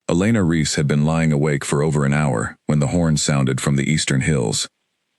Elena Reese had been lying awake for over an hour when the horn sounded from the eastern hills.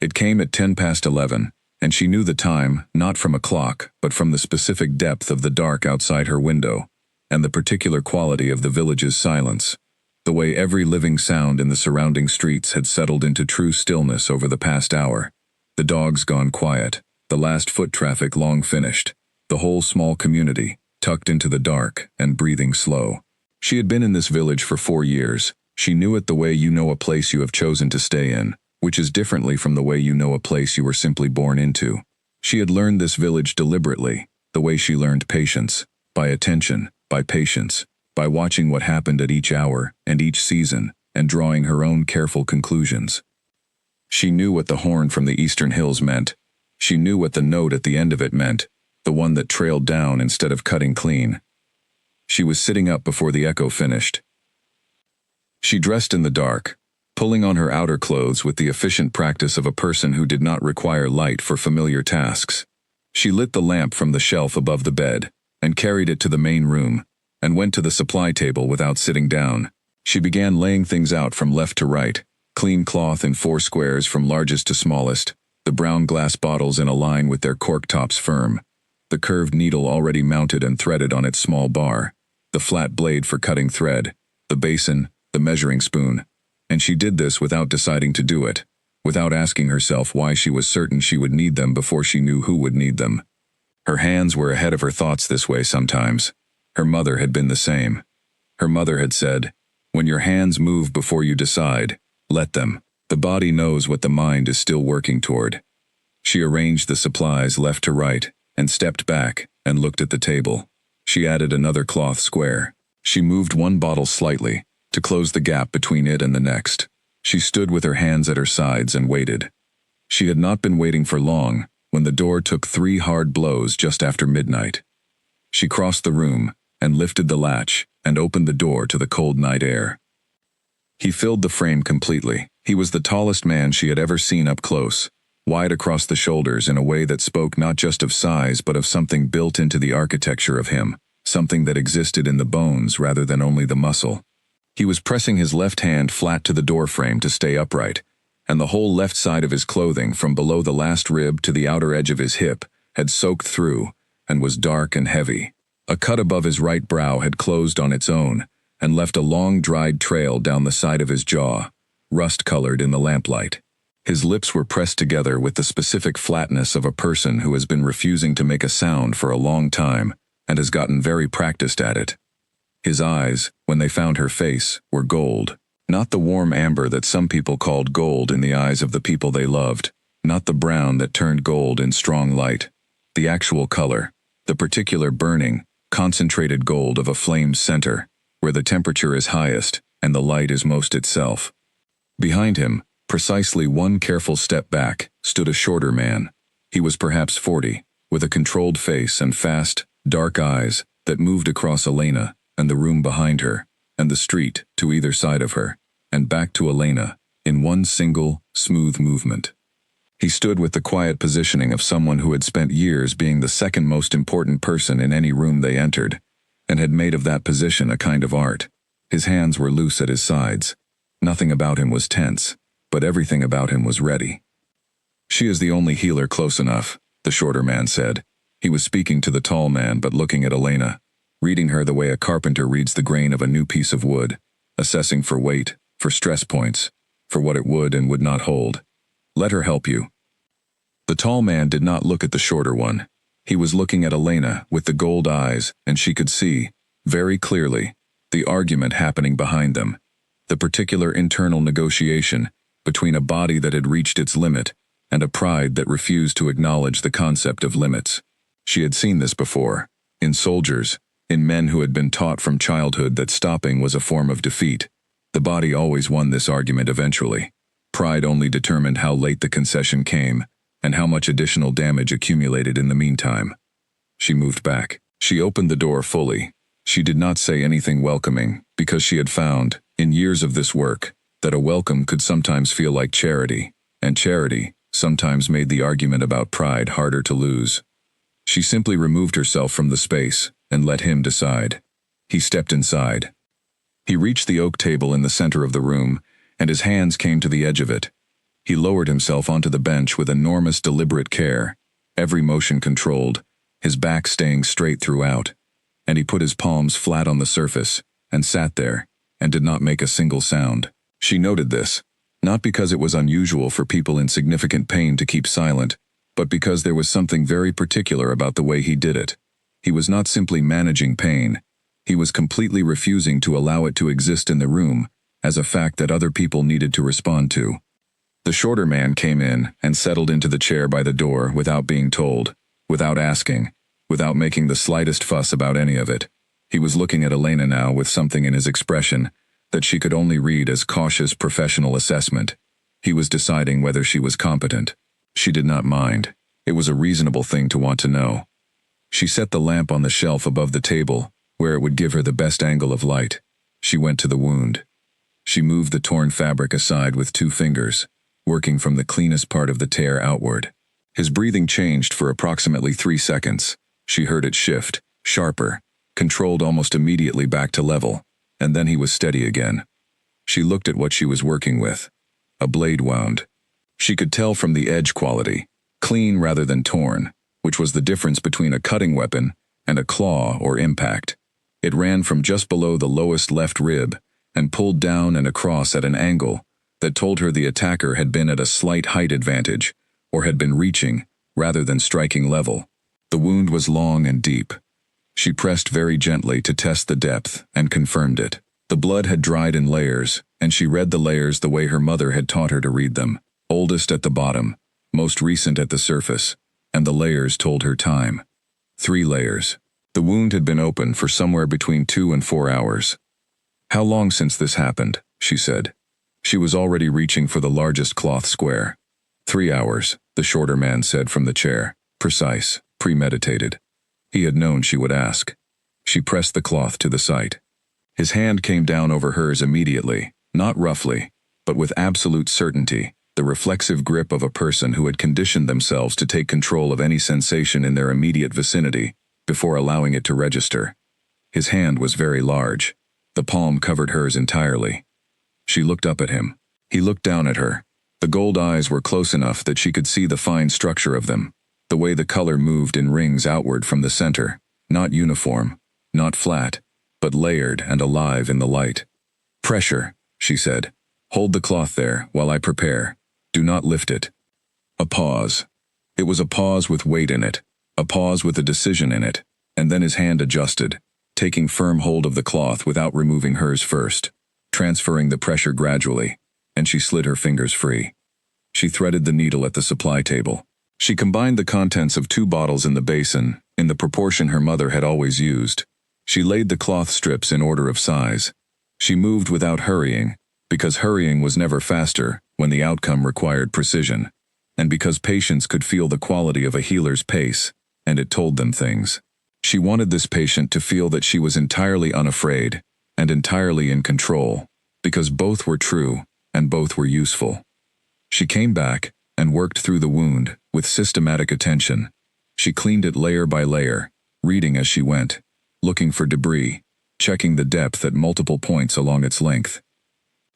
It came at 11:10, and she knew the time not from a clock but from the specific depth of the dark outside her window, and the particular quality of the village's silence, the way every living sound in the surrounding streets had settled into true stillness over the past hour. The dogs gone quiet, the last foot traffic long finished, the whole small community tucked into the dark and breathing slow. She had been in this village for 4 years. She knew it the way you know a place you have chosen to stay in, which is differently from the way you know a place you were simply born into. She had learned this village deliberately, the way she learned patience, by attention, by patience, by watching what happened at each hour and each season, and drawing her own careful conclusions. She knew what the horn from the eastern hills meant. She knew what the note at the end of it meant, the one that trailed down instead of cutting clean. She was sitting up before the echo finished. She dressed in the dark, pulling on her outer clothes with the efficient practice of a person who did not require light for familiar tasks. She lit the lamp from the shelf above the bed, and carried it to the main room, and went to the supply table without sitting down. She began laying things out from left to right, clean cloth in 4 squares from largest to smallest, the brown glass bottles in a line with their cork tops firm, the curved needle already mounted and threaded on its small bar, the flat blade for cutting thread, the basin, the measuring spoon. And she did this without deciding to do it, without asking herself why she was certain she would need them before she knew who would need them. Her hands were ahead of her thoughts this way sometimes. Her mother had been the same. Her mother had said, "When your hands move before you decide, let them. The body knows what the mind is still working toward." She arranged the supplies left to right, and stepped back and looked at the table. She added another cloth square. She moved one bottle slightly, to close the gap between it and the next. She stood with her hands at her sides and waited. She had not been waiting for long, when the door took 3 hard blows just after midnight. She crossed the room, and lifted the latch, and opened the door to the cold night air. He filled the frame completely. He was the tallest man she had ever seen up close, wide across the shoulders in a way that spoke not just of size but of something built into the architecture of him, something that existed in the bones rather than only the muscle. He was pressing his left hand flat to the door frame to stay upright, and the whole left side of his clothing from below the last rib to the outer edge of his hip had soaked through and was dark and heavy. A cut above his right brow had closed on its own and left a long dried trail down the side of his jaw, rust-colored in the lamplight. His lips were pressed together with the specific flatness of a person who has been refusing to make a sound for a long time and has gotten very practiced at it. His eyes, when they found her face, were gold. Not the warm amber that some people called gold in the eyes of the people they loved, not the brown that turned gold in strong light. The actual color, the particular burning, concentrated gold of a flame's center, where the temperature is highest and the light is most itself. Behind him, precisely 1 careful step back, stood a shorter man. He was perhaps 40, with a controlled face and fast, dark eyes that moved across Elena and the room behind her, and the street to either side of her, and back to Elena, in one single, smooth movement. He stood with the quiet positioning of someone who had spent years being the second most important person in any room they entered, and had made of that position a kind of art. His hands were loose at his sides. Nothing about him was tense, but everything about him was ready. "She is the only healer close enough," the shorter man said. He was speaking to the tall man but looking at Elena, reading her the way a carpenter reads the grain of a new piece of wood, assessing for weight, for stress points, for what it would and would not hold. "Let her help you." The tall man did not look at the shorter one. He was looking at Elena with the gold eyes, and she could see, very clearly, the argument happening behind them, the particular internal negotiation between a body that had reached its limit and a pride that refused to acknowledge the concept of limits. She had seen this before, in soldiers, in men who had been taught from childhood that stopping was a form of defeat. The body always won this argument eventually. Pride only determined how late the concession came, and how much additional damage accumulated in the meantime. She moved back. She opened the door fully. She did not say anything welcoming, because she had found, in years of this work, that a welcome could sometimes feel like charity, and charity sometimes made the argument about pride harder to lose. She simply removed herself from the space and let him decide. He stepped inside. He reached the oak table in the center of the room, and his hands came to the edge of it. He lowered himself onto the bench with enormous deliberate care, every motion controlled, his back staying straight throughout. And he put his palms flat on the surface, and sat there, and did not make a single sound. She noted this, not because it was unusual for people in significant pain to keep silent, but because there was something very particular about the way he did it. He was not simply managing pain. He was completely refusing to allow it to exist in the room, as a fact that other people needed to respond to. The shorter man came in and settled into the chair by the door without being told, without asking, without making the slightest fuss about any of it. He was looking at Elena now with something in his expression that she could only read as cautious professional assessment. He was deciding whether she was competent. She did not mind. It was a reasonable thing to want to know. She set the lamp on the shelf above the table, where it would give her the best angle of light. She went to the wound. She moved the torn fabric aside with 2 fingers, working from the cleanest part of the tear outward. His breathing changed for approximately 3 seconds. She heard it shift, sharper, controlled almost immediately back to level, and then he was steady again. She looked at what she was working with. A blade wound. She could tell from the edge quality, clean rather than torn, which was the difference between a cutting weapon and a claw or impact. It ran from just below the lowest left rib and pulled down and across at an angle that told her the attacker had been at a slight height advantage or had been reaching rather than striking level. The wound was long and deep. She pressed very gently to test the depth and confirmed it. The blood had dried in layers, and she read the layers the way her mother had taught her to read them. Oldest at the bottom, most recent at the surface, and the layers told her time. 3 layers. The wound had been open for somewhere between 2 and 4 hours. "How long since this happened?" she said. She was already reaching for the largest cloth square. 3 hours, the shorter man said from the chair. Precise, premeditated. He had known she would ask. She pressed the cloth to the site. His hand came down over hers immediately, not roughly, but with absolute certainty, the reflexive grip of a person who had conditioned themselves to take control of any sensation in their immediate vicinity before allowing it to register. His hand was very large. The palm covered hers entirely. She looked up at him. He looked down at her. The gold eyes were close enough that she could see the fine structure of them, the way the color moved in rings outward from the center, not uniform, not flat, but layered and alive in the light. "Pressure," she said. "Hold the cloth there while I prepare. Do not lift it." A pause. It was a pause with weight in it, a pause with a decision in it, and then his hand adjusted, taking firm hold of the cloth without removing hers first, transferring the pressure gradually, and she slid her fingers free. She threaded the needle at the supply table. She combined the contents of 2 bottles in the basin, in the proportion her mother had always used. She laid the cloth strips in order of size. She moved without hurrying, because hurrying was never faster when the outcome required precision, and because patients could feel the quality of a healer's pace, and it told them things. She wanted this patient to feel that she was entirely unafraid and entirely in control, because both were true and both were useful. She came back and worked through the wound with systematic attention. She cleaned it layer by layer, reading as she went, looking for debris, checking the depth at multiple points along its length.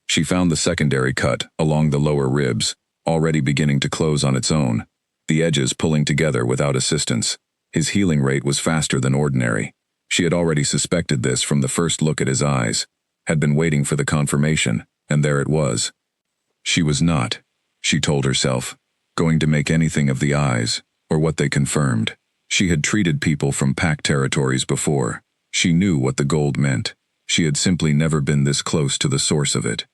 She found the secondary cut along the lower ribs, already beginning to close on its own, the edges pulling together without assistance. His healing rate was faster than ordinary. She had already suspected this from the first look at his eyes, had been waiting for the confirmation, and there it was. She was not, she told herself, going to make anything of the eyes, or what they confirmed. She had treated people from pack territories before. She knew what the gold meant. She had simply never been this close to the source of it.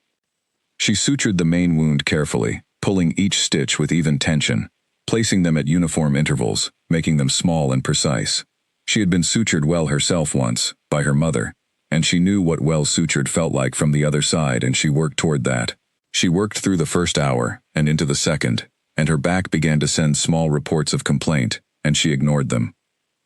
She sutured the main wound carefully, pulling each stitch with even tension, placing them at uniform intervals, making them small and precise. She had been sutured well herself once, by her mother, and she knew what well sutured felt like from the other side, and she worked toward that. She worked through the first hour, and into the second, and her back began to send small reports of complaint, and she ignored them.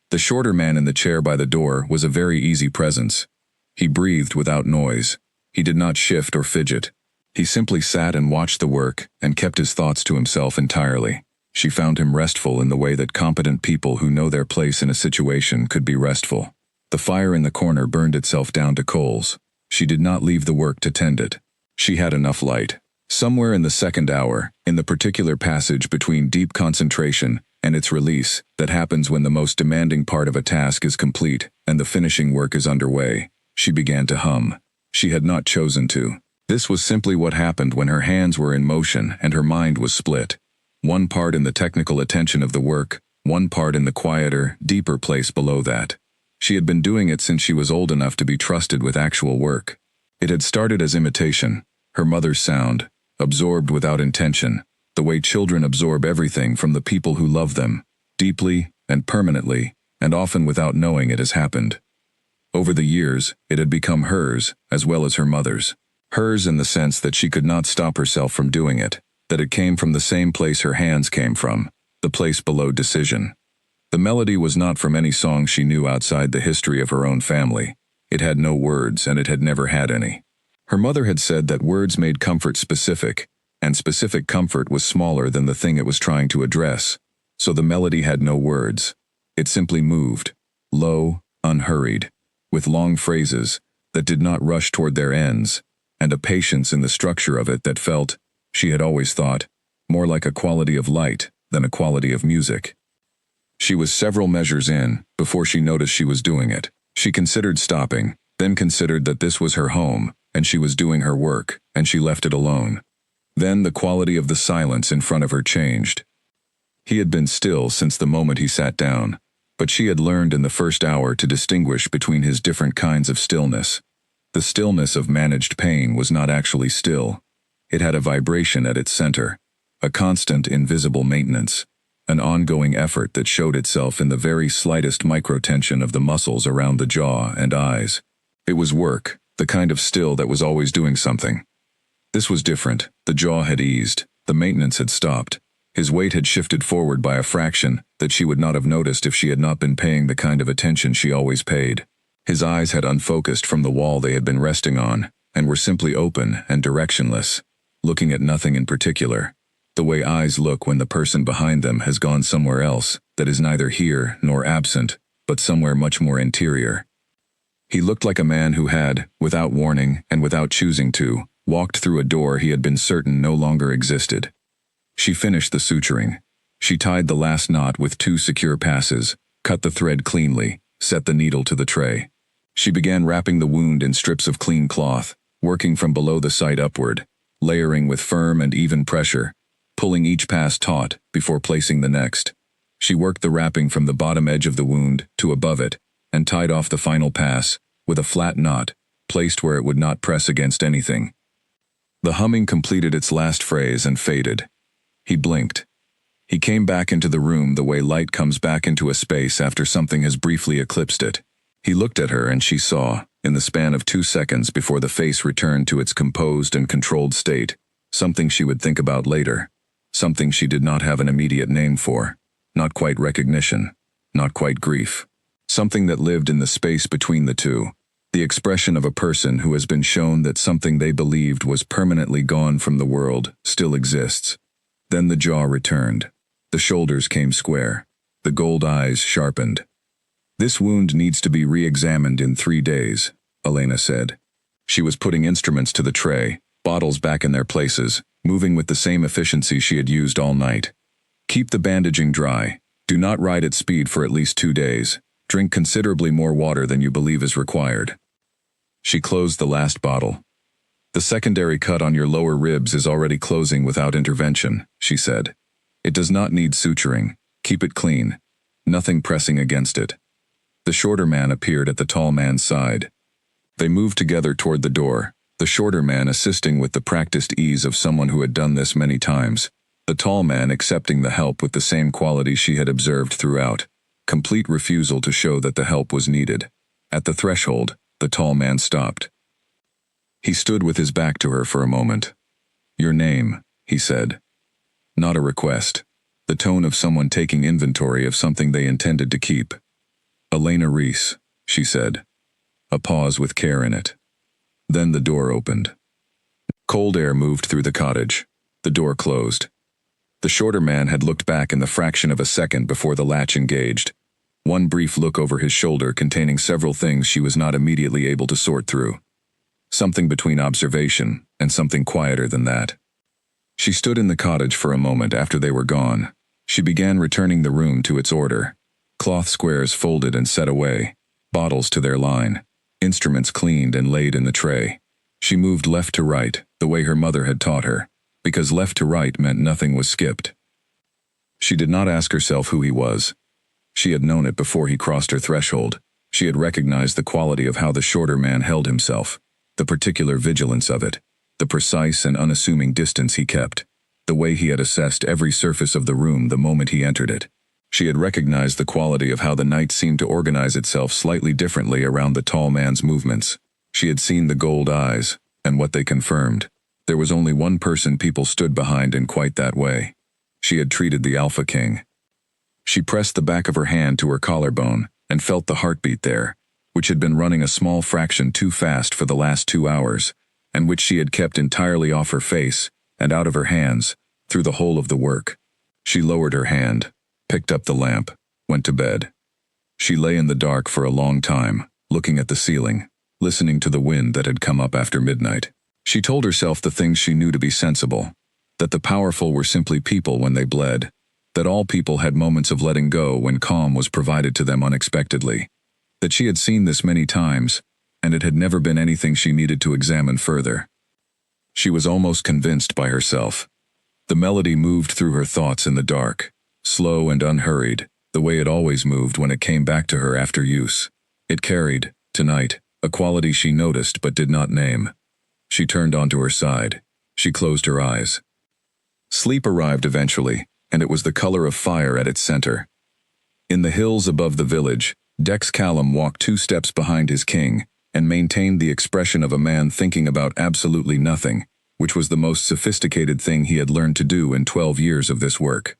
The shorter man in the chair by the door was a very easy presence. He breathed without noise. He did not shift or fidget. He simply sat and watched the work and kept his thoughts to himself entirely. She found him restful in the way that competent people who know their place in a situation could be restful. The fire in the corner burned itself down to coals. She did not leave the work to tend it. She had enough light. Somewhere in the second hour, in the particular passage between deep concentration and its release that happens when the most demanding part of a task is complete and the finishing work is underway, she began to hum. She had not chosen to. This was simply what happened when her hands were in motion and her mind was split. One part in the technical attention of the work, one part in the quieter, deeper place below that. She had been doing it since she was old enough to be trusted with actual work. It had started as imitation, her mother's sound, absorbed without intention, the way children absorb everything from the people who love them, deeply and permanently, and often without knowing it has happened. Over the years, it had become hers, as well as her mother's. Hers in the sense that she could not stop herself from doing it, that it came from the same place her hands came from, the place below decision. The melody was not from any song she knew outside the history of her own family. It had no words, and it had never had any. Her mother had said that words made comfort specific, and specific comfort was smaller than the thing it was trying to address. So the melody had no words. It simply moved, low, unhurried, with long phrases that did not rush toward their ends, and a patience in the structure of it that felt, she had always thought, more like a quality of light than a quality of music. She was several measures in before she noticed she was doing it. She considered stopping, then considered that this was her home, and she was doing her work, and she left it alone. Then the quality of the silence in front of her changed. He had been still since the moment he sat down, but she had learned in the first hour to distinguish between his different kinds of stillness. The stillness of managed pain was not actually still. It had a vibration at its center, a constant invisible maintenance, an ongoing effort that showed itself in the very slightest microtension of the muscles around the jaw and eyes. It was work, the kind of still that was always doing something. This was different. The jaw had eased, the maintenance had stopped. His weight had shifted forward by a fraction that she would not have noticed if she had not been paying the kind of attention she always paid. His eyes had unfocused from the wall they had been resting on, and were simply open and directionless, looking at nothing in particular. The way eyes look when the person behind them has gone somewhere else, that is neither here nor absent, but somewhere much more interior. He looked like a man who had, without warning and without choosing to, walked through a door he had been certain no longer existed. She finished the suturing. She tied the last knot with 2 secure passes, cut the thread cleanly, set the needle to the tray. She began wrapping the wound in strips of clean cloth, working from below the site upward, layering with firm and even pressure, pulling each pass taut before placing the next. She worked the wrapping from the bottom edge of the wound to above it, and tied off the final pass, with a flat knot, placed where it would not press against anything. The humming completed its last phrase and faded. He blinked. He came back into the room the way light comes back into a space after something has briefly eclipsed it. He looked at her and she saw, in the span of 2 seconds before the face returned to its composed and controlled state, something she would think about later, something she did not have an immediate name for, not quite recognition, not quite grief, something that lived in the space between the two, the expression of a person who has been shown that something they believed was permanently gone from the world still exists. Then the jaw returned. The shoulders came square. The gold eyes sharpened. "This wound needs to be re-examined in 3 days," Elena said. She was putting instruments to the tray, bottles back in their places, moving with the same efficiency she had used all night. "Keep the bandaging dry. Do not ride at speed for at least 2 days. Drink considerably more water than you believe is required." She closed the last bottle. "The secondary cut on your lower ribs is already closing without intervention," she said. "It does not need suturing. Keep it clean. Nothing pressing against it." The shorter man appeared at the tall man's side. They moved together toward the door, the shorter man assisting with the practiced ease of someone who had done this many times, the tall man accepting the help with the same quality she had observed throughout, complete refusal to show that the help was needed. At the threshold, the tall man stopped. He stood with his back to her for a moment. "Your name," he said. Not a request. The tone of someone taking inventory of something they intended to keep. "Elena Reese," she said. A pause with care in it. Then the door opened. Cold air moved through the cottage. The door closed. The shorter man had looked back in the fraction of a second before the latch engaged. One brief look over his shoulder containing several things she was not immediately able to sort through. something between observation and something quieter than that. She stood in the cottage for a moment after they were gone. She began returning the room to its order. Cloth squares folded and set away, bottles to their line, instruments cleaned and laid in the tray. She moved left to right, the way her mother had taught her, because left to right meant nothing was skipped. She did not ask herself who he was. She had known it before he crossed her threshold. She had recognized the quality of how the shorter man held himself, the particular vigilance of it, the precise and unassuming distance he kept, the way he had assessed every surface of the room the moment he entered it. She had recognized the quality of how the night seemed to organize itself slightly differently around the tall man's movements. She had seen the gold eyes, and what they confirmed. There was only one person people stood behind in quite that way. She had treated the Alpha King. She pressed the back of her hand to her collarbone and felt the heartbeat there, which had been running a small fraction too fast for the last 2 hours, and which she had kept entirely off her face and out of her hands through the whole of the work. She lowered her hand, picked up the lamp, went to bed. She lay in the dark for a long time, looking at the ceiling, listening to the wind that had come up after midnight. She told herself the things she knew to be sensible, that the powerful were simply people when they bled, that all people had moments of letting go when calm was provided to them unexpectedly, that she had seen this many times, and it had never been anything she needed to examine further. She was almost convinced by herself. The melody moved through her thoughts in the dark, slow and unhurried, the way it always moved when it came back to her after use. It carried, tonight, a quality she noticed but did not name. She turned onto her side. She closed her eyes. Sleep arrived eventually, and it was the color of fire at its center. In the hills above the village, Dex Callum walked 2 steps behind his king and maintained the expression of a man thinking about absolutely nothing, which was the most sophisticated thing he had learned to do in 12 years of this work.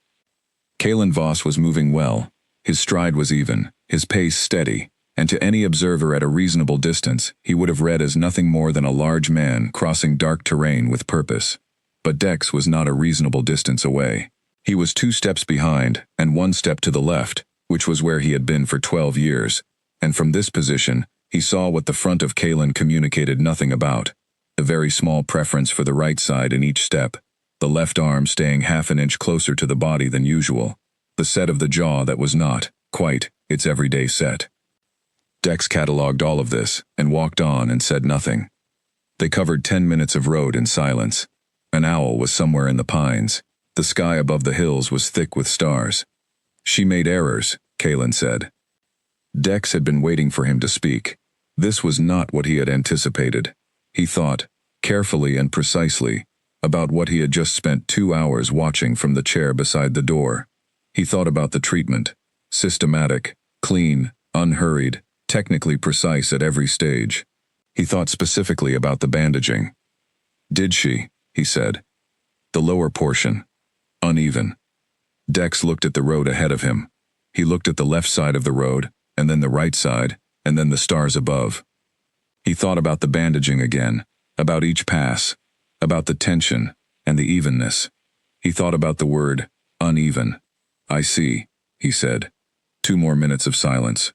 Kalen Voss was moving well. His stride was even, his pace steady, and to any observer at a reasonable distance, he would have read as nothing more than a large man crossing dark terrain with purpose. But Dex was not a reasonable distance away. He was 2 steps behind and 1 step to the left, which was where he had been for 12 years, and from this position, he saw what the front of Kalen communicated nothing about, a very small preference for the right side in each step, the left arm staying half an inch closer to the body than usual, the set of the jaw that was not, quite, its everyday set. Dex catalogued all of this and walked on and said nothing. They covered 10 minutes of road in silence. An owl was somewhere in the pines. The sky above the hills was thick with stars. She made errors, Kalen said. Dex had been waiting for him to speak. This was not what he had anticipated. He thought, carefully and precisely, about what he had just spent 2 hours watching from the chair beside the door. He thought about the treatment, systematic, clean, unhurried, technically precise at every stage. He thought specifically about the bandaging. Did she? He said. The lower portion. Uneven. Dex looked at the road ahead of him. He looked at the left side of the road, and then the right side, and then the stars above. He thought about the bandaging again, about each pass, about the tension and the evenness. He thought about the word, uneven. I see, he said. 2 more minutes of silence.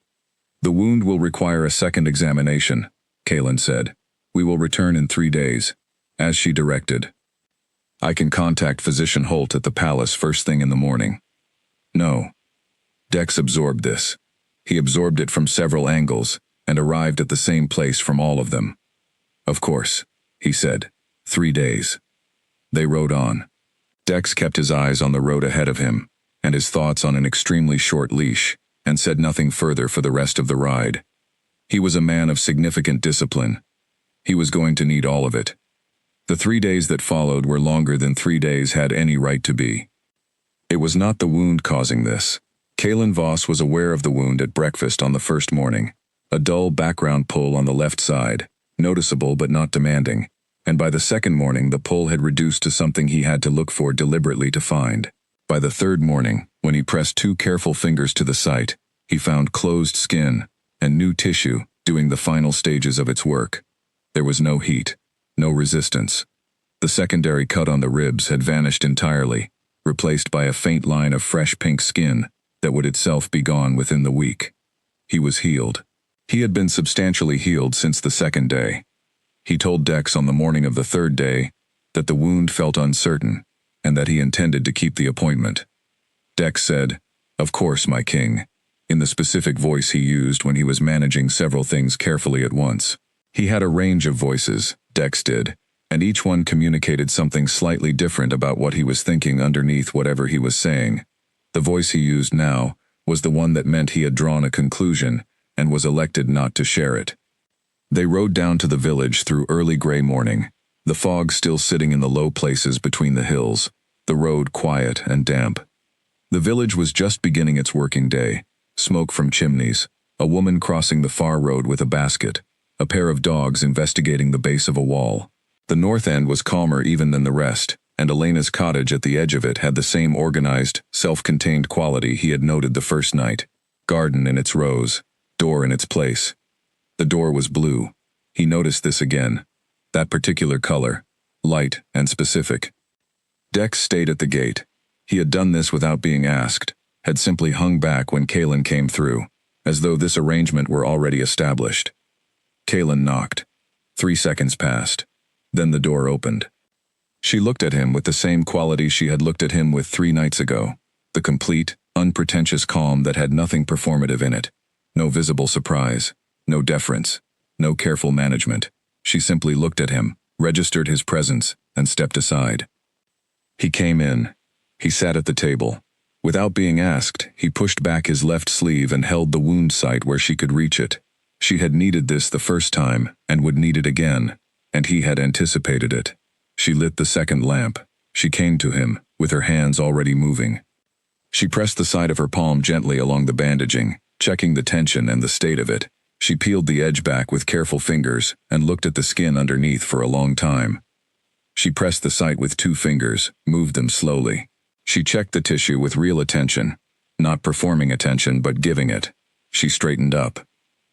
The wound will require a second examination, Kalen said. We will return in 3 days, as she directed. I can contact Physician Holt at the palace first thing in the morning. No. Dex absorbed this. He absorbed it from several angles and arrived at the same place from all of them. Of course, he said. 3 days. They rode on. Dex kept his eyes on the road ahead of him and his thoughts on an extremely short leash and said nothing further for the rest of the ride. He was a man of significant discipline. He was going to need all of it. The 3 days that followed were longer than 3 days had any right to be. It was not the wound causing this. Kalen Voss was aware of the wound at breakfast on the first morning, a dull background pull on the left side, noticeable but not demanding, and by the second morning the pull had reduced to something he had to look for deliberately to find. By the third morning, when he pressed 2 careful fingers to the site, he found closed skin and new tissue doing the final stages of its work. There was no heat, no resistance. The secondary cut on the ribs had vanished entirely, replaced by a faint line of fresh pink skin that would itself be gone within the week. He was healed. He had been substantially healed since the second day. He told Dex on the morning of the third day that the wound felt uncertain and that he intended to keep the appointment. Dex said, "Of course, my king," in the specific voice he used when he was managing several things carefully at once. He had a range of voices, Dex did, and each one communicated something slightly different about what he was thinking underneath whatever he was saying. The voice he used now was the one that meant he had drawn a conclusion and was elected not to share it. They rode down to the village through early gray morning, the fog still sitting in the low places between the hills, the road quiet and damp. The village was just beginning its working day, smoke from chimneys, a woman crossing the far road with a basket, a pair of dogs investigating the base of a wall. The north end was calmer even than the rest, and Elena's cottage at the edge of it had the same organized, self-contained quality he had noted the first night. Garden in its rows, door in its place. The door was blue. He noticed this again. That particular color, light and specific. Dex stayed at the gate. He had done this without being asked, had simply hung back when Kaelin came through, as though this arrangement were already established. Kaelin knocked. 3 seconds passed. Then the door opened. She looked at him with the same quality she had looked at him with 3 nights ago, the complete, unpretentious calm that had nothing performative in it. No visible surprise, no deference, no careful management. She simply looked at him, registered his presence, and stepped aside. He came in. He sat at the table. Without being asked, he pushed back his left sleeve and held the wound site where she could reach it. She had needed this the first time, and would need it again, and he had anticipated it. She lit the second lamp. She came to him, with her hands already moving. She pressed the side of her palm gently along the bandaging, checking the tension and the state of it. She peeled the edge back with careful fingers and looked at the skin underneath for a long time. She pressed the site with 2 fingers, moved them slowly. She checked the tissue with real attention, not performing attention but giving it. She straightened up.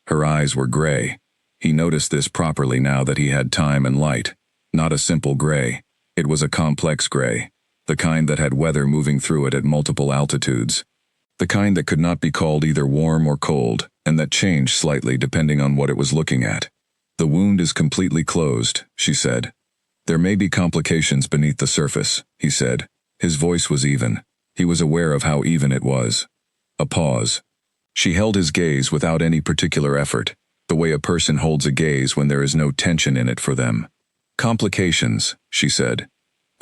Her eyes were gray. He noticed this properly now that he had time and light. Not a simple gray. It was a complex gray, the kind that had weather moving through it at multiple altitudes. The kind that could not be called either warm or cold, and that changed slightly depending on what it was looking at. "The wound is completely closed," she said. "There may be complications beneath the surface," he said. His voice was even. He was aware of how even it was. A pause. She held his gaze without any particular effort, the way a person holds a gaze when there is no tension in it for them. "Complications," she said.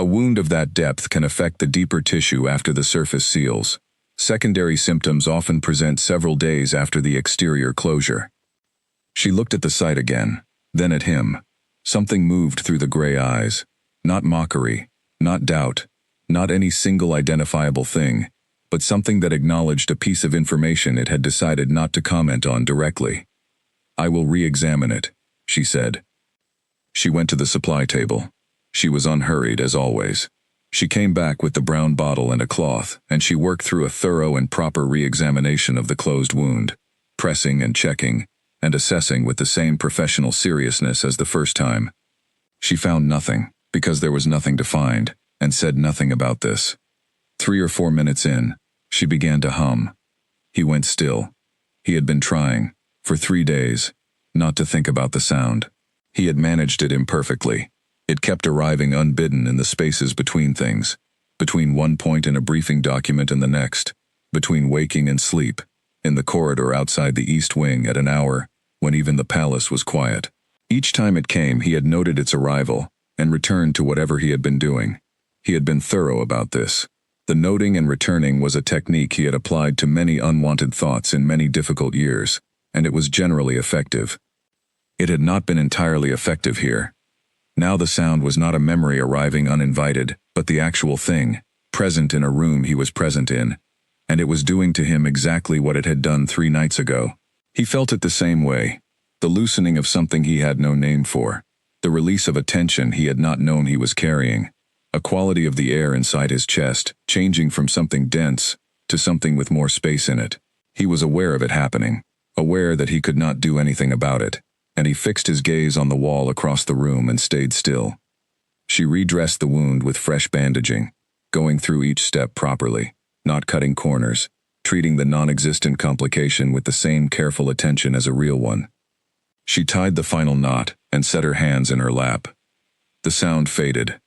"A wound of that depth can affect the deeper tissue after the surface seals. Secondary symptoms often present several days after the exterior closure." She looked at the site again, then at him. Something moved through the gray eyes. Not mockery, not doubt, not any single identifiable thing, but something that acknowledged a piece of information it had decided not to comment on directly. "I will re-examine it," she said. She went to the supply table. She was unhurried, as always. She came back with the brown bottle and a cloth, and she worked through a thorough and proper re-examination of the closed wound, pressing and checking, and assessing with the same professional seriousness as the first time. She found nothing, because there was nothing to find, and said nothing about this. 3 or 4 minutes in, she began to hum. He went still. He had been trying, for 3 days, not to think about the sound. He had managed it imperfectly. It kept arriving unbidden in the spaces between things, between one point in a briefing document and the next, between waking and sleep, in the corridor outside the east wing at an hour when even the palace was quiet. Each time it came, he had noted its arrival and returned to whatever he had been doing. He had been thorough about this. The noting and returning was a technique he had applied to many unwanted thoughts in many difficult years, and it was generally effective. It had not been entirely effective here. Now the sound was not a memory arriving uninvited, but the actual thing, present in a room he was present in, and it was doing to him exactly what it had done 3 nights ago. He felt it the same way, the loosening of something he had no name for, the release of a tension he had not known he was carrying, a quality of the air inside his chest, changing from something dense to something with more space in it. He was aware of it happening, aware that he could not do anything about it, and he fixed his gaze on the wall across the room and stayed still. She redressed the wound with fresh bandaging, going through each step properly, not cutting corners, treating the non-existent complication with the same careful attention as a real one. She tied the final knot and set her hands in her lap. The sound faded.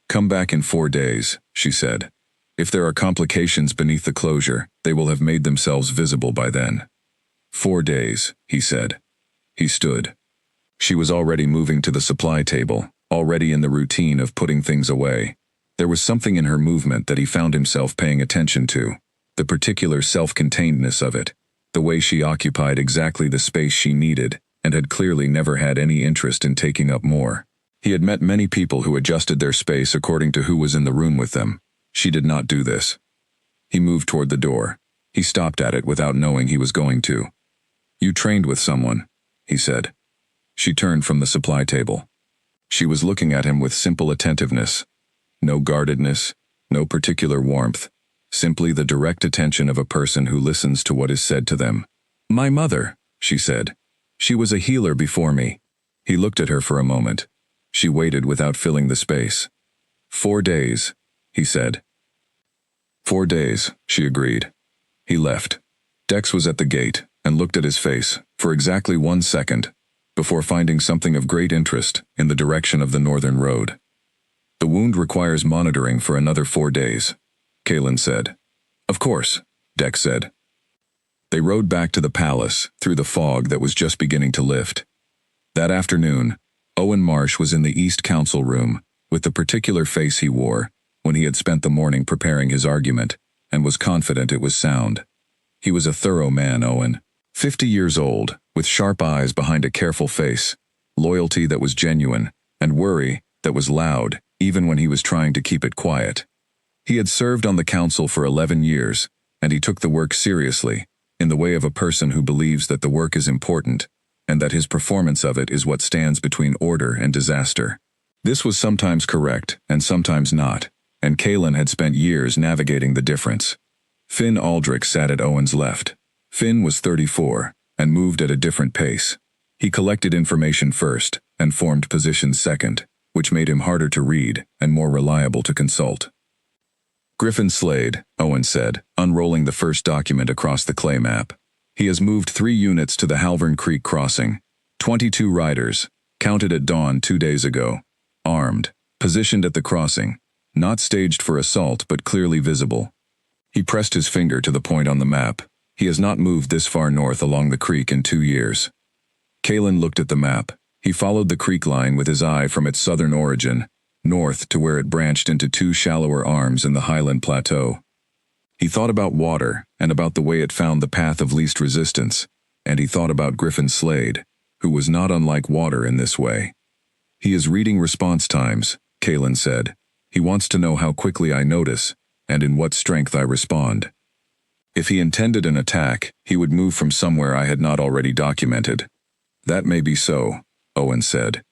"Come back in 4 days," she said. "If there are complications beneath the closure, they will have made themselves visible by then." 4 days, he said. He stood. She was already moving to the supply table, already in the routine of putting things away. There was something in her movement that he found himself paying attention to, the particular self-containedness of it, the way she occupied exactly the space she needed, and had clearly never had any interest in taking up more. He had met many people who adjusted their space according to who was in the room with them. She did not do this. He moved toward the door. He stopped at it without knowing he was going to. "You trained with someone," he said. She turned from the supply table. She was looking at him with simple attentiveness. No guardedness, no particular warmth, simply the direct attention of a person who listens to what is said to them. "My mother," she said. "She was a healer before me." He looked at her for a moment. She waited without filling the space. 4 days, he said. 4 days, she agreed. He left. Dex was at the gate and looked at his face for exactly 1 second before finding something of great interest in the direction of the northern road. "The wound requires monitoring for another 4 days, Kaelin said. "Of course," Dex said. They rode back to the palace through the fog that was just beginning to lift. That afternoon, Owen Marsh was in the East Council room with the particular face he wore when he had spent the morning preparing his argument and was confident it was sound. He was a thorough man, Owen. 50 years old, with sharp eyes behind a careful face, loyalty that was genuine, and worry that was loud even when he was trying to keep it quiet. He had served on the council for 11 years, and he took the work seriously, in the way of a person who believes that the work is important, and that his performance of it is what stands between order and disaster. This was sometimes correct, and sometimes not, and Kaelin had spent years navigating the difference. Finn Aldrich sat at Owen's left. Finn was 34, and moved at a different pace. He collected information first, and formed positions second, which made him harder to read, and more reliable to consult. "Griffin Slade," Owen said, unrolling the first document across the clay map. "He has moved 3 units to the Halvern Creek crossing. 22 riders, counted at dawn 2 days ago. Armed, positioned at the crossing, not staged for assault but clearly visible." He pressed his finger to the point on the map. "He has not moved this far north along the creek in 2 years. Kaelin looked at the map. He followed the creek line with his eye from its southern origin, north to where it branched into 2 shallower arms in the highland plateau. He thought about water and about the way it found the path of least resistance, and he thought about Griffin Slade, who was not unlike water in this way. "He is reading response times," Kaelin said. "He wants to know how quickly I notice, and in what strength I respond. If he intended an attack, he would move from somewhere I had not already documented." "That may be so," Owen said.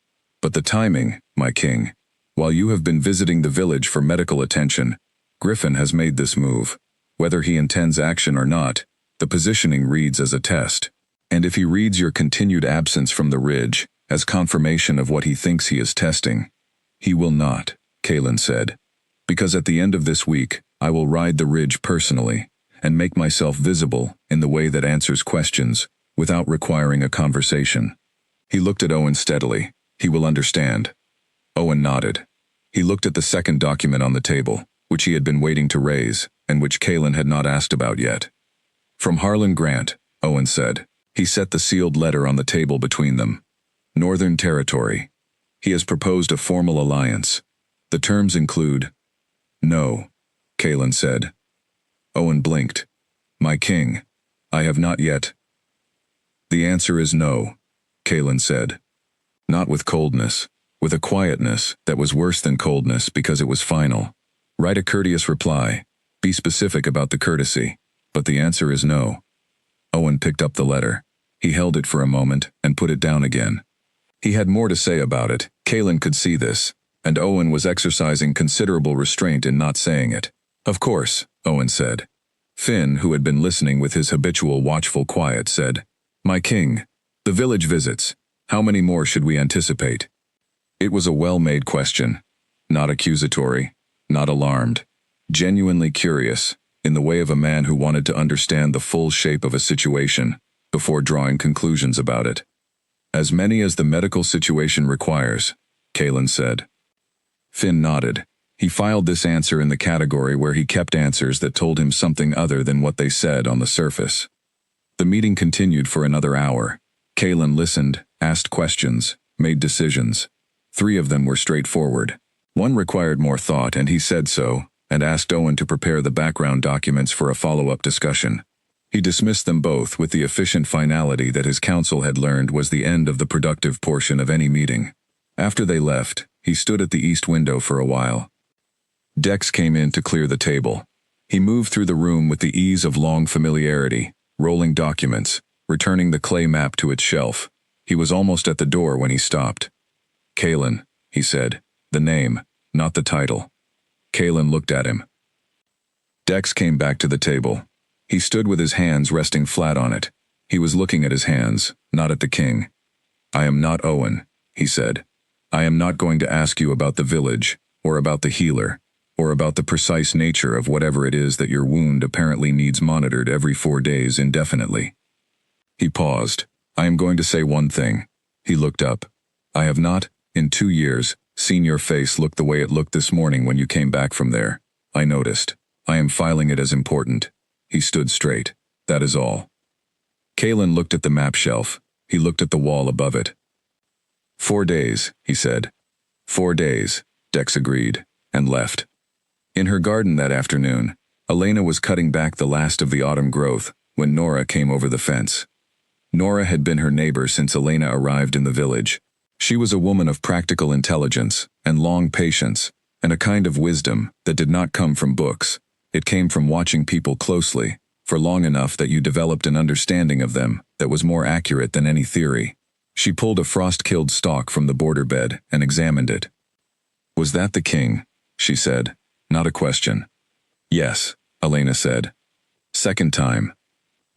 "But the timing, my king. While you have been visiting the village for medical attention, Griffin has made this move. Whether he intends action or not, the positioning reads as a test. And if he reads your continued absence from the ridge as confirmation of what he thinks he is testing, he will not," Kaelin said. "Because at the end of this week, I will ride the ridge personally, and make myself visible in the way that answers questions, without requiring a conversation." He looked at Owen steadily. "He will understand." Owen nodded. He looked at the second document on the table, which he had been waiting to raise, and which Kaelin had not asked about yet. "From Harlan Grant," Owen said. He set the sealed letter on the table between them. "Northern Territory. He has proposed a formal alliance. The terms include—" "No," Kaelin said. Owen blinked. "My king, I have not yet." "The answer is no," Kaelin said. Not with coldness, with a quietness that was worse than coldness because it was final. "Write a courteous reply. Be specific about the courtesy. But the answer is no." Owen picked up the letter. He held it for a moment and put it down again. He had more to say about it. Kaelin could see this, and Owen was exercising considerable restraint in not saying it. "Of course," Owen said. Finn, who had been listening with his habitual watchful quiet, said, "My king, the village visits. How many more should we anticipate?" It was a well-made question. Not accusatory, not alarmed. Genuinely curious, in the way of a man who wanted to understand the full shape of a situation before drawing conclusions about it. As many as the medical situation requires, Kalen said. Finn nodded. He filed this answer in the category where he kept answers that told him something other than what they said on the surface. The meeting continued for another hour. Kalen listened, asked questions, made decisions. 3 of them were straightforward. One required more thought, and he said so, and asked Owen to prepare the background documents for a follow-up discussion. He dismissed them both with the efficient finality that his counsel had learned was the end of the productive portion of any meeting. After they left, he stood at the east window for a while. Dex came in to clear the table. He moved through the room with the ease of long familiarity, rolling documents, returning the clay map to its shelf. He was almost at the door when he stopped. Kalen, he said. The name, not the title. Kalen looked at him. Dex came back to the table. He stood with his hands resting flat on it. He was looking at his hands, not at the king. I am not Owen, he said. I am not going to ask you about the village, or about the healer, or about the precise nature of whatever it is that your wound apparently needs monitored every 4 days indefinitely. He paused. I am going to say one thing. He looked up. I have not, in 2 years, seen your face look the way it looked this morning when you came back from there. I noticed. I am filing it as important. He stood straight. That is all. Kalen looked at the map shelf. He looked at the wall above it. 4 days, he said. 4 days, Dex agreed, and left. In her garden that afternoon, Elena was cutting back the last of the autumn growth when Nora came over the fence. Nora had been her neighbor since Elena arrived in the village. She was a woman of practical intelligence and long patience, and a kind of wisdom that did not come from books. It came from watching people closely, for long enough that you developed an understanding of them that was more accurate than any theory. She pulled a frost-killed stalk from the border bed and examined it. Was that the king? She said. Not a question. Yes, Elena said. Second time.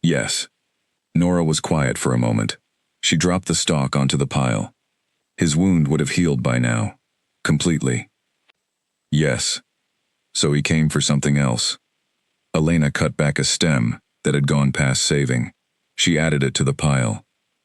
Yes. Nora was quiet for a moment. She dropped the stalk onto the pile. His wound would have healed by now. Completely. Yes. So he came for something else. Elena cut back a stem that had gone past saving. She added it to the pile.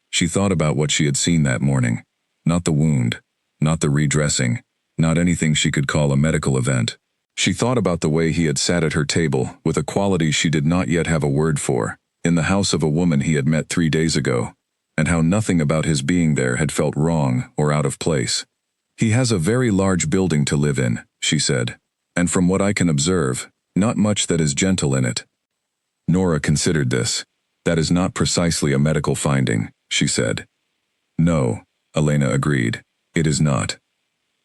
She thought about what she had seen that morning. Not the wound, not the redressing, not anything she could call a medical event. She thought about the way he had sat at her table with a quality she did not yet have a word for, in the house of a woman he had met 3 days ago, and how nothing about his being there had felt wrong or out of place. He has a very large building to live in, she said, and from what I can observe, not much that is gentle in it. Nora considered this. That is not precisely a medical finding, she said. No, Elena agreed. It is not.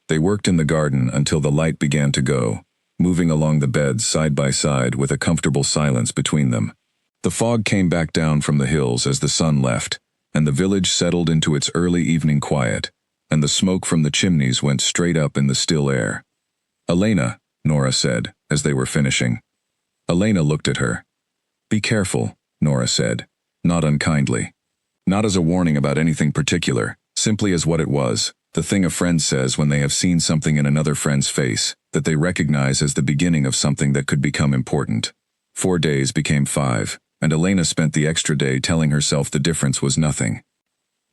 They worked in the garden until the light began to go, moving along the beds side by side with a comfortable silence between them. The fog came back down from the hills as the sun left, and the village settled into its early evening quiet, and the smoke from the chimneys went straight up in the still air. Elena, Nora said, as they were finishing. Elena looked at her. Be careful, Nora said, not unkindly. Not as a warning about anything particular, simply as what it was, the thing a friend says when they have seen something in another friend's face that they recognize as the beginning of something that could become important. 4 days became 5, and Elena spent the extra day telling herself the difference was nothing.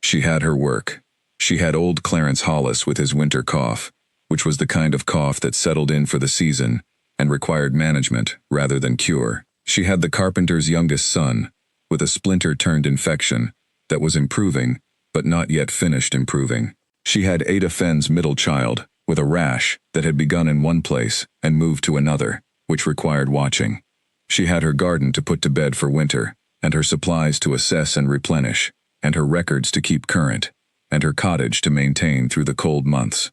She had her work. She had old Clarence Hollis with his winter cough, which was the kind of cough that settled in for the season and required management rather than cure. She had the carpenter's youngest son, with a splinter-turned infection that was improving, but not yet finished improving. She had Ada Fenn's middle child, with a rash that had begun in one place and moved to another, which required watching. She had her garden to put to bed for winter, and her supplies to assess and replenish, and her records to keep current, and her cottage to maintain through the cold months.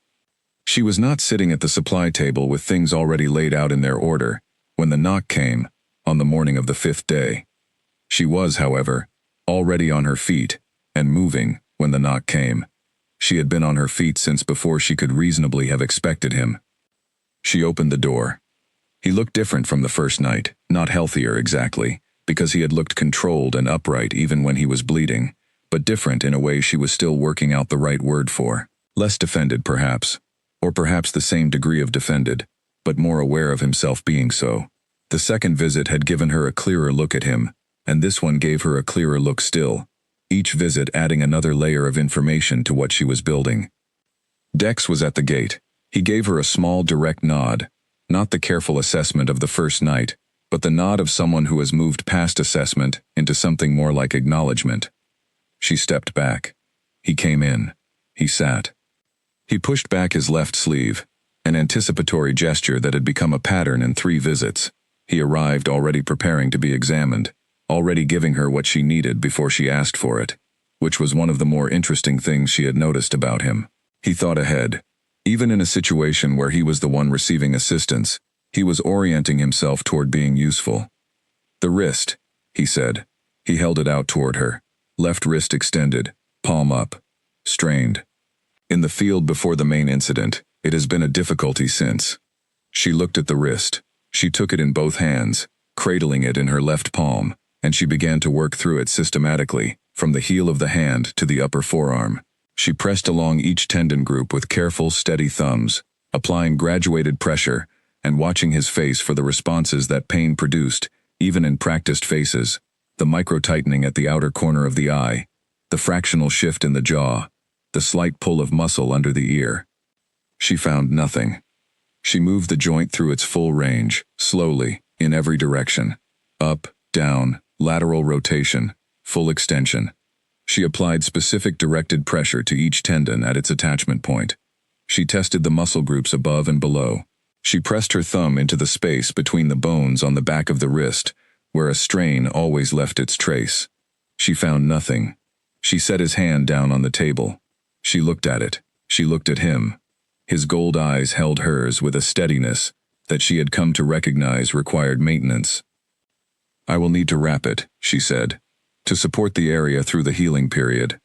She was not sitting at the supply table with things already laid out in their order when the knock came on the morning of the 5th day. She was, however, already on her feet and moving when the knock came. She had been on her feet since before she could reasonably have expected him. She opened the door. He looked different from the first night, not healthier exactly, because he had looked controlled and upright even when he was bleeding, but different in a way she was still working out the right word for. Less defended, perhaps, or perhaps the same degree of defended, but more aware of himself being so. The second visit had given her a clearer look at him, and this one gave her a clearer look still. each visit adding another layer of information to what she was building. Dex was at the gate. He gave her a small, direct nod, not the careful assessment of the first night, but the nod of someone who has moved past assessment into something more like acknowledgement. She stepped back. He came in. He sat. He pushed back his left sleeve, an anticipatory gesture that had become a pattern in 3 visits. He arrived already preparing to be examined, already giving her what she needed before she asked for it, which was one of the more interesting things she had noticed about him. He thought ahead. Even in a situation where he was the one receiving assistance, he was orienting himself toward being useful. "The wrist," he said. He held it out toward her. Left wrist extended, palm up, strained. In the field before the main incident, it has been a difficulty since. She looked at the wrist. She took it in both hands, cradling it in her left palm, and she began to work through it systematically, from the heel of the hand to the upper forearm. She pressed along each tendon group with careful, steady thumbs, applying graduated pressure and watching his face for the responses that pain produced, even in practiced faces, the micro-tightening at the outer corner of the eye, the fractional shift in the jaw, the slight pull of muscle under the ear. She found nothing. She moved the joint through its full range, slowly, in every direction. Up, down, lateral rotation, full extension. She applied specific directed pressure to each tendon at its attachment point. She tested the muscle groups above and below. She pressed her thumb into the space between the bones on the back of the wrist, where a strain always left its trace. She found nothing. She set his hand down on the table. She looked at it. She looked at him. His gold eyes held hers with a steadiness that she had come to recognize required maintenance. "I will need to wrap it," she said, "to support the area through the healing period."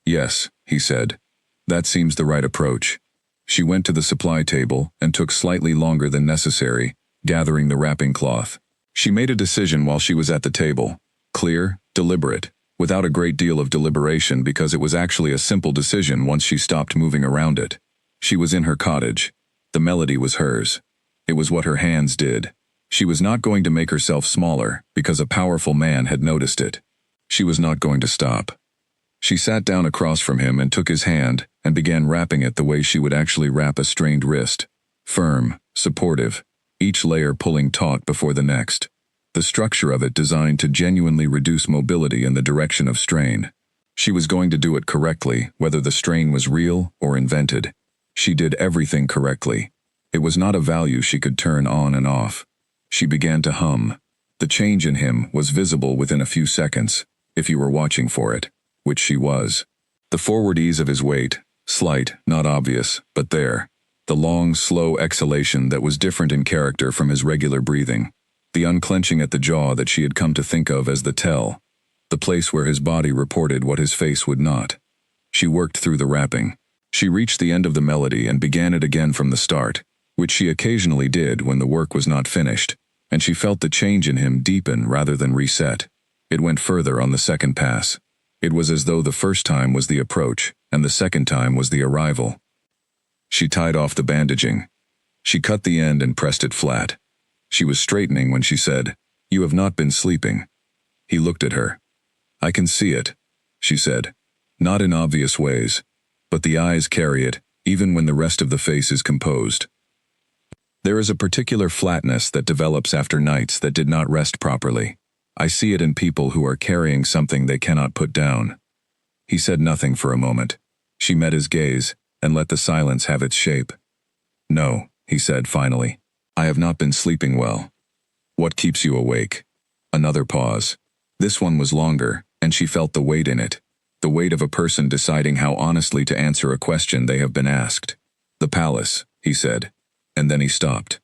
"Yes," he said. "That seems the right approach." She went to the supply table and took slightly longer than necessary, gathering the wrapping cloth. She made a decision while she was at the table, clear, deliberate, without a great deal of deliberation because it was actually a simple decision once she stopped moving around it. She was in her cottage. The melody was hers. It was what her hands did. She was not going to make herself smaller because a powerful man had noticed it. She was not going to stop. She sat down across from him and took his hand and began wrapping it the way she would actually wrap a strained wrist. Firm, supportive, each layer pulling taut before the next. The structure of it designed to genuinely reduce mobility in the direction of strain. She was going to do it correctly, whether the strain was real or invented. She did everything correctly. It was not a value she could turn on and off. She began to hum. The change in him was visible within a few seconds, if you were watching for it, which she was. The forward ease of his weight, slight, not obvious, but there. The long, slow exhalation that was different in character from his regular breathing. The unclenching at the jaw that she had come to think of as the tell. The place where his body reported what his face would not. She worked through the wrapping. She reached the end of the melody and began it again from the start, which she occasionally did when the work was not finished, and she felt the change in him deepen rather than reset. It went further on the second pass. It was as though the first time was the approach, and the second time was the arrival. She tied off the bandaging. She cut the end and pressed it flat. She was straightening when she said, "You have not been sleeping." He looked at her. "I can see it," she said. "Not in obvious ways, but the eyes carry it, even when the rest of the face is composed. There is a particular flatness that develops after nights that did not rest properly. I see it in people who are carrying something they cannot put down." He said nothing for a moment. She met his gaze and let the silence have its shape. "No," he said finally. "I have not been sleeping well." "What keeps you awake?" Another pause. This one was longer, and she felt the weight in it. The weight of a person deciding how honestly to answer a question they have been asked. "The palace," he said. And then he stopped.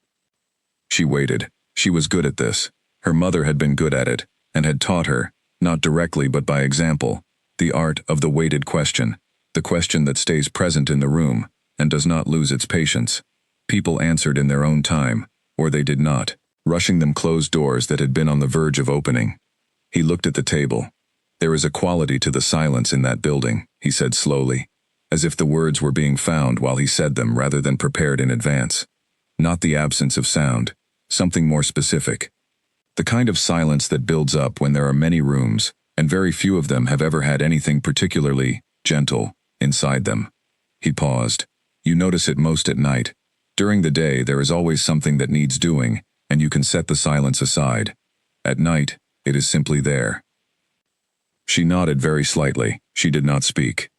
She waited. She was good at this. Her mother had been good at it, and had taught her, not directly but by example, the art of the weighted question, the question that stays present in the room, and does not lose its patience. People answered in their own time, or they did not, rushing them closed doors that had been on the verge of opening. He looked at the table. "There is a quality to the silence in that building," he said slowly, as if the words were being found while he said them rather than prepared in advance. Not the absence of sound, something more specific. The kind of silence that builds up when there are many rooms, and very few of them have ever had anything particularly gentle inside them. He paused. You notice it most at night. During the day there is always something that needs doing, and you can set the silence aside. At night, it is simply there. She nodded very slightly. She did not speak.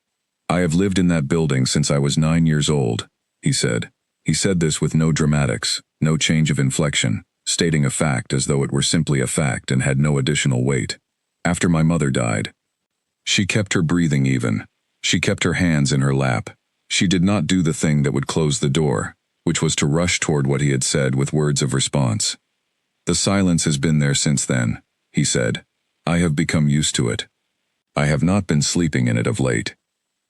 I have lived in that building since I was 9 years old, he said. He said this with no dramatics, no change of inflection, stating a fact as though it were simply a fact and had no additional weight. After my mother died. She kept her breathing even. She kept her hands in her lap. She did not do the thing that would close the door, which was to rush toward what he had said with words of response. The silence has been there since then, he said. I have become used to it. I have not been sleeping in it of late.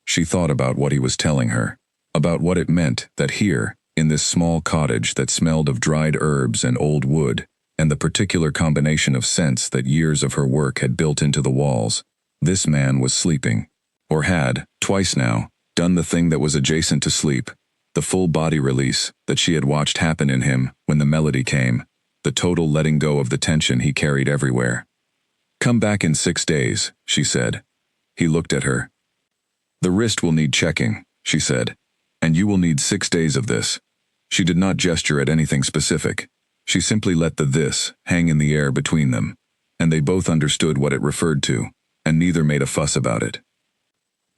She thought about what he was telling her, about what it meant that here, in this small cottage that smelled of dried herbs and old wood, and the particular combination of scents that years of her work had built into the walls, this man was sleeping, or had, twice now, done the thing that was adjacent to sleep, the full body release that she had watched happen in him when the melody came, the total letting go of the tension he carried everywhere. Come back in 6 days, she said. He looked at her. The wrist will need checking, she said, and you will need 6 days of this. She did not gesture at anything specific. She simply let the this hang in the air between them, and they both understood what it referred to, and neither made a fuss about it.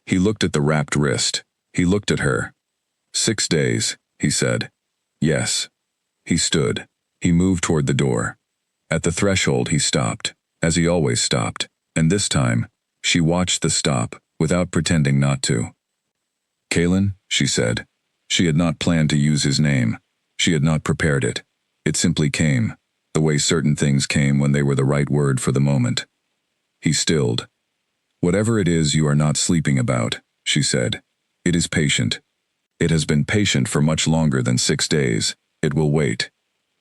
He looked at the wrapped wrist. He looked at her. 6 days, he said. Yes. He stood. He moved toward the door. At the threshold he stopped, as he always stopped, and this time, she watched the stop, without pretending not to. Kalen, she said. She had not planned to use his name. She had not prepared it. It simply came, the way certain things came when they were the right word for the moment. He stilled. Whatever it is you are not sleeping about, she said. It is patient. It has been patient for much longer than 6 days. It will wait.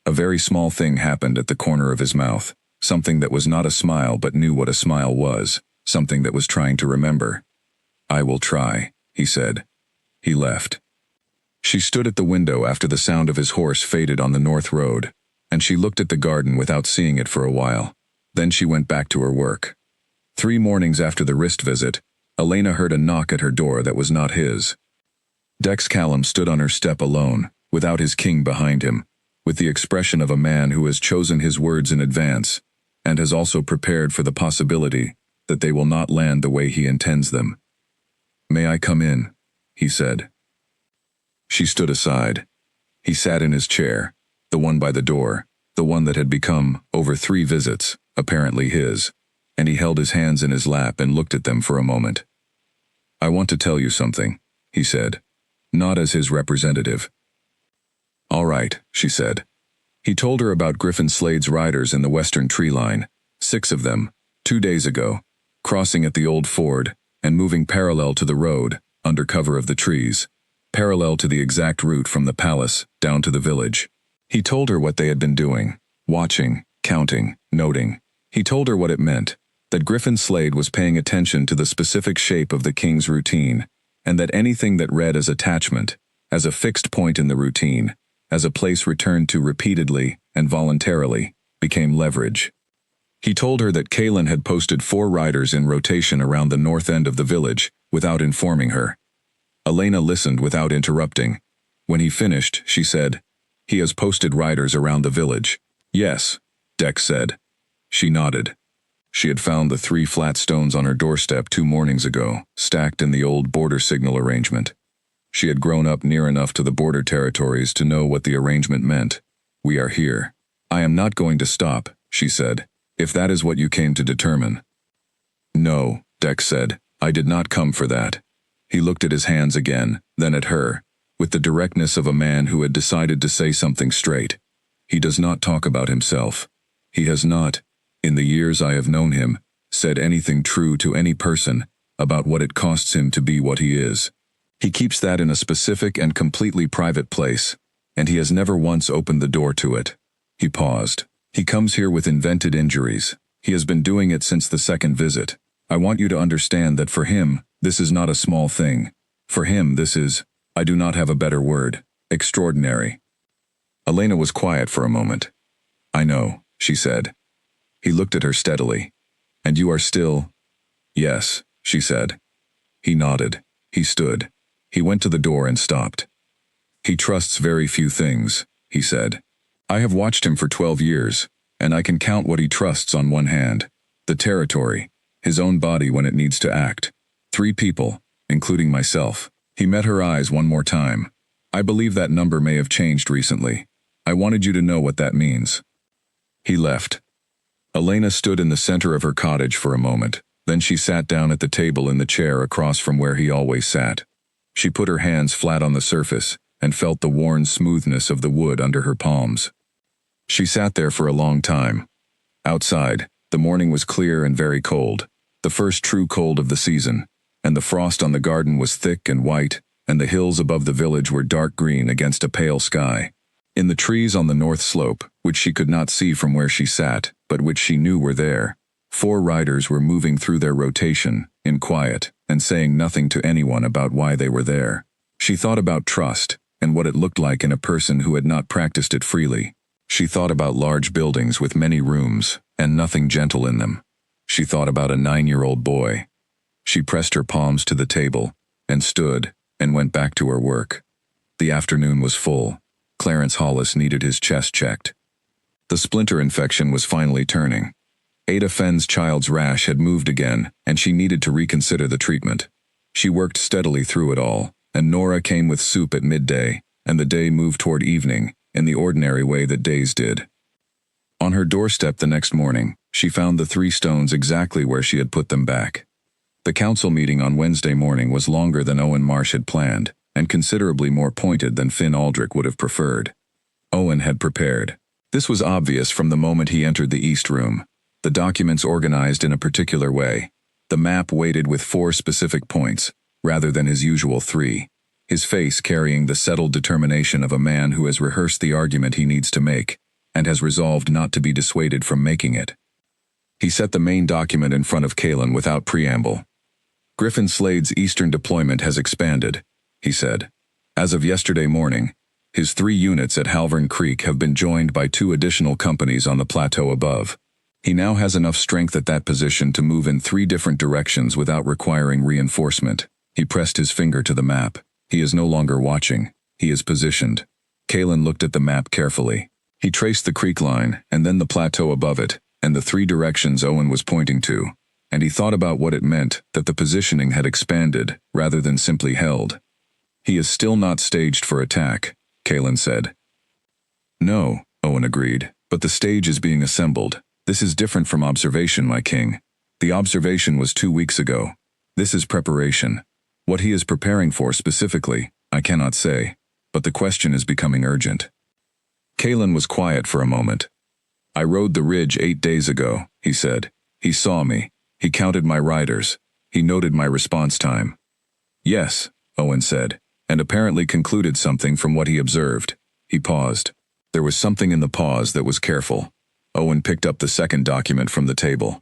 A very small thing happened at the corner of his mouth, something that was not a smile but knew what a smile was, something that was trying to remember. I will try, he said. He left. She stood at the window after the sound of his horse faded on the north road, and she looked at the garden without seeing it for a while. Then she went back to her work. 3 mornings after the wrist visit, Elena heard a knock at her door that was not his. Dex Callum stood on her step alone, without his king behind him, with the expression of a man who has chosen his words in advance, and has also prepared for the possibility that they will not land the way he intends them. May I come in? He said. She stood aside. He sat in his chair, the one by the door, the one that had become, over 3 visits, apparently his, and he held his hands in his lap and looked at them for a moment. I want to tell you something, he said, not as his representative. All right, she said. He told her about Griffin Slade's riders in the western tree line, 6 of them, 2 days ago, crossing at the old ford and moving parallel to the road, under cover of the trees, parallel to the exact route from the palace down to the village. He told her what they had been doing, watching, counting, noting. He told her what it meant, that Griffin Slade was paying attention to the specific shape of the king's routine, and that anything that read as attachment, as a fixed point in the routine, as a place returned to repeatedly and voluntarily, became leverage. He told her that Kalen had posted 4 riders in rotation around the north end of the village, without informing her. Elena listened without interrupting. When he finished, she said, He has posted riders around the village. Yes, Dex said. She nodded. She had found the 3 flat stones on her doorstep 2 mornings ago, stacked in the old border signal arrangement. She had grown up near enough to the border territories to know what the arrangement meant. We are here. I am not going to stop, she said, if that is what you came to determine. No, Dex said, I did not come for that. He looked at his hands again, then at her, with the directness of a man who had decided to say something straight. He does not talk about himself. He has not, in the years I have known him, said anything true to any person about what it costs him to be what he is. He keeps that in a specific and completely private place, and he has never once opened the door to it. He paused. He comes here with invented injuries. He has been doing it since the 2nd visit. I want you to understand that for him, this is not a small thing. For him, this is, I do not have a better word, extraordinary. Elena was quiet for a moment. I know, she said. He looked at her steadily. And you are still, Yes, she said. He nodded. He stood. He went to the door and stopped. He trusts very few things, he said. I have watched him for 12 years, and I can count what he trusts on one hand. The territory, his own body when it needs to act. 3 people, including myself. He met her eyes one more time. I believe that number may have changed recently. I wanted you to know what that means. He left. Elena stood in the center of her cottage for a moment. Then she sat down at the table in the chair across from where he always sat. She put her hands flat on the surface and felt the worn smoothness of the wood under her palms. She sat there for a long time. Outside, the morning was clear and very cold, the first true cold of the season, and the frost on the garden was thick and white, and the hills above the village were dark green against a pale sky. In the trees on the north slope, which she could not see from where she sat, but which she knew were there, 4 riders were moving through their rotation, in quiet, and saying nothing to anyone about why they were there. She thought about trust, and what it looked like in a person who had not practiced it freely. She thought about large buildings with many rooms, and nothing gentle in them. She thought about a 9-year-old boy. She pressed her palms to the table, and stood, and went back to her work. The afternoon was full. Clarence Hollis needed his chest checked. The splinter infection was finally turning. Ada Fenn's child's rash had moved again, and she needed to reconsider the treatment. She worked steadily through it all, and Nora came with soup at midday, and the day moved toward evening, in the ordinary way that days did. On her doorstep the next morning, she found the 3 stones exactly where she had put them back. The council meeting on Wednesday morning was longer than Owen Marsh had planned, and considerably more pointed than Finn Aldrich would have preferred. Owen had prepared. This was obvious from the moment he entered the East Room. The documents organized in a particular way. The map weighted with 4 specific points, rather than his usual 3. His face carrying the settled determination of a man who has rehearsed the argument he needs to make, and has resolved not to be dissuaded from making it. He set the main document in front of Kalen without preamble. Griffin Slade's eastern deployment has expanded, he said. As of yesterday morning, his 3 units at Halvern Creek have been joined by 2 additional companies on the plateau above. He now has enough strength at that position to move in 3 different directions without requiring reinforcement. He pressed his finger to the map. He is no longer watching. He is positioned. Kalen looked at the map carefully. He traced the creek line, and then the plateau above it, and the 3 directions Owen was pointing to, and he thought about what it meant that the positioning had expanded, rather than simply held. He is still not staged for attack, Kalen said. No, Owen agreed, but the stage is being assembled. This is different from observation, my king. The observation was 2 weeks ago. This is preparation. What he is preparing for specifically, I cannot say, but the question is becoming urgent. Kalen was quiet for a moment. I rode the ridge 8 days ago, he said. He saw me. He counted my riders. He noted my response time. Yes, Owen said, and apparently concluded something from what he observed. He paused. There was something in the pause that was careful. Owen picked up the second document from the table.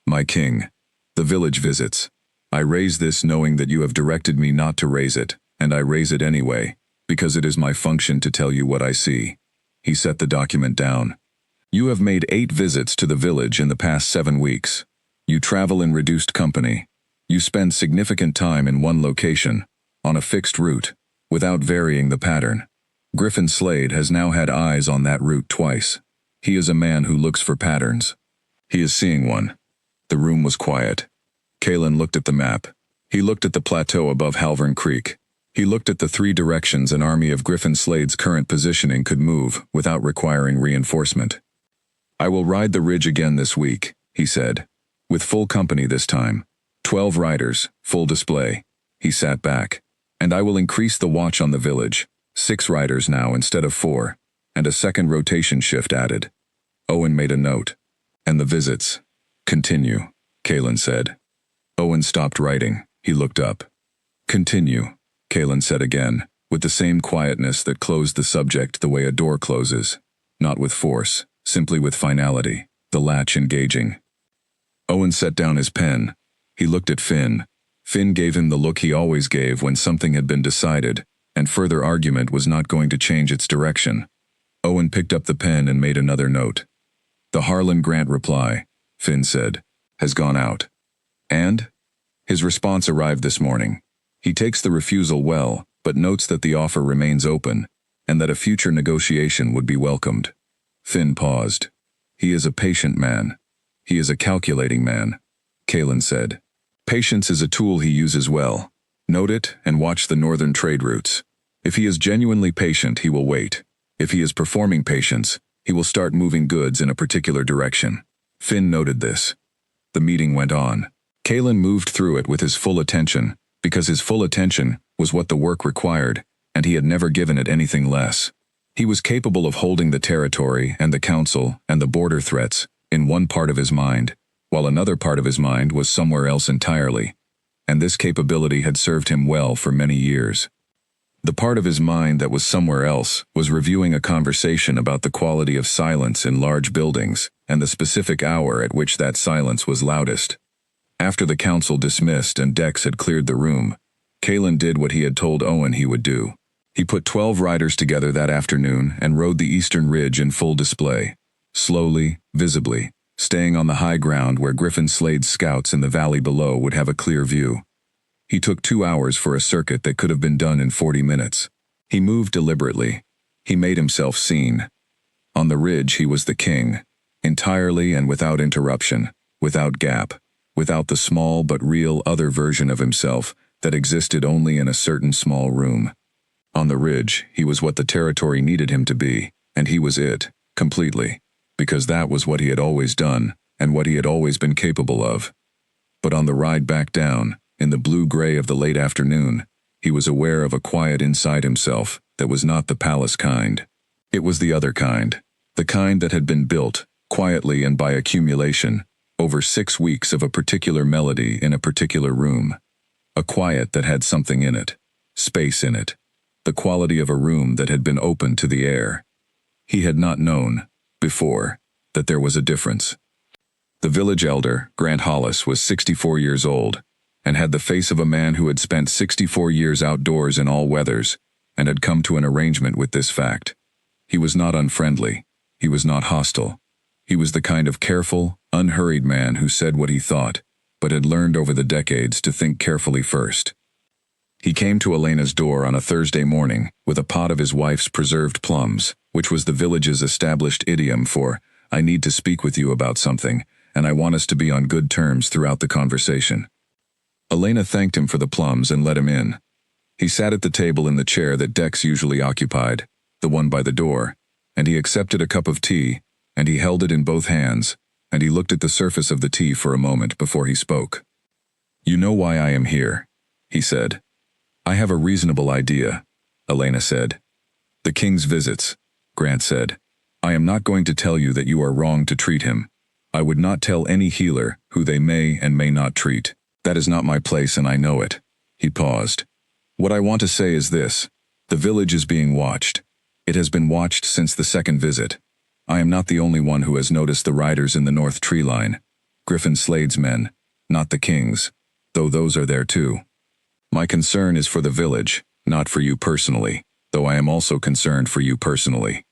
My king, the village visits. I raise this knowing that you have directed me not to raise it, and I raise it anyway, because it is my function to tell you what I see. He set the document down. You have made 8 visits to the village in the past 7 weeks. You travel in reduced company. You spend significant time in one location, on a fixed route, without varying the pattern. Griffin Slade has now had eyes on that route twice. He is a man who looks for patterns. He is seeing one. The room was quiet. Kalen looked at the map. He looked at the plateau above Halvern Creek. He looked at the 3 directions an army of Griffin Slade's current positioning could move without requiring reinforcement. I will ride the ridge again this week, he said. With full company this time. 12 riders, full display. He sat back. And I will increase the watch on the village. 6 riders now instead of 4. And a second rotation shift added. Owen made a note. And the visits. Continue, Kalen said. Owen stopped writing. He looked up. Continue, Kalen said again, with the same quietness that closed the subject the way a door closes. Not with force, simply with finality, the latch engaging. Owen set down his pen. He looked at Finn. Finn gave him the look he always gave when something had been decided, and further argument was not going to change its direction. Owen picked up the pen and made another note. The Harlan Grant reply, Finn said, has gone out. And, His response arrived this morning. He takes the refusal well, but notes that the offer remains open, and that a future negotiation would be welcomed. Finn paused. He is a patient man. He is a calculating man, Kalen said. Patience is a tool he uses well. Note it and watch the northern trade routes. If he is genuinely patient, he will wait. If he is performing patience, he will start moving goods in a particular direction. Finn noted this. The meeting went on. Kalen moved through it with his full attention, because his full attention was what the work required, and he had never given it anything less. He was capable of holding the territory and the council and the border threats in one part of his mind, while another part of his mind was somewhere else entirely, and this capability had served him well for many years. The part of his mind that was somewhere else was reviewing a conversation about the quality of silence in large buildings and the specific hour at which that silence was loudest. After the council dismissed and Dex had cleared the room, Kalen did what he had told Owen he would do. He put 12 riders together that afternoon and rode the eastern ridge in full display, slowly, visibly, staying on the high ground where Griffin Slade's scouts in the valley below would have a clear view. He took 2 hours for a circuit that could have been done in 40 minutes. He moved deliberately. He made himself seen. On the ridge he was the king, entirely and without interruption, without gap, without the small but real other version of himself that existed only in a certain small room. On the ridge, he was what the territory needed him to be, and he was it, completely, because that was what he had always done, and what he had always been capable of. But on the ride back down, in the blue-gray of the late afternoon, he was aware of a quiet inside himself that was not the palace kind. It was the other kind, the kind that had been built, quietly and by accumulation, over 6 weeks of a particular melody in a particular room. A quiet that had something in it, space in it, the quality of a room that had been open to the air. He had not known, before, that there was a difference. The village elder, Grant Hollis, was 64 years old, and had the face of a man who had spent 64 years outdoors in all weathers, and had come to an arrangement with this fact. He was not unfriendly. He was not hostile. He was the kind of careful, unhurried man who said what he thought, but had learned over the decades to think carefully first. He came to Elena's door on a Thursday morning with a pot of his wife's preserved plums, which was the village's established idiom for, "I need to speak with you about something, and I want us to be on good terms throughout the conversation." Elena thanked him for the plums and let him in. He sat at the table in the chair that Dex usually occupied, the one by the door, and he accepted a cup of tea, and he held it in both hands, and he looked at the surface of the tea for a moment before he spoke. "You know why I am here," he said. "I have a reasonable idea," Elena said. "The king's visits," Grant said. "I am not going to tell you that you are wrong to treat him. I would not tell any healer who they may and may not treat. That is not my place and I know it." He paused. "What I want to say is this. The village is being watched. It has been watched since the second visit. I am not the only one who has noticed the riders in the north tree line. Griffin Slade's men, not the king's, though those are there too. My concern is for the village, not for you personally, though I am also concerned for you personally."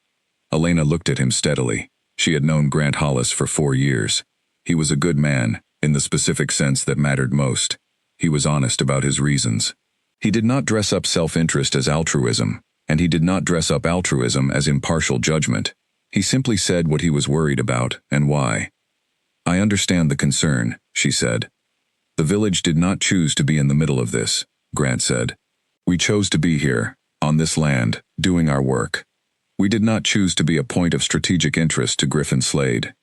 Elena looked at him steadily. She had known Grant Hollis for 4 years. He was a good man, in the specific sense that mattered most. He was honest about his reasons. He did not dress up self-interest as altruism, and he did not dress up altruism as impartial judgment. He simply said what he was worried about and why. "I understand the concern," she said. "The village did not choose to be in the middle of this," Grant said. "We chose to be here, on this land, doing our work. We did not choose to be a point of strategic interest to Griffin Slade."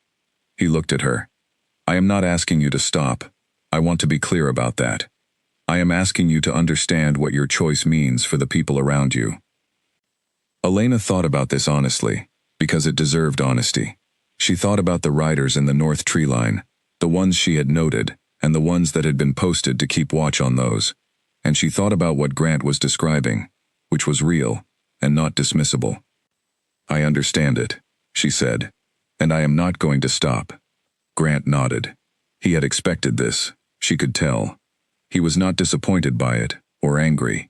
He looked at her. "I am not asking you to stop. I want to be clear about that. I am asking you to understand what your choice means for the people around you." Elena thought about this honestly, because it deserved honesty. She thought about the riders in the north tree line, the ones she had noted, and the ones that had been posted to keep watch on those, and she thought about what Grant was describing, which was real, and not dismissible. "I understand it," she said, "and I am not going to stop." Grant nodded. He had expected this, she could tell. He was not disappointed by it, or angry.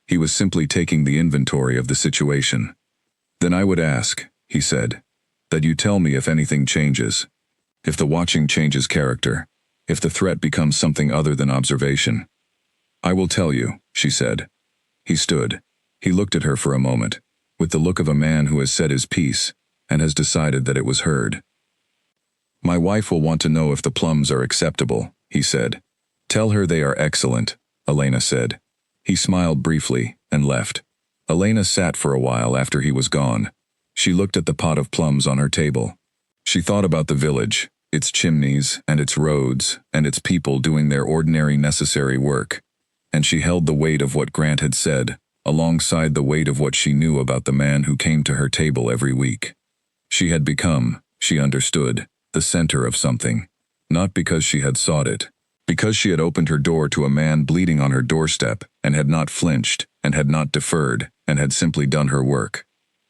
He was simply taking the inventory of the situation. "Then I would ask," he said, "that you tell me if anything changes. If the watching changes character, if the threat becomes something other than observation. I will tell you, she said. He stood. He looked at her for a moment, with the look of a man who has said his piece, and has decided that it was heard. My wife will want to know if the plums are acceptable, he said. Tell her they are excellent, Elena said. He smiled briefly, and left. Elena sat for a while after he was gone. She looked at the pot of plums on her table. She thought about the village, its chimneys, and its roads, and its people doing their ordinary necessary work. And she held the weight of what Grant had said, alongside the weight of what she knew about the man who came to her table every week. She had become, she understood, the center of something, not because she had sought it, because she had opened her door to a man bleeding on her doorstep and had not flinched, and had not deferred, and had simply done her work.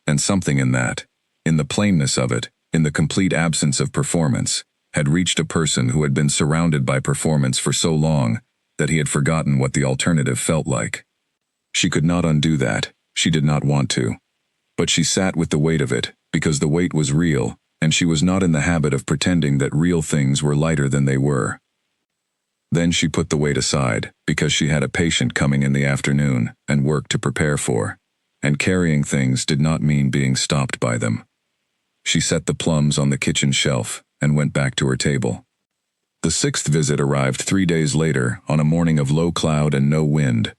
And something in that, in the plainness of it, in the complete absence of performance, had reached a person who had been surrounded by performance for so long that he had forgotten what the alternative felt like. She could not undo that, she did not want to. But she sat with the weight of it, because the weight was real, and she was not in the habit of pretending that real things were lighter than they were. Then she put the weight aside, because she had a patient coming in the afternoon, and work to prepare for, and carrying things did not mean being stopped by them. She set the plums on the kitchen shelf, and went back to her table. The sixth visit arrived 3 days later, on a morning of low cloud and no wind.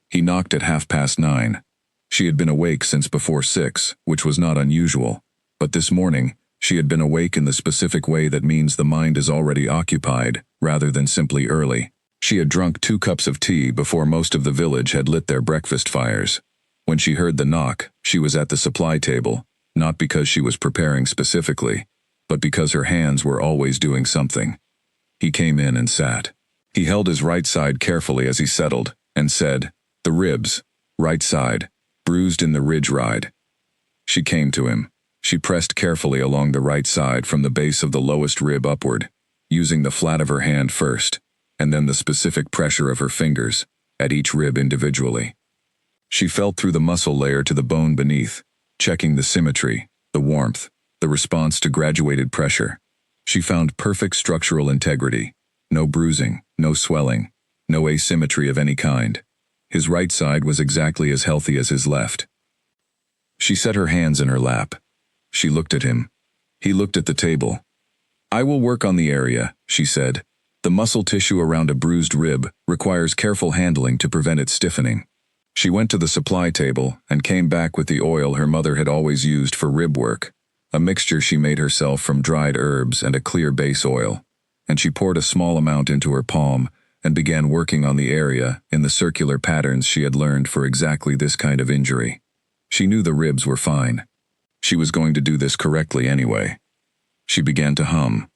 He knocked at 9:30. She had been awake since before 6, which was not unusual, but this morning, she had been awake in the specific way that means the mind is already occupied, rather than simply early. She had drunk 2 cups of tea before most of the village had lit their breakfast fires. When she heard the knock, she was at the supply table, not because she was preparing specifically, but because her hands were always doing something. He came in and sat. He held his right side carefully as he settled, and said, "The ribs, right side, bruised in the ridge ride." She came to him. She pressed carefully along the right side from the base of the lowest rib upward, using the flat of her hand first, and then the specific pressure of her fingers, at each rib individually. She felt through the muscle layer to the bone beneath, checking the symmetry, the warmth, the response to graduated pressure. She found perfect structural integrity, no bruising, no swelling, no asymmetry of any kind. His right side was exactly as healthy as his left. She set her hands in her lap. She looked at him. He looked at the table. "I will work on the area," she said. "The muscle tissue around a bruised rib requires careful handling to prevent it stiffening." She went to the supply table and came back with the oil her mother had always used for rib work, a mixture she made herself from dried herbs and a clear base oil, and she poured a small amount into her palm and began working on the area in the circular patterns she had learned for exactly this kind of injury. She knew the ribs were fine. She was going to do this correctly anyway. She began to hum.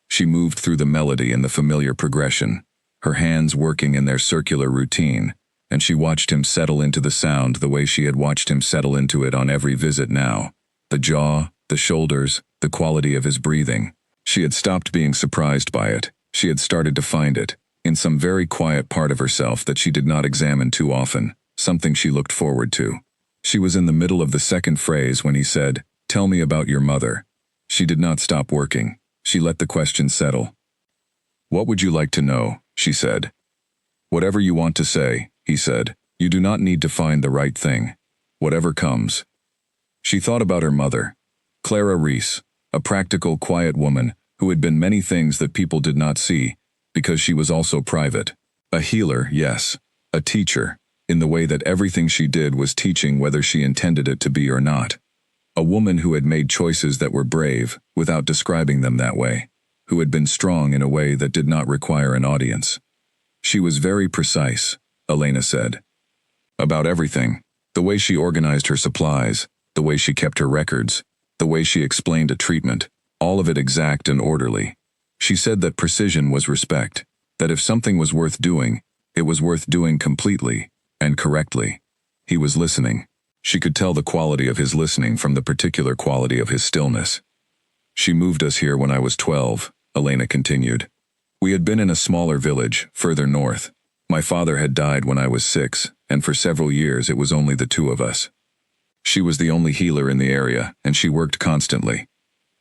She moved through the melody in the familiar progression, her hands working in their circular routine, and she watched him settle into the sound the way she had watched him settle into it on every visit now. The jaw, the shoulders, the quality of his breathing. She had stopped being surprised by it. She had started to find it, in some very quiet part of herself that she did not examine too often, something she looked forward to. She was in the middle of the second phrase when he said, "Tell me about your mother." She did not stop working. She let the question settle. "What would you like to know?" she said. "Whatever you want to say," he said. "You do not need to find the right thing. Whatever comes." She thought about her mother, Clara Reese, a practical, quiet woman who had been many things that people did not see, because she was also private. A healer, yes. A teacher, in the way that everything she did was teaching whether she intended it to be or not. A woman who had made choices that were brave, without describing them that way, who had been strong in a way that did not require an audience. She was very precise, Elena said. About everything. The way she organized her supplies, the way she kept her records, the way she explained a treatment, all of it exact and orderly. She said that precision was respect, that if something was worth doing, it was worth doing completely and correctly. He was listening. She could tell the quality of his listening from the particular quality of his stillness. "She moved us here when I was 12, Elena continued. "We had been in a smaller village, further north. My father had died when I was 6, and for several years it was only the 2 of us. She was the only healer in the area, and she worked constantly.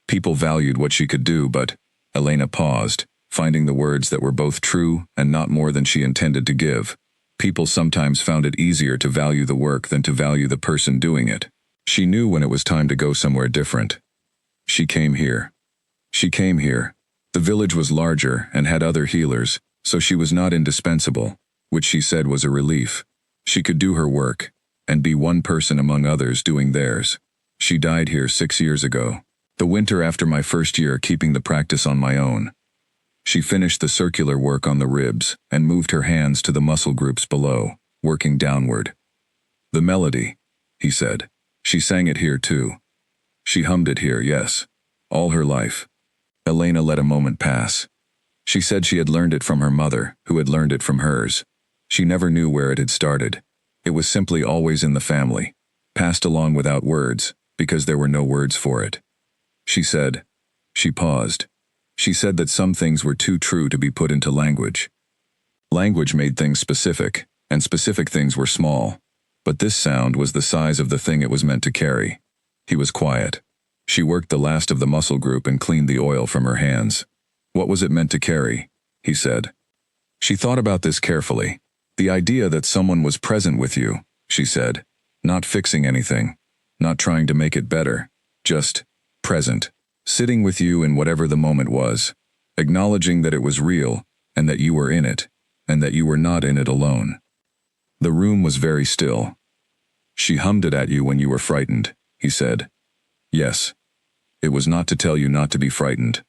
People valued what she could do, but..." Elena paused. finding the words that were both true and not more than she intended to give. People sometimes found it easier to value the work than to value the person doing it. She knew when it was time to go somewhere different. She came here. She came here. The village was larger and had other healers, so she was not indispensable, which she said was a relief. She could do her work, and be one person among others doing theirs. She died here 6 years ago, the winter after my first year keeping the practice on my own. She finished the circular work on the ribs and moved her hands to the muscle groups below, working downward. The melody, he said. She sang it here too. She hummed it here, yes, all her life. Elena let a moment pass. She said she had learned it from her mother, who had learned it from hers. She never knew where it had started. It was simply always in the family, passed along without words, because there were no words for it. She said. She paused. She said that some things were too true to be put into language. Language made things specific, and specific things were small. But this sound was the size of the thing it was meant to carry. He was quiet. She worked the last of the muscle group and cleaned the oil from her hands. What was it meant to carry? He said. She thought about this carefully. The idea that someone was present with you, she said, not fixing anything, not trying to make it better, just present, sitting with you in whatever the moment was, acknowledging that it was real and that you were in it, and that you were not in it alone. The room was very still. She hummed it at you when you were frightened, he said. Yes. It was not to tell you not to be frightened.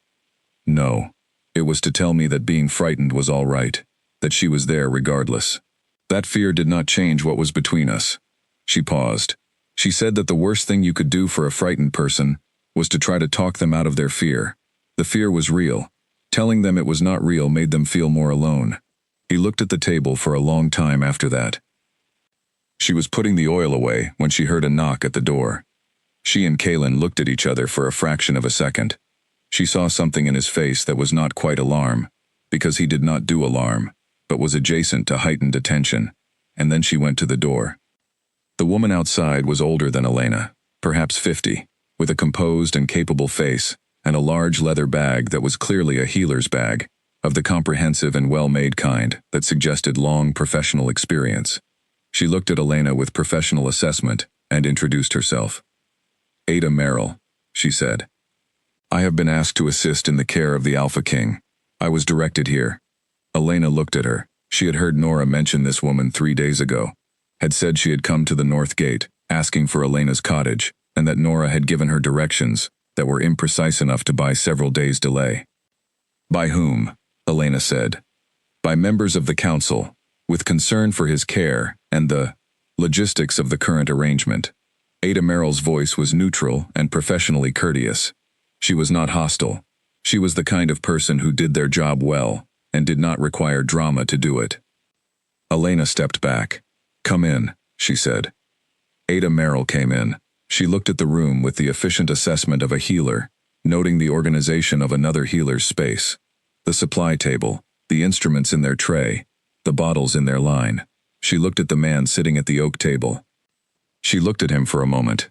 No. It was to tell me that being frightened was all right, that she was there regardless. That fear did not change what was between us. She paused. She said that the worst thing you could do for a frightened person was to try to talk them out of their fear. The fear was real. Telling them it was not real made them feel more alone. He looked at the table for a long time after that. She was putting the oil away when she heard a knock at the door. She and Kalen looked at each other for a fraction of a second. She saw something in his face that was not quite alarm, because he did not do alarm, but was adjacent to heightened attention, and then she went to the door. The woman outside was older than Elena, perhaps 50, with a composed and capable face, and a large leather bag that was clearly a healer's bag, of the comprehensive and well-made kind that suggested long professional experience. She looked at Elena with professional assessment and introduced herself. Ada Merrill, she said. I have been asked to assist in the care of the Alpha King. I was directed here. Elena looked at her. She had heard Nora mention this woman 3 days ago, had said she had come to the North Gate, asking for Elena's cottage, and that Nora had given her directions that were imprecise enough to buy several days' delay. By whom? Elena said. By members of the council, with concern for his care and the logistics of the current arrangement. Ada Merrill's voice was neutral and professionally courteous. She was not hostile. She was the kind of person who did their job well and did not require drama to do it. Elena stepped back. Come in, she said. Ada Merrill came in. She looked at the room with the efficient assessment of a healer, noting the organization of another healer's space. The supply table, the instruments in their tray, the bottles in their line. She looked at the man sitting at the oak table. She looked at him for a moment.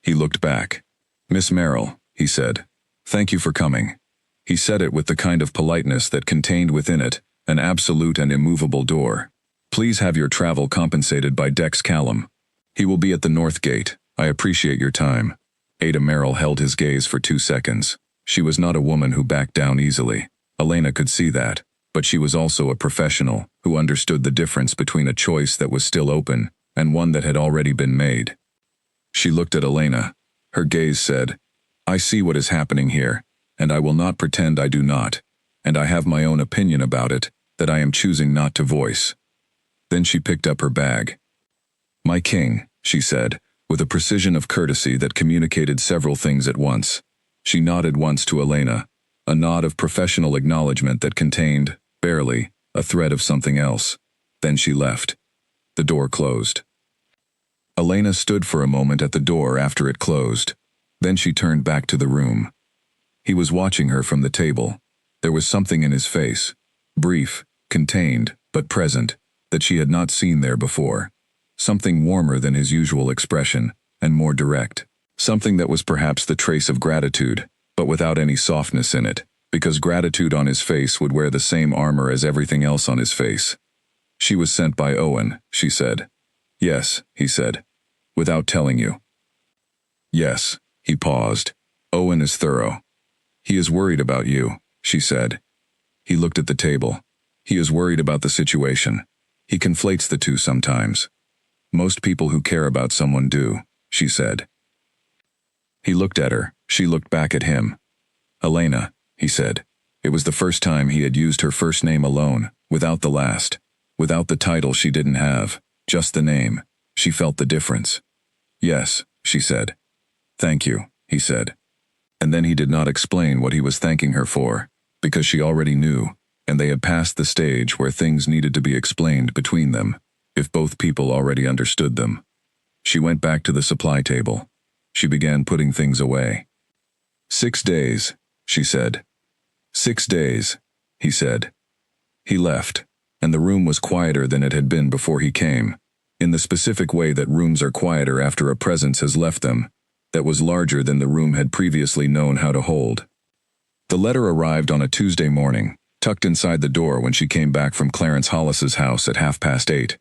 He looked back. Miss Merrill, he said. Thank you for coming. He said it with the kind of politeness that contained within it an absolute and immovable door. Please have your travel compensated by Dex Callum. He will be at the North Gate. I appreciate your time. Ada Merrill held his gaze for 2 seconds. She was not a woman who backed down easily. Elena could see that, but she was also a professional who understood the difference between a choice that was still open and one that had already been made. She looked at Elena. Her gaze said, I see what is happening here, and I will not pretend I do not, and I have my own opinion about it that I am choosing not to voice. Then she picked up her bag. My king, she said, with a precision of courtesy that communicated several things at once. She nodded once to Elena, a nod of professional acknowledgement that contained, barely, a thread of something else. Then she left. The door closed. Elena stood for a moment at the door after it closed. Then she turned back to the room. He was watching her from the table. There was something in his face, brief, contained, but present, that she had not seen there before. Something warmer than his usual expression, and more direct. Something that was perhaps the trace of gratitude, but without any softness in it, because gratitude on his face would wear the same armor as everything else on his face. She was sent by Owen, she said. Yes, he said. Without telling you. Yes, he paused. Owen is thorough. He is worried about you, she said. He looked at the table. He is worried about the situation. He conflates the two sometimes. Most people who care about someone do, she said. He looked at her. She looked back at him. Elena, he said. It was the first time he had used her first name alone, without the last. Without the title she didn't have, just the name. She felt the difference. Yes, she said. Thank you, he said. And then he did not explain what he was thanking her for, because she already knew, and they had passed the stage where things needed to be explained between them, if both people already understood them. She went back to the supply table. She began putting things away. 6 days, she said. 6 days, he said. He left, and the room was quieter than it had been before he came, in the specific way that rooms are quieter after a presence has left them, that was larger than the room had previously known how to hold. The letter arrived on a Tuesday morning, tucked inside the door when she came back from Clarence Hollis's house at 8:30.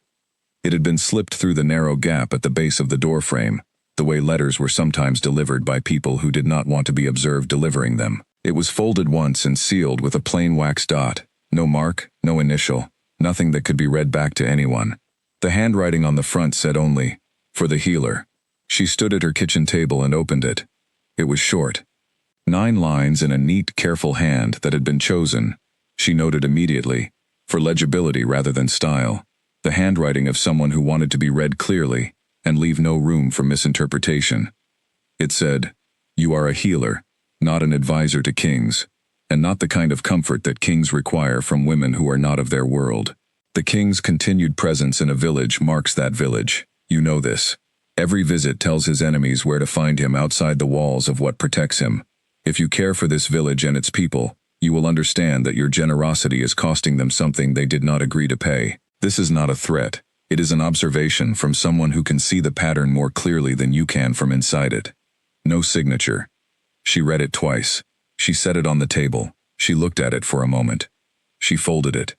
It had been slipped through the narrow gap at the base of the doorframe, the way letters were sometimes delivered by people who did not want to be observed delivering them. It was folded once and sealed with a plain wax dot, no mark, no initial, nothing that could be read back to anyone. The handwriting on the front said only, "For the healer." She stood at her kitchen table and opened it. It was short. 9 lines in a neat, careful hand that had been chosen, she noted immediately, for legibility rather than style, the handwriting of someone who wanted to be read clearly and leave no room for misinterpretation. It said, "You are a healer, not an advisor to kings, and not the kind of comfort that kings require from women who are not of their world. The king's continued presence in a village marks that village. You know this. Every visit tells his enemies where to find him outside the walls of what protects him. If you care for this village and its people, you will understand that your generosity is costing them something they did not agree to pay. This is not a threat. It is an observation from someone who can see the pattern more clearly than you can from inside it." No signature. She read it twice. She set it on the table. She looked at it for a moment. She folded it.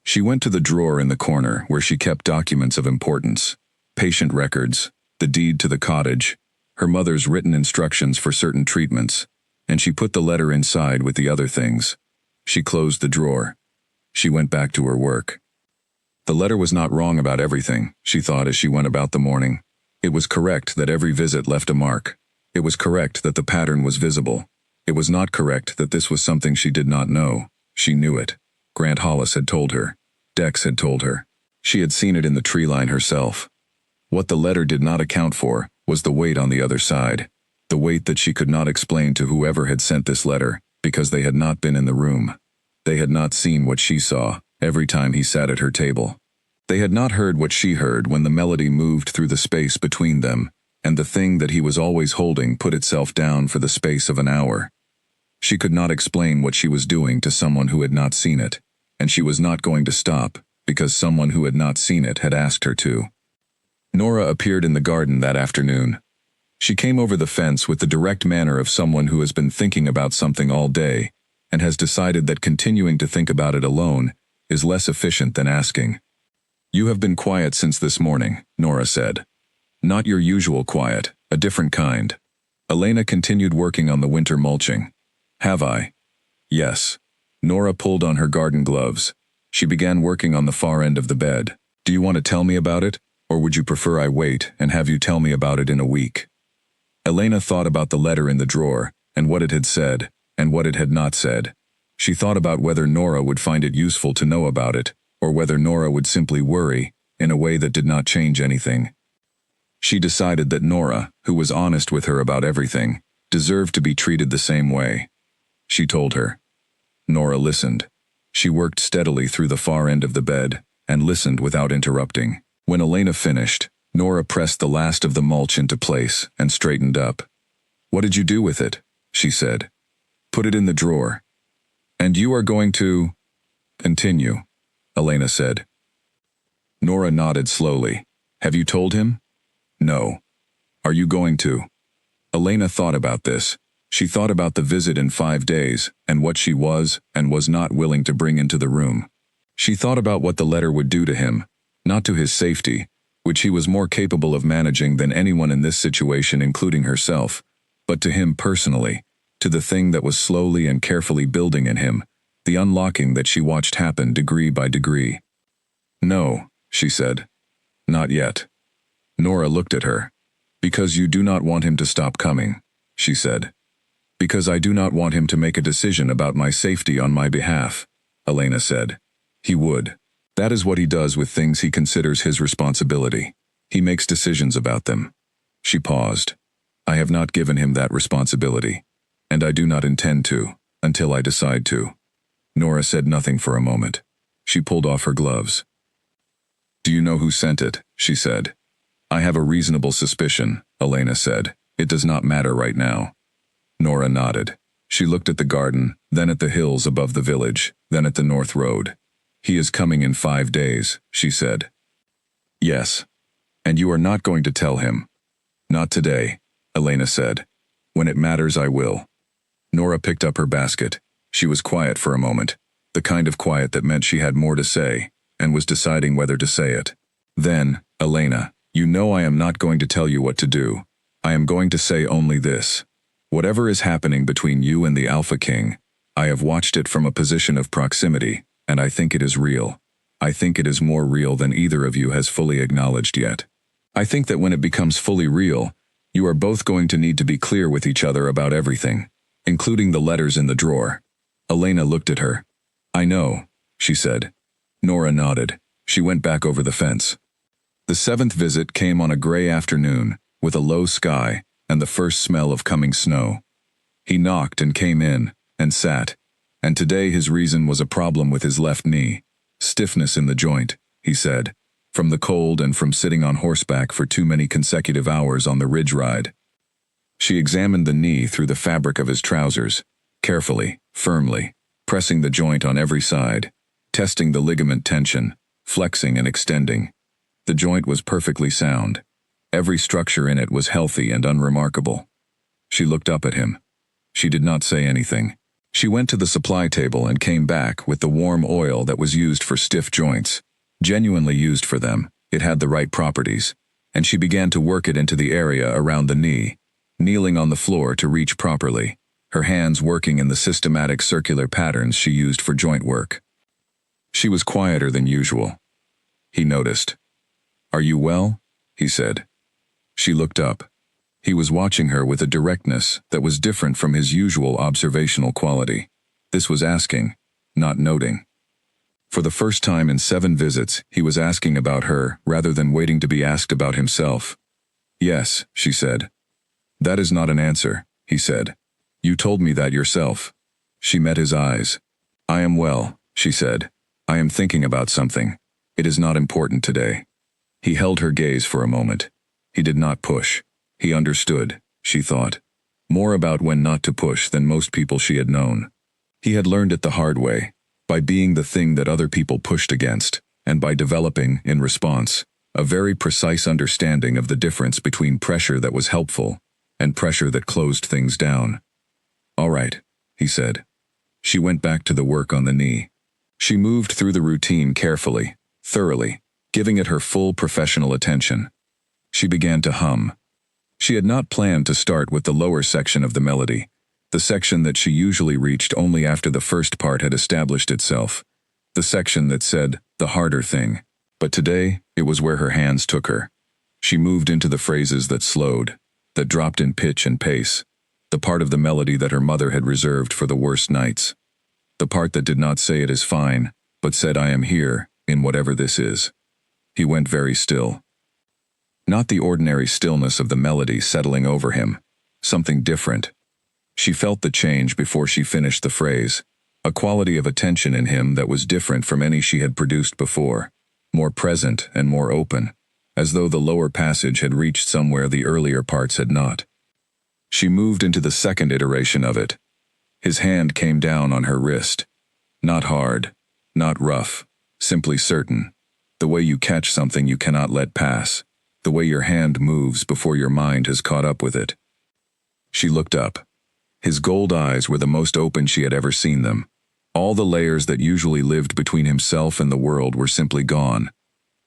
She went to the drawer in the corner where she kept documents of importance. Patient records, the deed to the cottage, her mother's written instructions for certain treatments, and she put the letter inside with the other things. She closed the drawer. She went back to her work. The letter was not wrong about everything, she thought as she went about the morning. It was correct that every visit left a mark. It was correct that the pattern was visible. It was not correct that this was something she did not know. She knew it. Grant Hollis had told her. Dex had told her. She had seen it in the tree line herself. What the letter did not account for was the weight on the other side. The weight that she could not explain to whoever had sent this letter, because they had not been in the room. They had not seen what she saw every time he sat at her table. They had not heard what she heard when the melody moved through the space between them, and the thing that he was always holding put itself down for the space of an hour. She could not explain what she was doing to someone who had not seen it, and she was not going to stop, because someone who had not seen it had asked her to. Nora appeared in the garden that afternoon. She came over the fence with the direct manner of someone who has been thinking about something all day, and has decided that continuing to think about it alone is less efficient than asking. "You have been quiet since this morning," Nora said. "Not your usual quiet, a different kind." Elena continued working on the winter mulching. "Have I?" "Yes." Nora pulled on her garden gloves. She began working on the far end of the bed. "Do you want to tell me about it, or would you prefer I wait and have you tell me about it in a week?" Elena thought about the letter in the drawer, and what it had said, and what it had not said. She thought about whether Nora would find it useful to know about it, or whether Nora would simply worry, in a way that did not change anything. She decided that Nora, who was honest with her about everything, deserved to be treated the same way. She told her. Nora listened. She worked steadily through the far end of the bed, and listened without interrupting. When Elena finished, Nora pressed the last of the mulch into place and straightened up. "What did you do with it?" she said. "Put it in the drawer." "And you are going to—" "Continue," Elena said. Nora nodded slowly. "Have you told him?" "No." "Are you going to?" Elena thought about this. She thought about the visit in 5 days, and what she was and was not willing to bring into the room. She thought about what the letter would do to him, not to his safety, which he was more capable of managing than anyone in this situation including herself, but to him personally, to the thing that was slowly and carefully building in him, the unlocking that she watched happen degree by degree. "No," she said. "Not yet." Nora looked at her. "Because you do not want him to stop coming," she said. "Because I do not want him to make a decision about my safety on my behalf," Elena said. "He would. That is what he does with things he considers his responsibility. He makes decisions about them." She paused. "I have not given him that responsibility, and I do not intend to, until I decide to." Nora said nothing for a moment. She pulled off her gloves. "Do you know who sent it?" she said. "I have a reasonable suspicion," Elena said. "It does not matter right now." Nora nodded. She looked at the garden, then at the hills above the village, then at the North Road. "He is coming in 5 days," she said. "Yes. And you are not going to tell him?" "Not today," Elena said. "When it matters, I will." Nora picked up her basket. She was quiet for a moment, the kind of quiet that meant she had more to say, and was deciding whether to say it. "Then, Elena, you know I am not going to tell you what to do. I am going to say only this. Whatever is happening between you and the Alpha King, I have watched it from a position of proximity, and I think it is real. I think it is more real than either of you has fully acknowledged yet. I think that when it becomes fully real, you are both going to need to be clear with each other about everything, including the letters in the drawer." Elena looked at her. "I know," she said. Nora nodded. She went back over the fence. The 7th visit came on a gray afternoon, with a low sky, and the first smell of coming snow. He knocked and came in, and sat, and today his reason was a problem with his left knee. Stiffness in the joint, he said, from the cold and from sitting on horseback for too many consecutive hours on the ridge ride. She examined the knee through the fabric of his trousers, carefully, firmly, pressing the joint on every side, testing the ligament tension, flexing and extending. The joint was perfectly sound. Every structure in it was healthy and unremarkable. She looked up at him. She did not say anything. She went to the supply table and came back with the warm oil that was used for stiff joints. Genuinely used for them, it had the right properties, and she began to work it into the area around the knee, kneeling on the floor to reach properly, her hands working in the systematic circular patterns she used for joint work. She was quieter than usual. He noticed. "Are you well?" he said. She looked up. He was watching her with a directness that was different from his usual observational quality. This was asking, not noting. For the first time in 7 visits, he was asking about her rather than waiting to be asked about himself. "Yes," she said. "That is not an answer," he said. "You told me that yourself." She met his eyes. "I am well," she said. "I am thinking about something. It is not important today." He held her gaze for a moment. He did not push. He understood, she thought, more about when not to push than most people she had known. He had learned it the hard way, by being the thing that other people pushed against, and by developing, in response, a very precise understanding of the difference between pressure that was helpful and pressure that closed things down. "All right," he said. She went back to the work on the knee. She moved through the routine carefully, thoroughly, giving it her full professional attention. She began to hum. She had not planned to start with the lower section of the melody, the section that she usually reached only after the first part had established itself, the section that said the harder thing. But today, it was where her hands took her. She moved into the phrases that slowed, that dropped in pitch and pace, the part of the melody that her mother had reserved for the worst nights, the part that did not say it is fine, but said I am here, in whatever this is. He went very still. Not the ordinary stillness of the melody settling over him, something different. She felt the change before she finished the phrase, a quality of attention in him that was different from any she had produced before, more present and more open, as though the lower passage had reached somewhere the earlier parts had not. She moved into the second iteration of it. His hand came down on her wrist. Not hard, not rough, simply certain, the way you catch something you cannot let pass, the way your hand moves before your mind has caught up with it. She looked up. His gold eyes were the most open she had ever seen them. All the layers that usually lived between himself and the world were simply gone.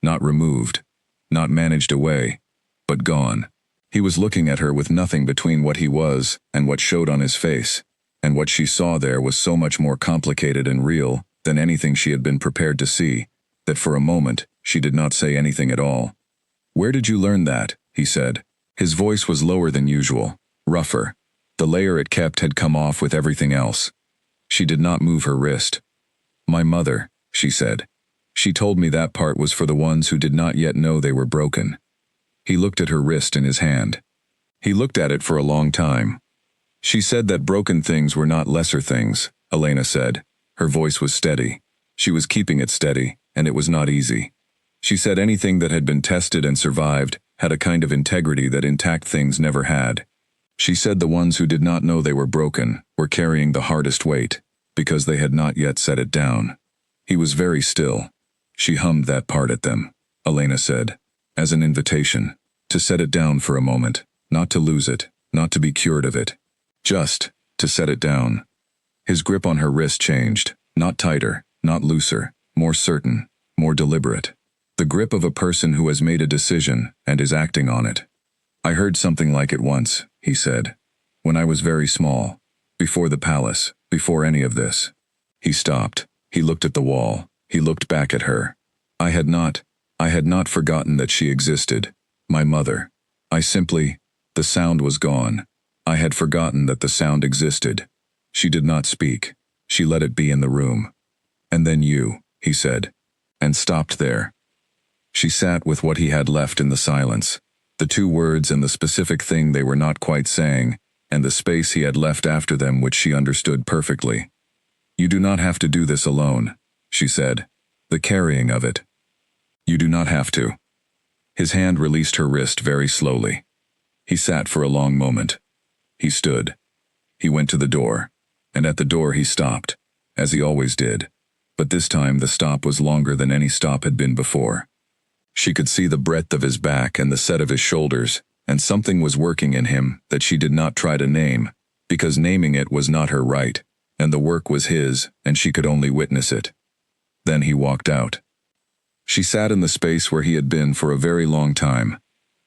Not removed, not managed away, but gone. He was looking at her with nothing between what he was and what showed on his face, and what she saw there was so much more complicated and real than anything she had been prepared to see, that for a moment she did not say anything at all. "Where did you learn that?" he said. His voice was lower than usual, rougher. The layer it kept had come off with everything else. She did not move her wrist. "My mother," she said. "She told me that part was for the ones who did not yet know they were broken." He looked at her wrist in his hand. He looked at it for a long time. "She said that broken things were not lesser things," Elena said. Her voice was steady. She was keeping it steady, and it was not easy. She said anything that had been tested and survived had a kind of integrity that intact things never had. She said the ones who did not know they were broken were carrying the hardest weight, because they had not yet set it down. He was very still. She hummed that part at them, Elena said, as an invitation, to set it down for a moment, not to lose it, not to be cured of it. Just to set it down. His grip on her wrist changed, not tighter, not looser, more certain, more deliberate. The grip of a person who has made a decision and is acting on it. "I heard something like it once," he said, "when I was very small, before the palace, before any of this." He stopped. He looked at the wall. He looked back at her. I had not forgotten that she existed, my mother. The sound was gone. I had forgotten that the sound existed. She did not speak. She let it be in the room. "And then you," he said, and stopped there. She sat with what he had left in the silence, the two words and the specific thing they were not quite saying, and the space he had left after them which she understood perfectly. "You do not have to do this alone," she said. "The carrying of it. You do not have to." His hand released her wrist very slowly. He sat for a long moment. He stood. He went to the door, and at the door he stopped, as he always did, but this time the stop was longer than any stop had been before. She could see the breadth of his back and the set of his shoulders, and something was working in him that she did not try to name, because naming it was not her right, and the work was his, and she could only witness it. Then he walked out. She sat in the space where he had been for a very long time.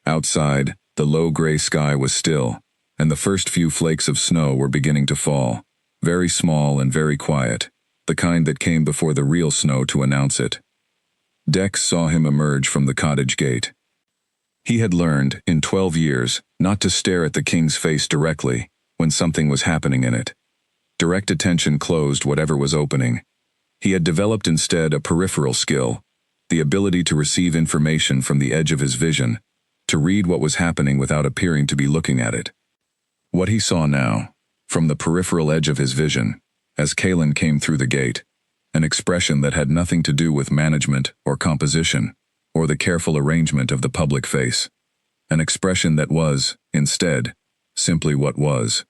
Outside, the low gray sky was still, and the first few flakes of snow were beginning to fall, very small and very quiet, the kind that came before the real snow to announce it. Dex saw him emerge from the cottage gate. He had learned, in 12 years, not to stare at the king's face directly when something was happening in it. Direct attention closed whatever was opening. He had developed instead a peripheral skill, the ability to receive information from the edge of his vision, to read what was happening without appearing to be looking at it. What he saw now, from the peripheral edge of his vision, as Kaelin came through the gate, an expression that had nothing to do with management or composition, or the careful arrangement of the public face. An expression that was, instead, simply what was.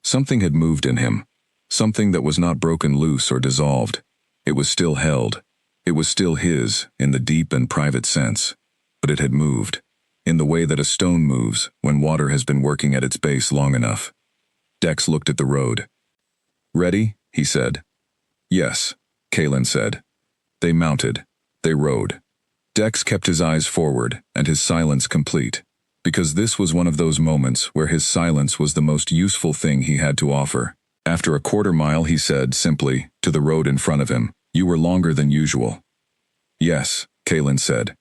Something had moved in him, something that was not broken loose or dissolved. It was still held. It was still his, in the deep and private sense. But it had moved, in the way that a stone moves when water has been working at its base long enough. Dex looked at the road. "Ready?" he said. "Yes," Kaelin said. They mounted. They rode. Dex kept his eyes forward and his silence complete, because this was one of those moments where his silence was the most useful thing he had to offer. After a quarter mile he said, simply, to the road in front of him, "You were longer than usual." "Yes," Kaelin said.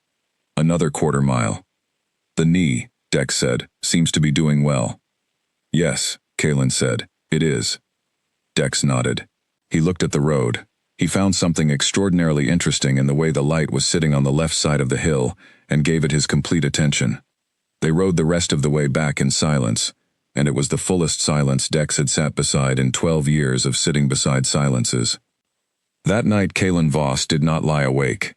"Another quarter mile." "The knee," Dex said, "seems to be doing well." "Yes," Kaelin said, "it is." Dex nodded. He looked at the road. He found something extraordinarily interesting in the way the light was sitting on the left side of the hill, and gave it his complete attention. They rode the rest of the way back in silence, and it was the fullest silence Dex had sat beside in 12 years of sitting beside silences. That night Kaelin Voss did not lie awake.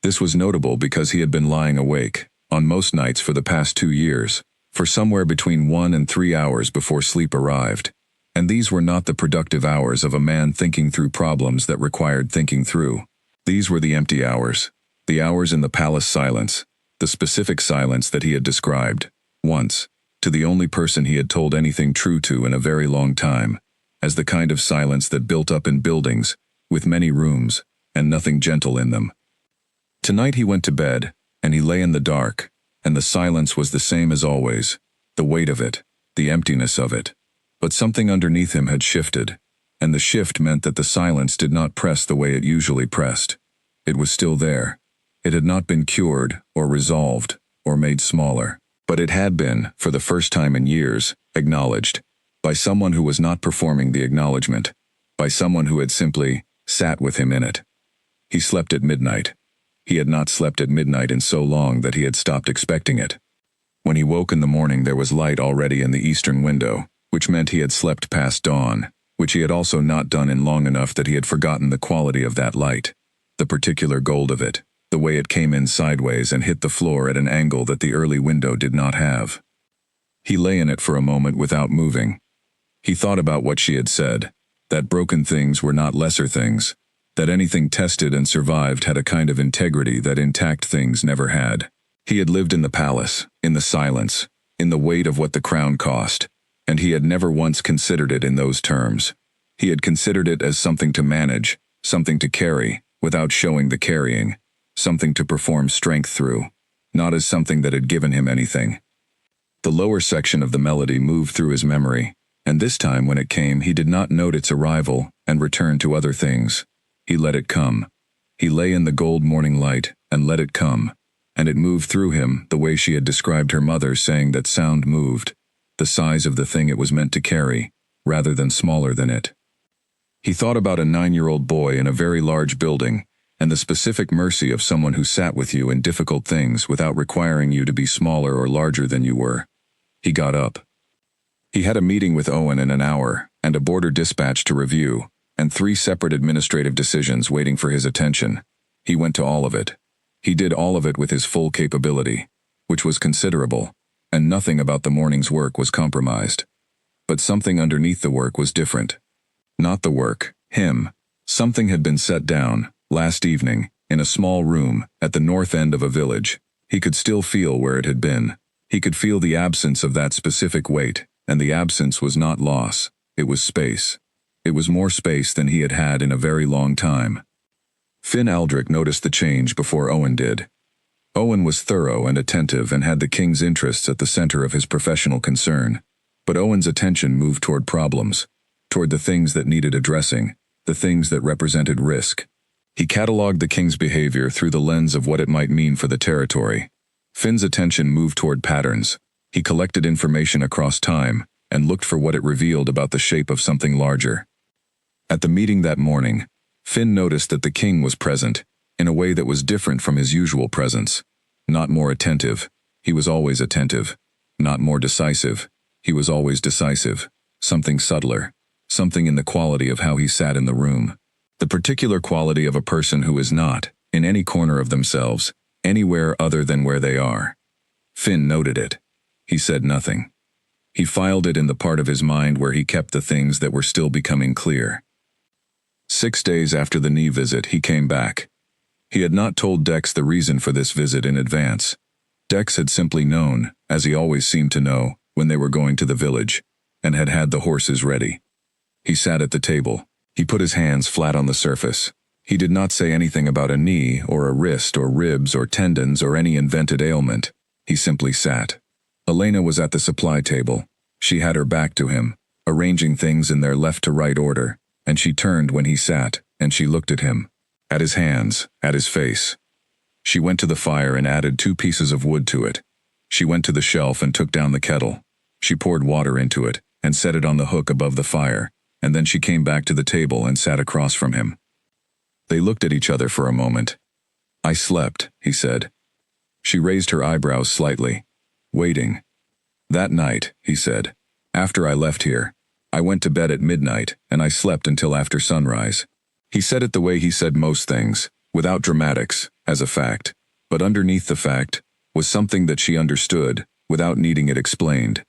This was notable because he had been lying awake, on most nights for the past 2 years, for somewhere between 1 and 3 hours before sleep arrived. And these were not the productive hours of a man thinking through problems that required thinking through. These were the empty hours, the hours in the palace silence, the specific silence that he had described, once, to the only person he had told anything true to in a very long time, as the kind of silence that built up in buildings, with many rooms, and nothing gentle in them. Tonight he went to bed, and he lay in the dark, and the silence was the same as always, the weight of it, the emptiness of it. But something underneath him had shifted, and the shift meant that the silence did not press the way it usually pressed. It was still there. It had not been cured, or resolved, or made smaller. But it had been, for the first time in years, acknowledged, by someone who was not performing the acknowledgement, by someone who had simply sat with him in it. He slept at midnight. He had not slept at midnight in so long that he had stopped expecting it. When he woke in the morning there was light already in the eastern window, which meant he had slept past dawn, which he had also not done in long enough that he had forgotten the quality of that light, the particular gold of it, the way it came in sideways and hit the floor at an angle that the early window did not have. He lay in it for a moment without moving. He thought about what she had said, that broken things were not lesser things, that anything tested and survived had a kind of integrity that intact things never had. He had lived in the palace, in the silence, in the weight of what the crown cost, and he had never once considered it in those terms. He had considered it as something to manage, something to carry, without showing the carrying, something to perform strength through, not as something that had given him anything. The lower section of the melody moved through his memory, and this time when it came he did not note its arrival and returned to other things. He let it come. He lay in the gold morning light and let it come, and it moved through him the way she had described her mother saying that sound moved, the size of the thing it was meant to carry, rather than smaller than it. He thought about a 9-year-old boy in a very large building, and the specific mercy of someone who sat with you in difficult things without requiring you to be smaller or larger than you were. He got up. He had a meeting with Owen in an hour, and a border dispatch to review, and 3 separate administrative decisions waiting for his attention. He went to all of it. He did all of it with his full capability, which was considerable, and nothing about the morning's work was compromised. But something underneath the work was different. Not the work, him. Something had been set down, last evening, in a small room, at the north end of a village. He could still feel where it had been. He could feel the absence of that specific weight, and the absence was not loss, it was space. It was more space than he had had in a very long time. Finn Aldrich noticed the change before Owen did. Owen was thorough and attentive and had the king's interests at the center of his professional concern, but Owen's attention moved toward problems, toward the things that needed addressing, the things that represented risk. He catalogued the king's behavior through the lens of what it might mean for the territory. Finn's attention moved toward patterns. He collected information across time and looked for what it revealed about the shape of something larger. At the meeting that morning, Finn noticed that the king was present, in a way that was different from his usual presence. Not more attentive, he was always attentive. Not more decisive, he was always decisive. Something subtler, something in the quality of how he sat in the room. The particular quality of a person who is not, in any corner of themselves, anywhere other than where they are. Finn noted it. He said nothing. He filed it in the part of his mind where he kept the things that were still becoming clear. 6 days after the knee visit, he came back. He had not told Dex the reason for this visit in advance. Dex had simply known, as he always seemed to know, when they were going to the village, and had had the horses ready. He sat at the table. He put his hands flat on the surface. He did not say anything about a knee, or a wrist, or ribs, or tendons, or any invented ailment. He simply sat. Elena was at the supply table. She had her back to him, arranging things in their left-to-right order, and she turned when he sat, and she looked at him, at his hands, at his face. She went to the fire and added 2 pieces of wood to it. She went to the shelf and took down the kettle. She poured water into it and set it on the hook above the fire, and then she came back to the table and sat across from him. They looked at each other for a moment. "I slept," he said. She raised her eyebrows slightly. "Waiting." "That night," he said, "after I left here, I went to bed at midnight, and I slept until after sunrise." He said it the way he said most things, without dramatics, as a fact, but underneath the fact was something that she understood, without needing it explained.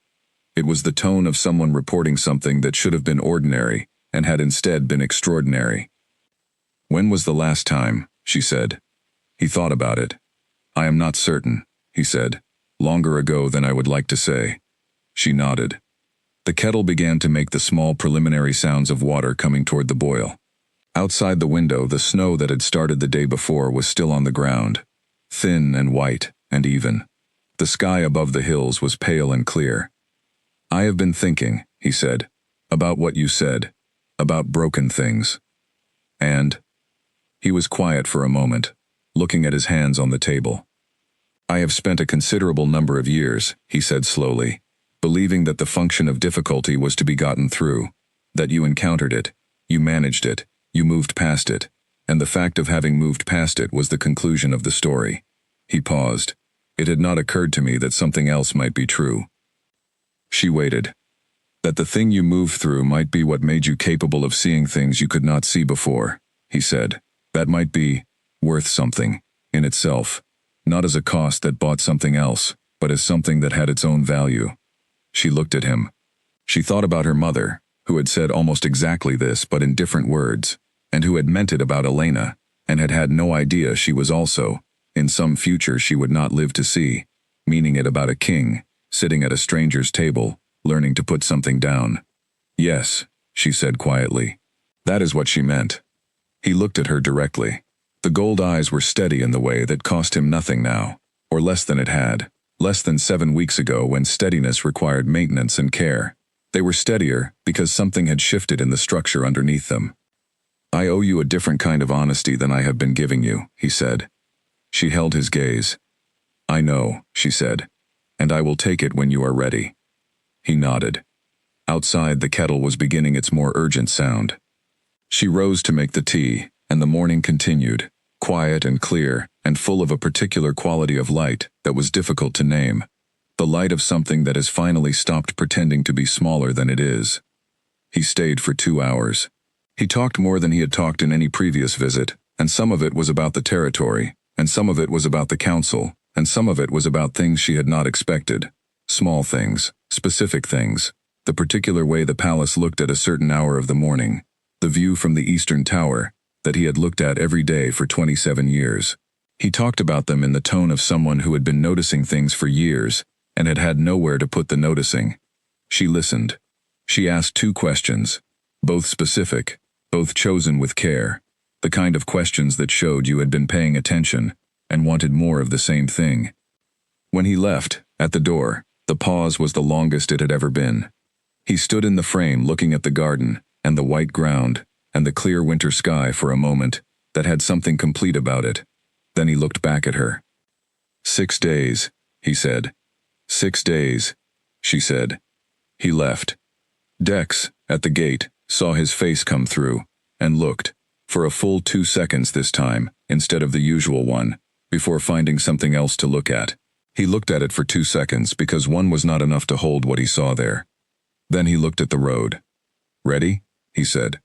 It was the tone of someone reporting something that should have been ordinary, and had instead been extraordinary. "When was the last time?" she said. He thought about it. "I am not certain," he said. "Longer ago than I would like to say." She nodded. The kettle began to make the small preliminary sounds of water coming toward the boil. Outside the window, the snow that had started the day before was still on the ground, thin and white and even. The sky above the hills was pale and clear. "I have been thinking," he said, "about what you said, about broken things. And—" He was quiet for a moment, looking at his hands on the table. "I have spent a considerable number of years," he said slowly, "believing that the function of difficulty was to be gotten through, that you encountered it, you managed it, you moved past it, and the fact of having moved past it was the conclusion of the story." He paused. "It had not occurred to me that something else might be true." She waited. "That the thing you moved through might be what made you capable of seeing things you could not see before," he said. "That might be worth something, in itself, not as a cost that bought something else, but as something that had its own value." She looked at him. She thought about her mother, who had said almost exactly this but in different words, and who had meant it about Elena, and had had no idea she was also, in some future she would not live to see, meaning it about a king, sitting at a stranger's table, learning to put something down. "Yes," she said quietly. "That is what she meant." He looked at her directly. The gold eyes were steady in the way that cost him nothing now, or less than it had, less than 7 weeks ago when steadiness required maintenance and care. They were steadier because something had shifted in the structure underneath them. "I owe you a different kind of honesty than I have been giving you," he said. She held his gaze. "I know," she said, "and I will take it when you are ready." He nodded. Outside, the kettle was beginning its more urgent sound. She rose to make the tea, and the morning continued, quiet and clear, and full of a particular quality of light that was difficult to name, the light of something that has finally stopped pretending to be smaller than it is. He stayed for 2 hours. He talked more than he had talked in any previous visit, and some of it was about the territory, and some of it was about the council, and some of it was about things she had not expected. Small things, specific things, the particular way the palace looked at a certain hour of the morning, the view from the eastern tower, that he had looked at every day for 27 years. He talked about them in the tone of someone who had been noticing things for years, and had had nowhere to put the noticing. She listened. She asked 2 questions, both specific, both chosen with care, the kind of questions that showed you had been paying attention, and wanted more of the same thing. When he left, at the door, the pause was the longest it had ever been. He stood in the frame looking at the garden, and the white ground, and the clear winter sky for a moment, that had something complete about it. Then he looked back at her. 6 days, he said. 6 days, she said. He left. Dex, at the gate, saw his face come through, and looked, for a full 2 seconds this time, instead of the usual one, before finding something else to look at. He looked at it for 2 seconds because one was not enough to hold what he saw there. Then he looked at the road. "Ready?" he said.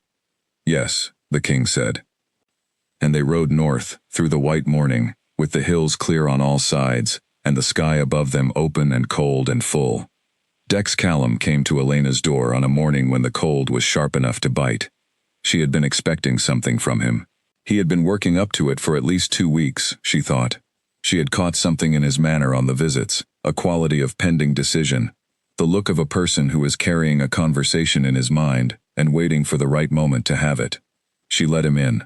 "Yes," the king said. And they rode north, through the white morning, with the hills clear on all sides, and the sky above them open and cold and full. Dex Callum came to Elena's door on a morning when the cold was sharp enough to bite. She had been expecting something from him. He had been working up to it for at least 2 weeks, she thought. She had caught something in his manner on the visits, a quality of pending decision, the look of a person who is carrying a conversation in his mind and waiting for the right moment to have it. She let him in.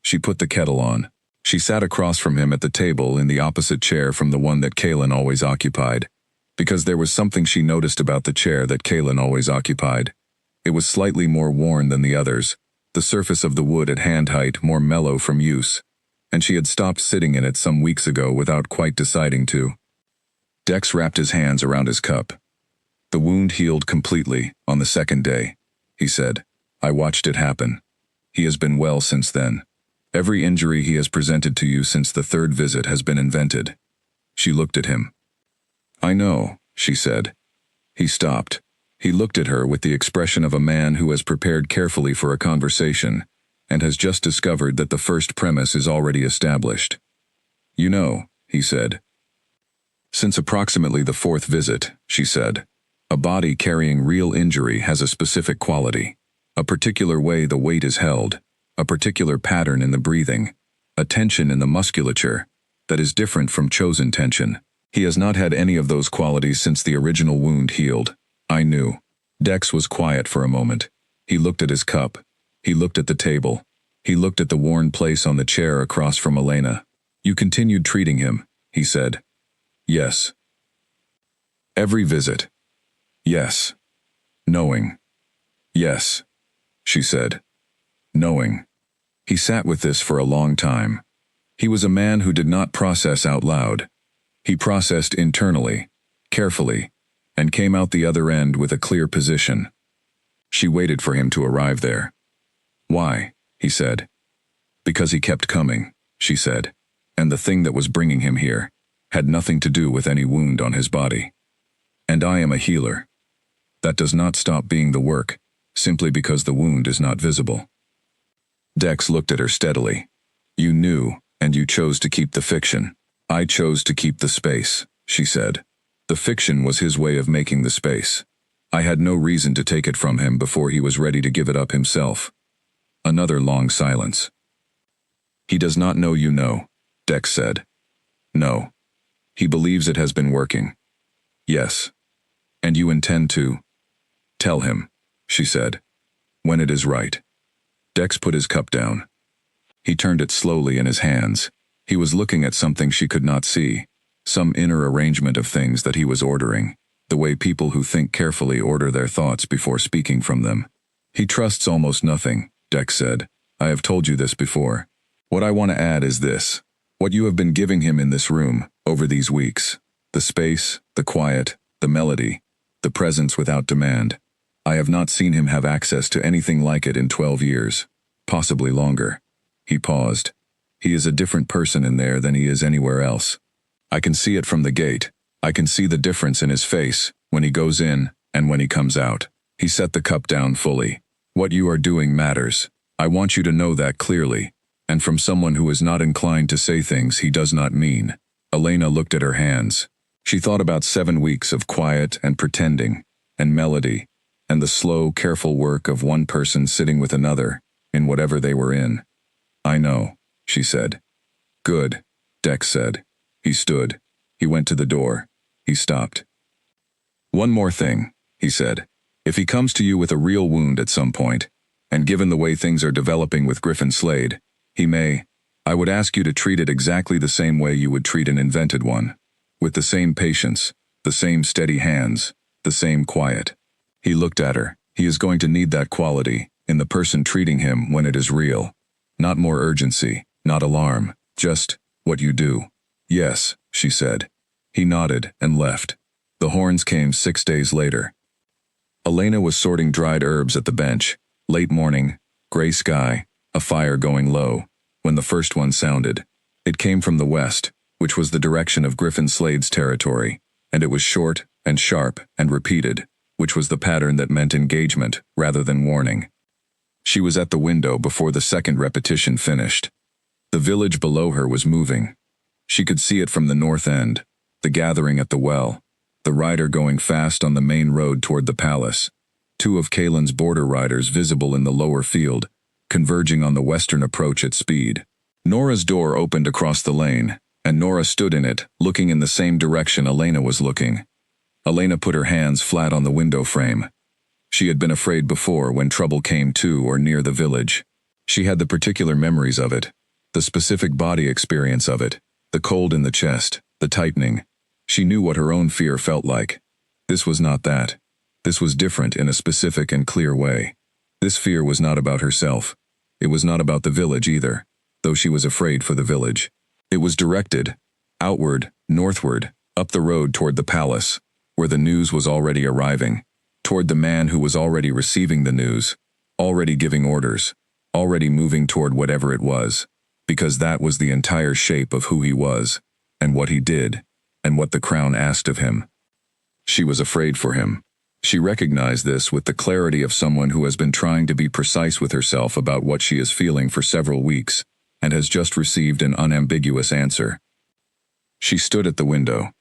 She put the kettle on. She sat across from him at the table in the opposite chair from the one that Kaelin always occupied, because there was something she noticed about the chair that Kaelin always occupied. It was slightly more worn than the others, the surface of the wood at hand height more mellow from use, and she had stopped sitting in it some weeks ago without quite deciding to. Dex wrapped his hands around his cup. "The wound healed completely on the 2nd day," he said. "I watched it happen. He has been well since then. Every injury he has presented to you since the 3rd visit has been invented." She looked at him. "I know," she said. He stopped. He looked at her with the expression of a man who has prepared carefully for a conversation, and has just discovered that the first premise is already established. "You know," he said. "Since approximately the 4th visit," she said, "a body carrying real injury has a specific quality, a particular way the weight is held, a particular pattern in the breathing, a tension in the musculature, that is different from chosen tension. He has not had any of those qualities since the original wound healed, I knew. Dex was quiet for a moment. He looked at his cup. He looked at the table. He looked at the worn place on the chair across from Elena. You continued treating him, he said. Yes. Every visit. Yes. Knowing. Yes, she said. Knowing. He sat with this for a long time. He was a man who did not process out loud. He processed internally, carefully, and came out the other end with a clear position. She waited for him to arrive there. Why? He said. Because he kept coming, she said, and the thing that was bringing him here had nothing to do with any wound on his body. And I am a healer. That does not stop being the work, simply because the wound is not visible. Dex looked at her steadily. You knew, and you chose to keep the fiction. I chose to keep the space, she said. The fiction was his way of making the space. I had no reason to take it from him before he was ready to give it up himself. Another long silence. He does not know you know, Dex said. No. He believes it has been working. Yes. And you intend to? Tell him, she said. When it is right. Dex put his cup down. He turned it slowly in his hands. He was looking at something she could not see, some inner arrangement of things that he was ordering, the way people who think carefully order their thoughts before speaking from them. He trusts almost nothing, Dex said. I have told you this before. What I want to add is this. What you have been giving him in this room, over these weeks. The space, the quiet, the melody, the presence without demand. I have not seen him have access to anything like it in 12 years, possibly longer. He paused. He is a different person in there than he is anywhere else. I can see it from the gate. I can see the difference in his face, when he goes in, and when he comes out. He set the cup down fully. What you are doing matters. I want you to know that clearly, and from someone who is not inclined to say things he does not mean. Elena looked at her hands. She thought about 7 weeks of quiet and pretending, and melody, and the slow, careful work of one person sitting with another, in whatever they were in. I know, she said. Good, Dex said. He stood. He went to the door. He stopped. One more thing, he said. If he comes to you with a real wound at some point, and given the way things are developing with Griffin Slade, he may, I would ask you to treat it exactly the same way you would treat an invented one. With the same patience, the same steady hands, the same quiet. He looked at her. He is going to need that quality in the person treating him when it is real. Not more urgency, not alarm, just what you do. Yes, she said. He nodded and left. The horns came 6 days later. Elena was sorting dried herbs at the bench. Late morning, gray sky, a fire going low, when the first one sounded. It came from the west, which was the direction of Griffin Slade's territory, and it was short and sharp and repeated, which was the pattern that meant engagement rather than warning. She was at the window before the second repetition finished. The village below her was moving. She could see it from the north end, the gathering at the well, the rider going fast on the main road toward the palace, 2 of Kalen's border riders visible in the lower field, converging on the western approach at speed. Nora's door opened across the lane, and Nora stood in it, looking in the same direction Elena was looking. Elena put her hands flat on the window frame. She had been afraid before when trouble came to or near the village. She had the particular memories of it, the specific body experience of it, the cold in the chest, the tightening. She knew what her own fear felt like. This was not that. This was different in a specific and clear way. This fear was not about herself. It was not about the village either, though she was afraid for the village. It was directed, outward, northward, up the road toward the palace, where the news was already arriving, toward the man who was already receiving the news, already giving orders, already moving toward whatever it was, because that was the entire shape of who he was, and what he did, and what the crown asked of him. She was afraid for him. She recognized this with the clarity of someone who has been trying to be precise with herself about what she is feeling for several weeks, and has just received an unambiguous answer. She stood at the window.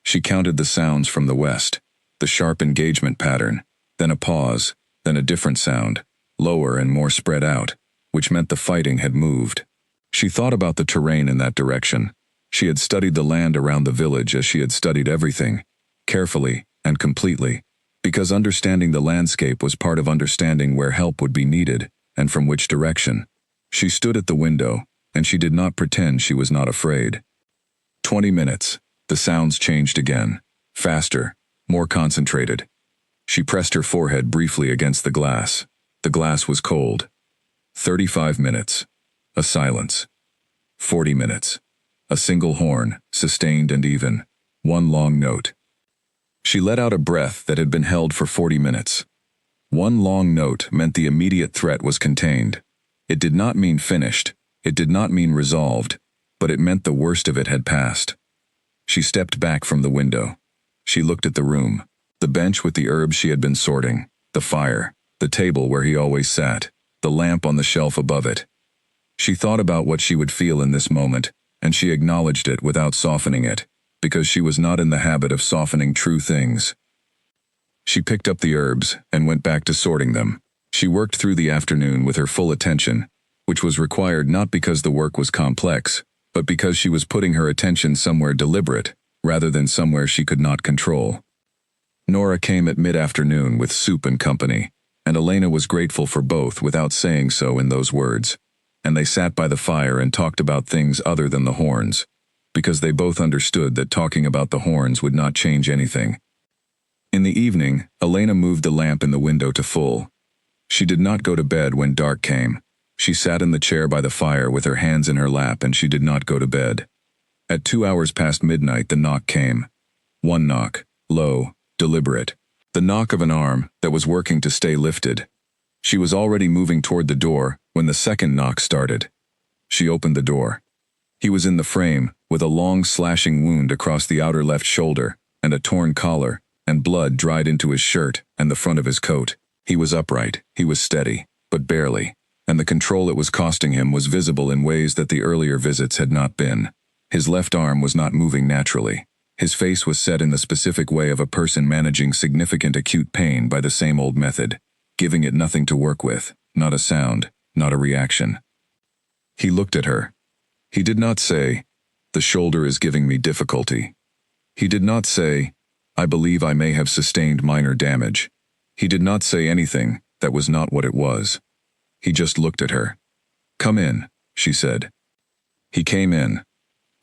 She counted the sounds from the west, the sharp engagement pattern, then a pause, then a different sound, lower and more spread out, which meant the fighting had moved. She thought about the terrain in that direction. She had studied the land around the village as she had studied everything, carefully and completely. Because understanding the landscape was part of understanding where help would be needed, and from which direction. She stood at the window, and she did not pretend she was not afraid. 20 minutes. The sounds changed again. Faster, more concentrated. She pressed her forehead briefly against the glass. The glass was cold. 35 minutes. A silence. 40 minutes. A single horn, sustained and even. One long note. She let out a breath that had been held for 40 minutes. One long note meant the immediate threat was contained. It did not mean finished. It did not mean resolved, but it meant the worst of it had passed. She stepped back from the window. She looked at the room, the bench with the herbs she had been sorting, the fire, the table where he always sat, the lamp on the shelf above it. She thought about what she would feel in this moment, and she acknowledged it without softening it, because she was not in the habit of softening true things. She picked up the herbs and went back to sorting them. She worked through the afternoon with her full attention, which was required not because the work was complex, but because she was putting her attention somewhere deliberate, rather than somewhere she could not control. Nora came at mid-afternoon with soup and company, and Elena was grateful for both without saying so in those words, and they sat by the fire and talked about things other than the horns, because they both understood that talking about the horns would not change anything. In the evening, Elena moved the lamp in the window to full. She did not go to bed when dark came. She sat in the chair by the fire with her hands in her lap, and she did not go to bed. At 2 hours past midnight the knock came. One knock, low, deliberate. The knock of an arm that was working to stay lifted. She was already moving toward the door when the second knock started. She opened the door. He was in the frame, with a long slashing wound across the outer left shoulder, and a torn collar, and blood dried into his shirt and the front of his coat. He was upright, he was steady, but barely, and the control it was costing him was visible in ways that the earlier visits had not been. His left arm was not moving naturally. His face was set in the specific way of a person managing significant acute pain by the same old method, giving it nothing to work with, not a sound, not a reaction. He looked at her. He did not say, "The shoulder is giving me difficulty." He did not say, "I believe I may have sustained minor damage." He did not say anything that was not what it was. He just looked at her. "Come in," she said. He came in.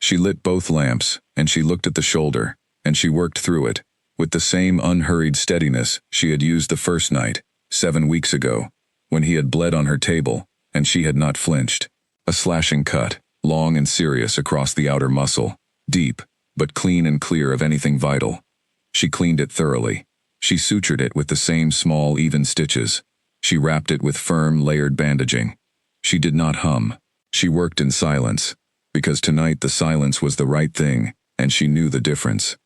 She lit both lamps, and she looked at the shoulder, and she worked through it, with the same unhurried steadiness she had used the first night, 7 weeks ago, when he had bled on her table, and she had not flinched. A slashing cut, long and serious across the outer muscle, deep, but clean and clear of anything vital. She cleaned it thoroughly. She sutured it with the same small, even stitches. She wrapped it with firm, layered bandaging. She did not hum. She worked in silence, because tonight the silence was the right thing, and she knew the difference.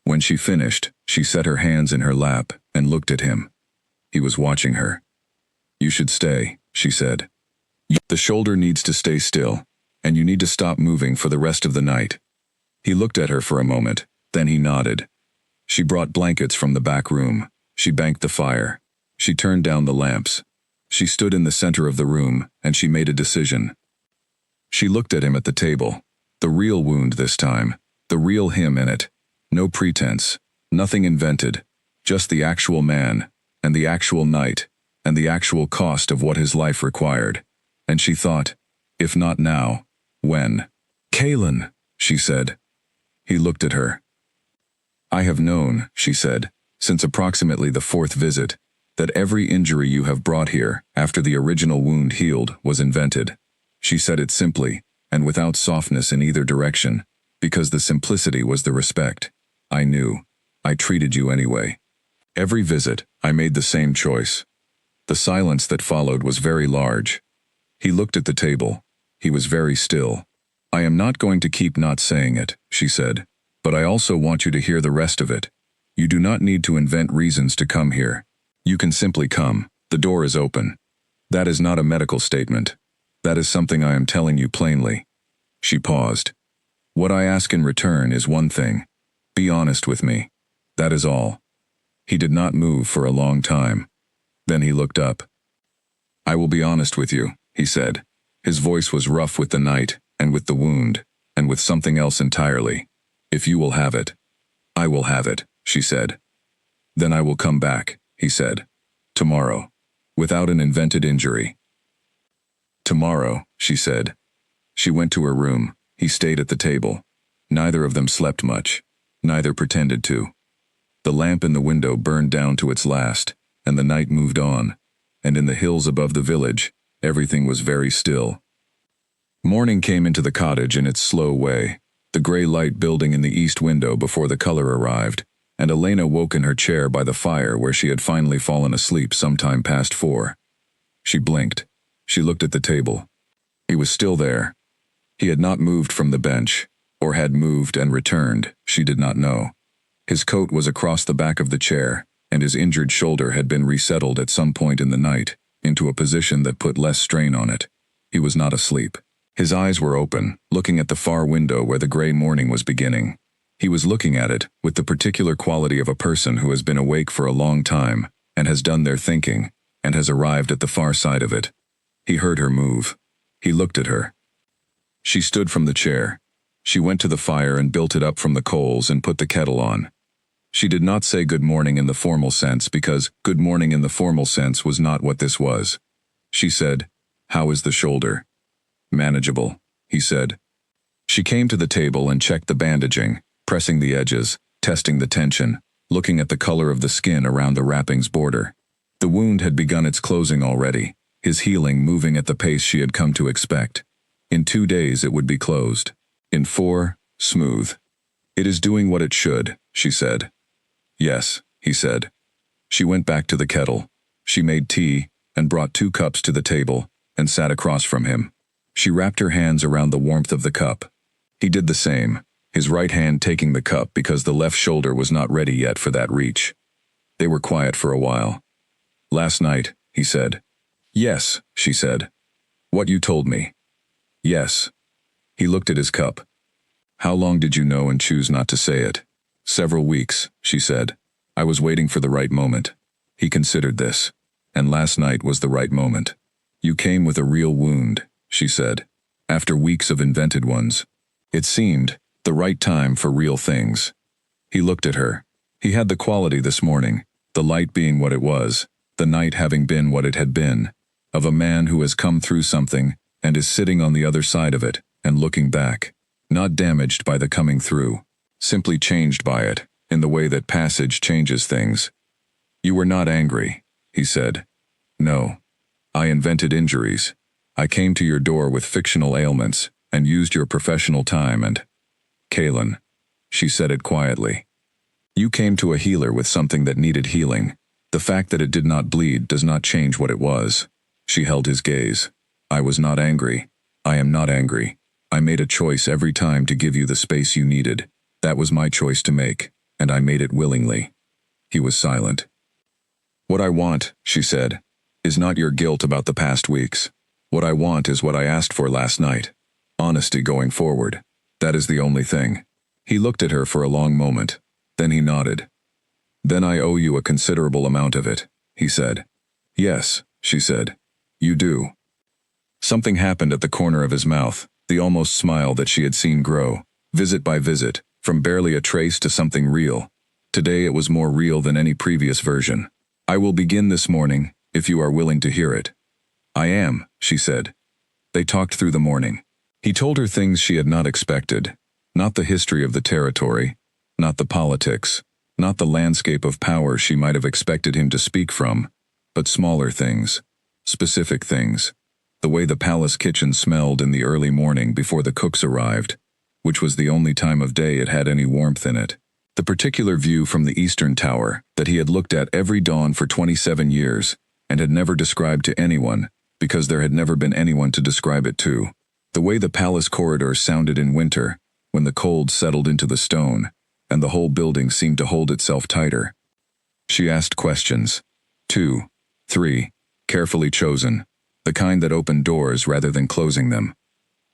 When she finished, she set her hands in her lap and looked at him. He was watching her. "You should stay," she said. "The shoulder needs to stay still, and you need to stop moving for the rest of the night." He looked at her for a moment, then he nodded. She brought blankets from the back room. She banked the fire. She turned down the lamps. She stood in the center of the room, and she made a decision. She looked at him at the table. The real wound this time. The real him in it. No pretense. Nothing invented. Just the actual man, and the actual night, and the actual cost of what his life required. And she thought, if not now, when? "Kaylin," she said. He looked at her. "I have known," she said, "since approximately the 4th visit, that every injury you have brought here, after the original wound healed, was invented." She said it simply, and without softness in either direction, because the simplicity was the respect. "I knew. I treated you anyway. Every visit, I made the same choice." The silence that followed was very large. He looked at the table. He was very still. "I am not going to keep not saying it," she said, "but I also want you to hear the rest of it. You do not need to invent reasons to come here. You can simply come. The door is open. That is not a medical statement. That is something I am telling you plainly." She paused. "What I ask in return is one thing. Be honest with me. That is all." He did not move for a long time. Then he looked up. "I will be honest with you," he said. His voice was rough with the night, and with the wound, and with something else entirely. "If you will have it." "I will have it," she said. Then I will come back, he said. Tomorrow. Without an invented injury. Tomorrow, she said. She went to her room. He stayed at the table. Neither of them slept much. Neither pretended to. The lamp in the window burned down to its last, and the night moved on, and in the hills above the village, everything was very still. Morning came into the cottage in its slow way, the gray light building in the east window before the color arrived, and Elena woke in her chair by the fire where she had finally fallen asleep sometime past 4. She blinked. She looked at the table. He was still there. He had not moved from the bench, or had moved and returned, she did not know. His coat was across the back of the chair, and his injured shoulder had been resettled at some point in the night, into a position that put less strain on it. He was not asleep. His eyes were open, looking at the far window where the gray morning was beginning. He was looking at it with the particular quality of a person who has been awake for a long time, and has done their thinking, and has arrived at the far side of it. He heard her move. He looked at her. She stood from the chair. She went to the fire and built it up from the coals and put the kettle on. She did not say good morning in the formal sense because good morning in the formal sense was not what this was. She said, "How is the shoulder?" "Manageable," he said. She came to the table and checked the bandaging, pressing the edges, testing the tension, looking at the color of the skin around the wrapping's border. The wound had begun its closing already, his healing moving at the pace she had come to expect. In 2 days it would be closed. In 4, smooth. "It is doing what it should," she said. "Yes," he said. She went back to the kettle. She made tea, and brought 2 cups to the table, and sat across from him. She wrapped her hands around the warmth of the cup. He did the same, his right hand taking the cup because the left shoulder was not ready yet for that reach. They were quiet for a while. "Last night," he said. "Yes," she said. "What you told me." "Yes." He looked at his cup. "How long did you know and choose not to say it?" "Several weeks," she said. "I was waiting for the right moment." He considered this. "And last night was the right moment." "You came with a real wound," she said. "After weeks of invented ones. It seemed the right time for real things." He looked at her. He had the quality this morning, the light being what it was, the night having been what it had been, of a man who has come through something and is sitting on the other side of it and looking back, not damaged by the coming through, simply changed by it, in the way that passage changes things. "You were not angry," he said. "No. I invented injuries. I came to your door with fictional ailments and used your professional time and—" "Kaylin," she said it quietly. "You came to a healer with something that needed healing. The fact that it did not bleed does not change what it was." She held his gaze. "I was not angry. I am not angry. I made a choice every time to give you the space you needed. That was my choice to make, and I made it willingly." He was silent. "What I want," she said, "is not your guilt about the past weeks. What I want is what I asked for last night. Honesty going forward. That is the only thing." He looked at her for a long moment. Then he nodded. "Then I owe you a considerable amount of it," he said. "Yes," she said. "You do." Something happened at the corner of his mouth, the almost smile that she had seen grow, visit by visit, from barely a trace to something real. Today it was more real than any previous version. "I will begin this morning, if you are willing to hear it." "I am," she said. They talked through the morning. He told her things she had not expected. Not the history of the territory, not the politics, not the landscape of power she might have expected him to speak from, but smaller things, specific things. The way the palace kitchen smelled in the early morning before the cooks arrived, which was the only time of day it had any warmth in it. The particular view from the eastern tower that he had looked at every dawn for 27 years and had never described to anyone because there had never been anyone to describe it to. The way the palace corridors sounded in winter when the cold settled into the stone and the whole building seemed to hold itself tighter. She asked questions. 2, 3, carefully chosen, the kind that opened doors rather than closing them.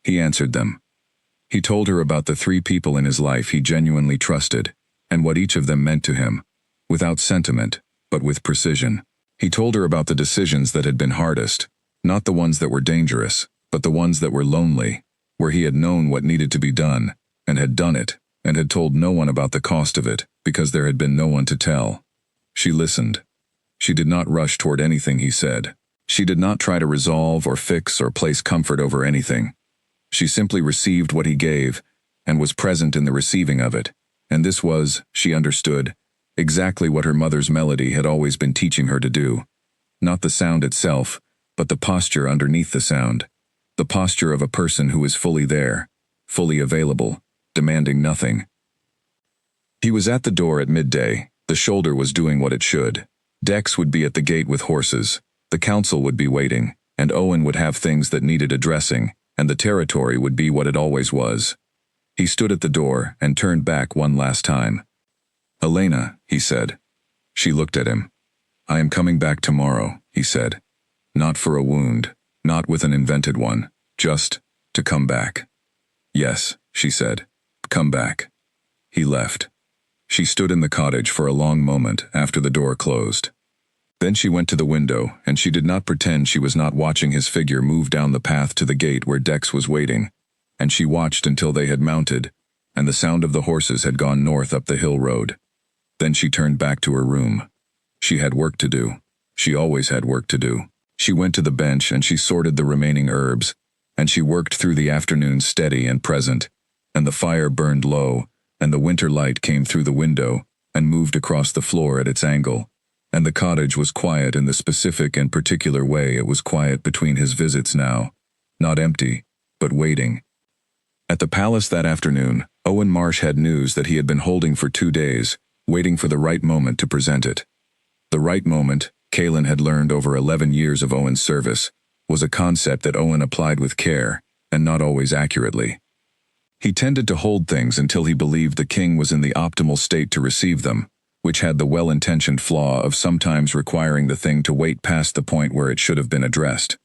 He answered them. He told her about the 3 people in his life he genuinely trusted, and what each of them meant to him, without sentiment, but with precision. He told her about the decisions that had been hardest, not the ones that were dangerous, but the ones that were lonely, where he had known what needed to be done, and had done it, and had told no one about the cost of it, because there had been no one to tell. She listened. She did not rush toward anything he said. She did not try to resolve or fix or place comfort over anything. She simply received what he gave and was present in the receiving of it. And this was, she understood, exactly what her mother's melody had always been teaching her to do. Not the sound itself, but the posture underneath the sound. The posture of a person who is fully there, fully available, demanding nothing. He was at the door at midday. The shoulder was doing what it should. Dex would be at the gate with horses. The council would be waiting, and Owen would have things that needed addressing, and the territory would be what it always was. He stood at the door and turned back one last time. "Elena," he said. She looked at him. "I am coming back tomorrow," he said. "Not for a wound, not with an invented one, just to come back." "Yes," she said. "Come back." He left. She stood in the cottage for a long moment after the door closed. Then she went to the window, and she did not pretend she was not watching his figure move down the path to the gate where Dex was waiting, and she watched until they had mounted, and the sound of the horses had gone north up the hill road. Then she turned back to her room. She had work to do. She always had work to do. She went to the bench and she sorted the remaining herbs, and she worked through the afternoon steady and present, and the fire burned low, and the winter light came through the window and moved across the floor at its angle, and the cottage was quiet in the specific and particular way it was quiet between his visits now, not empty, but waiting. At the palace that afternoon, Owen Marsh had news that he had been holding for 2 days, waiting for the right moment to present it. The right moment, Kaelin had learned over 11 years of Owen's service, was a concept that Owen applied with care, and not always accurately. He tended to hold things until he believed the king was in the optimal state to receive them, which had the well-intentioned flaw of sometimes requiring the thing to wait past the point where it should have been addressed.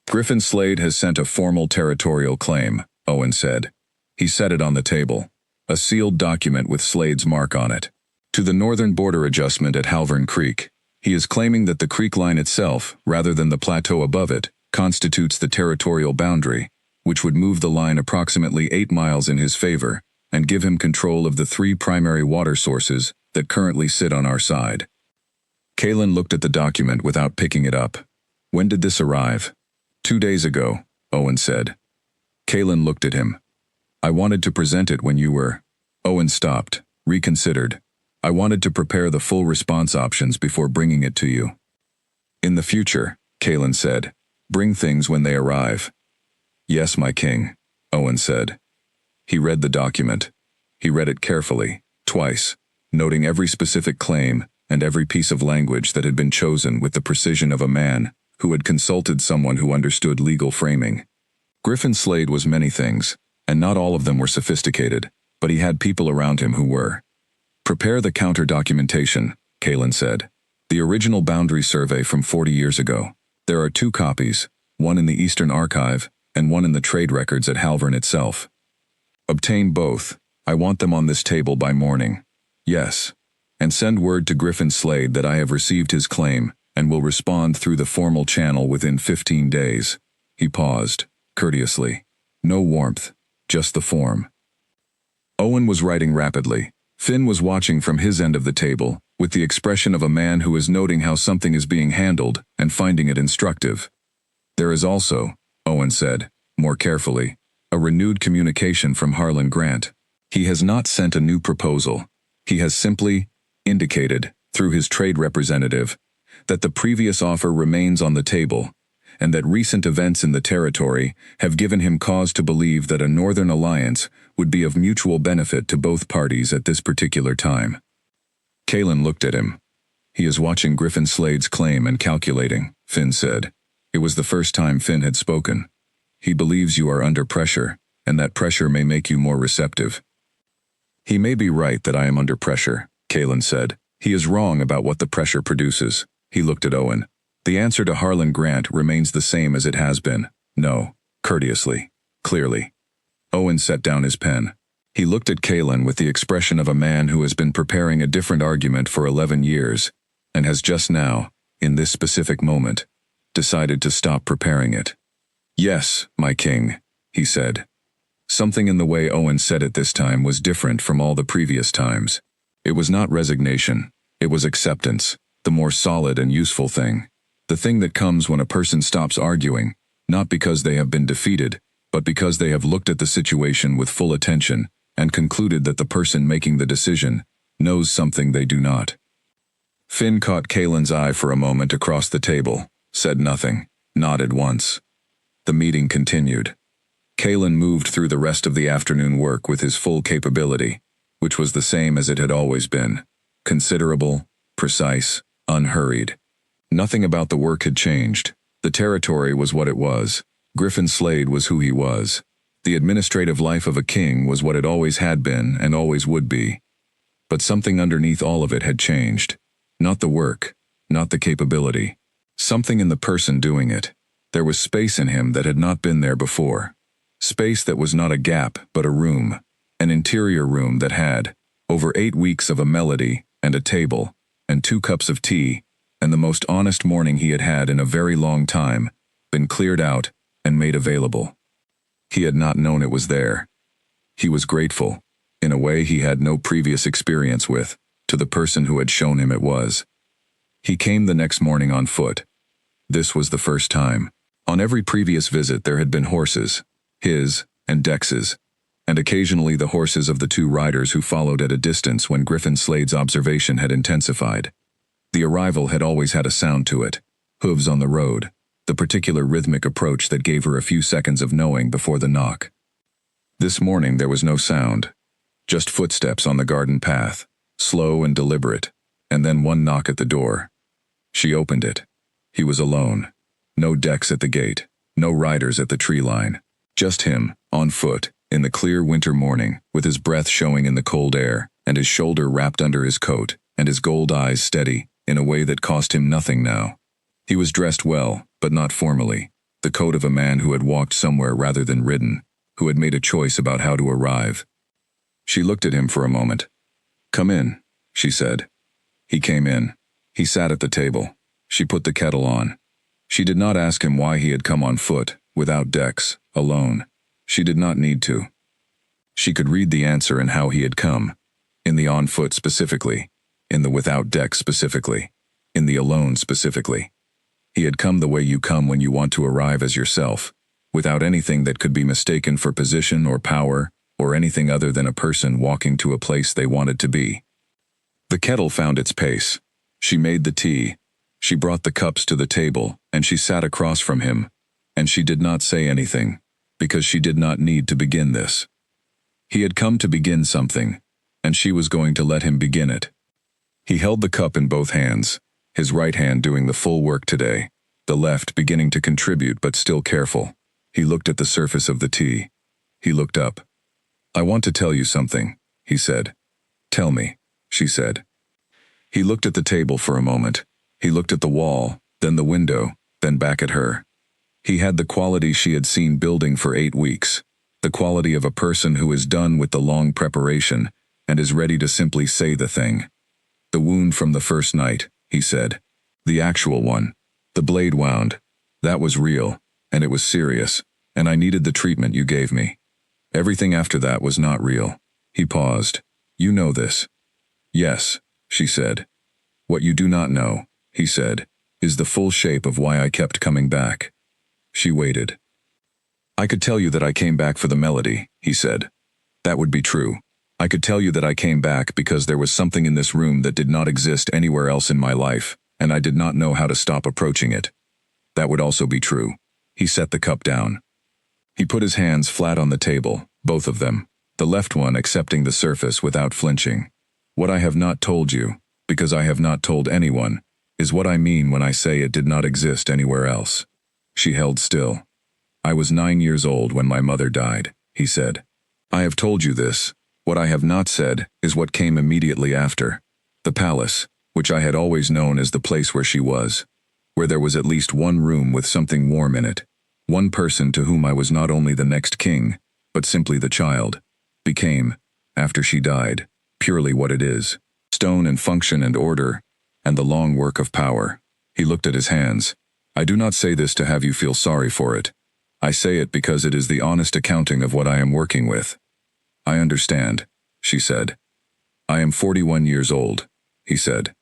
"Griffin Slade has sent a formal territorial claim," Owen said. He set it on the table, a sealed document with Slade's mark on it. "To the northern border adjustment at Halvern Creek. He is claiming that the creek line itself, rather than the plateau above it, constitutes the territorial boundary, which would move the line approximately 8 miles in his favor, and give him control of the 3 primary water sources that currently sit on our side." Kaelin looked at the document without picking it up. "When did this arrive?" 2 days ago, Owen said. Kaelin looked at him. "I wanted to present it when you were—" Owen stopped, reconsidered. "I wanted to prepare the full response options before bringing it to you." "In the future," Kaelin said, "bring things when they arrive." "Yes, my king," Owen said. He read the document. He read it carefully, twice, noting every specific claim and every piece of language that had been chosen with the precision of a man who had consulted someone who understood legal framing. Griffin Slade was many things, and not all of them were sophisticated, but he had people around him who were. "Prepare the counter-documentation," Kaelin said. "The original boundary survey from 40 years ago. There are 2 copies, one in the Eastern Archive and one in the trade records at Halvern itself. Obtain both. I want them on this table by morning. Yes. And send word to Griffin Slade that I have received his claim and will respond through the formal channel within 15 days. He paused, courteously. No warmth, just the form. Owen was writing rapidly. Finn was watching from his end of the table, with the expression of a man who is noting how something is being handled and finding it instructive. "There is also," Owen said, more carefully, "a renewed communication from Harlan Grant. He has not sent a new proposal. He has simply indicated, through his trade representative, that the previous offer remains on the table, and that recent events in the territory have given him cause to believe that a northern alliance would be of mutual benefit to both parties at this particular time." Kaelin looked at him. "He is watching Griffin Slade's claim and calculating," Finn said. It was the first time Finn had spoken. "He believes you are under pressure, and that pressure may make you more receptive." "He may be right that I am under pressure," Kaelin said. "He is wrong about what the pressure produces." He looked at Owen. "The answer to Harlan Grant remains the same as it has been. No," courteously, clearly. Owen set down his pen. He looked at Kaelin with the expression of a man who has been preparing a different argument for 11 years, and has just now, in this specific moment, decided to stop preparing it. "Yes, my king," he said. Something in the way Owen said it this time was different from all the previous times. It was not resignation, it was acceptance, the more solid and useful thing. The thing that comes when a person stops arguing, not because they have been defeated, but because they have looked at the situation with full attention and concluded that the person making the decision knows something they do not. Finn caught Kaelin's eye for a moment across the table, said nothing, nodded once. The meeting continued. Kaelin moved through the rest of the afternoon work with his full capability, which was the same as it had always been. Considerable, precise, unhurried. Nothing about the work had changed. The territory was what it was. Griffin Slade was who he was. The administrative life of a king was what it always had been and always would be. But something underneath all of it had changed. Not the work, not the capability. Something in the person doing it. There was space in him that had not been there before. Space that was not a gap, but a room. An interior room that had, over 8 weeks of a melody, and a table, and 2 cups of tea, and the most honest morning he had had in a very long time, been cleared out and made available. He had not known it was there. He was grateful, in a way he had no previous experience with, to the person who had shown him it was. He came the next morning on foot. This was the first time. On every previous visit there had been horses, his and Dex's, and occasionally the horses of the 2 riders who followed at a distance when Griffin Slade's observation had intensified. The arrival had always had a sound to it, hooves on the road, the particular rhythmic approach that gave her a few seconds of knowing before the knock. This morning there was no sound, just footsteps on the garden path, slow and deliberate, and then one knock at the door. She opened it. He was alone. No Dex at the gate, no riders at the tree line. Just him, on foot, in the clear winter morning, with his breath showing in the cold air, and his shoulder wrapped under his coat, and his gold eyes steady, in a way that cost him nothing now. He was dressed well, but not formally, the coat of a man who had walked somewhere rather than ridden, who had made a choice about how to arrive. She looked at him for a moment. "Come in," she said. He came in. He sat at the table. She put the kettle on. She did not ask him why he had come on foot, without Dex, alone. She did not need to. She could read the answer in how he had come, in the on foot specifically, in the without Dex specifically, in the alone specifically. He had come the way you come when you want to arrive as yourself, without anything that could be mistaken for position or power, or anything other than a person walking to a place they wanted to be. The kettle found its pace. She made the tea. She brought the cups to the table, and she sat across from him, and she did not say anything, because she did not need to begin this. He had come to begin something, and she was going to let him begin it. He held the cup in both hands, his right hand doing the full work today, the left beginning to contribute but still careful. He looked at the surface of the tea. He looked up. "I want to tell you something," he said. "Tell me," she said. He looked at the table for a moment. He looked at the wall, then the window, then back at her. He had the quality she had seen building for 8 weeks, the quality of a person who is done with the long preparation and is ready to simply say the thing. "The wound from the first night," he said. "The actual one. The blade wound. That was real, and it was serious, and I needed the treatment you gave me. Everything after that was not real." He paused. "You know this." "Yes," she said. "What you do not know," he said, "is the full shape of why I kept coming back." She waited. "I could tell you that I came back for the melody," he said. "That would be true. I could tell you that I came back because there was something in this room that did not exist anywhere else in my life, and I did not know how to stop approaching it. That would also be true." He set the cup down. He put his hands flat on the table, both of them, the left one accepting the surface without flinching. "What I have not told you, because I have not told anyone, is what I mean when I say it did not exist anywhere else." She held still. "I was 9 years old when my mother died," he said. "I have told you this. What I have not said is what came immediately after. The palace, which I had always known as the place where she was, where there was at least one room with something warm in it, one person to whom I was not only the next king, but simply the child, became, after she died, purely what it is, stone and function and order, and the long work of power." He looked at his hands. "I do not say this to have you feel sorry for it. I say it because it is the honest accounting of what I am working with." "I understand," she said. "I am 41 years old," he said.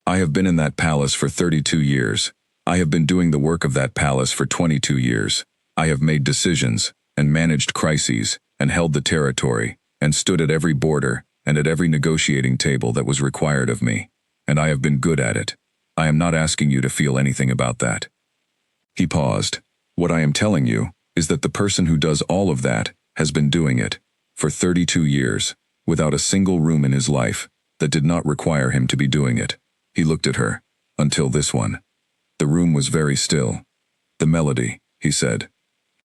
I have been in that palace for 32 years. I have been doing the work of that palace for 22 years. I have made decisions, and managed crises, and held the territory, and stood at every border, and at every negotiating table that was required of me. And I have been good at it. I am not asking you to feel anything about that. He paused. What I am telling you is that the person who does all of that has been doing it for 32 years, without a single room in his life that did not require him to be doing it. He looked at her. Until this one. The room was very still. The melody, he said.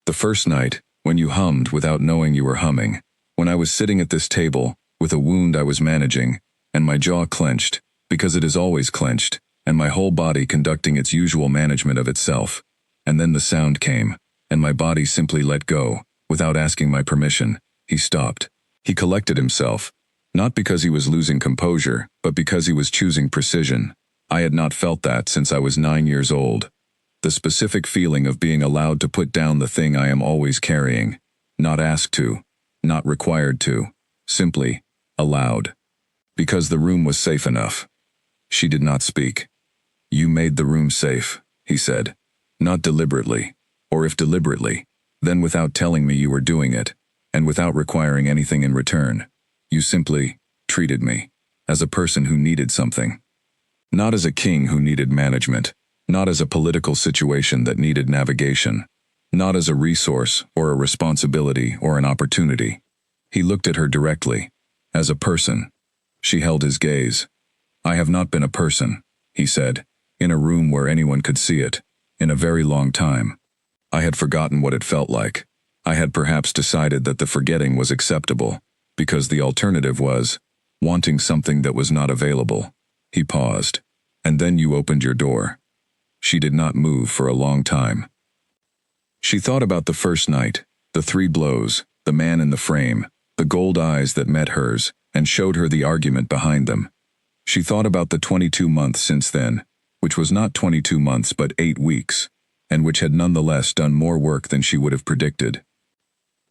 The first night, when you hummed without knowing you were humming, when I was sitting at this table, with a wound I was managing, and my jaw clenched, because it is always clenched, and my whole body conducting its usual management of itself. And then the sound came, and my body simply let go, without asking my permission. He stopped. He collected himself, not because he was losing composure, but because he was choosing precision. I had not felt that since I was 9 years old. The specific feeling of being allowed to put down the thing I am always carrying. Not asked to, not required to, simply allowed. Because the room was safe enough. She did not speak. You made the room safe, he said. Not deliberately, or if deliberately, then without telling me you were doing it, and without requiring anything in return. You simply treated me as a person who needed something. Not as a king who needed management, not as a political situation that needed navigation, not as a resource or a responsibility or an opportunity. He looked at her directly, as a person. She held his gaze. I have not been a person, he said, in a room where anyone could see it, in a very long time. I had forgotten what it felt like. I had perhaps decided that the forgetting was acceptable, because the alternative was wanting something that was not available. He paused. And then you opened your door. She did not move for a long time. She thought about the first night, the 3 blows, the man in the frame, the gold eyes that met hers, and showed her the argument behind them. She thought about the 22 months since then, which was not 22 months but 8 weeks, and which had nonetheless done more work than she would have predicted.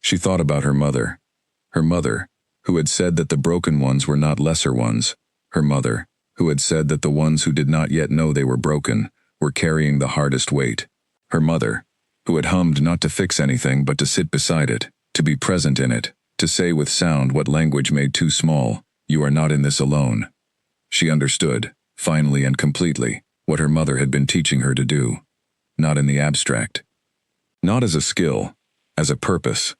She thought about her mother, who had said that the broken ones were not lesser ones, her mother, who had said that the ones who did not yet know they were broken were carrying the hardest weight, her mother, who had hummed not to fix anything but to sit beside it, to be present in it, to say with sound what language made too small, you are not in this alone. She understood, finally and completely, what her mother had been teaching her to do. Not in the abstract. Not as a skill, as a purpose.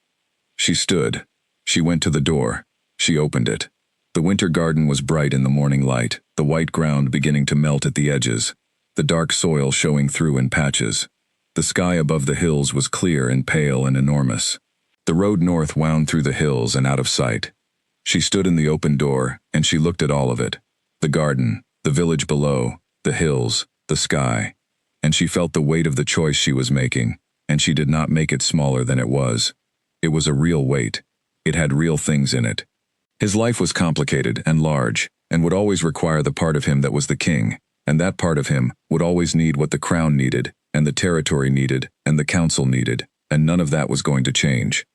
She stood. She went to the door. She opened it. The winter garden was bright in the morning light, the white ground beginning to melt at the edges, the dark soil showing through in patches. The sky above the hills was clear and pale and enormous. The road north wound through the hills and out of sight. She stood in the open door, and she looked at all of it. The garden, the village below, the hills, the sky. And she felt the weight of the choice she was making, and she did not make it smaller than it was. It was a real weight. It had real things in it. His life was complicated and large, and would always require the part of him that was the king, and that part of him would always need what the crown needed, and the territory needed, and the council needed, and none of that was going to change.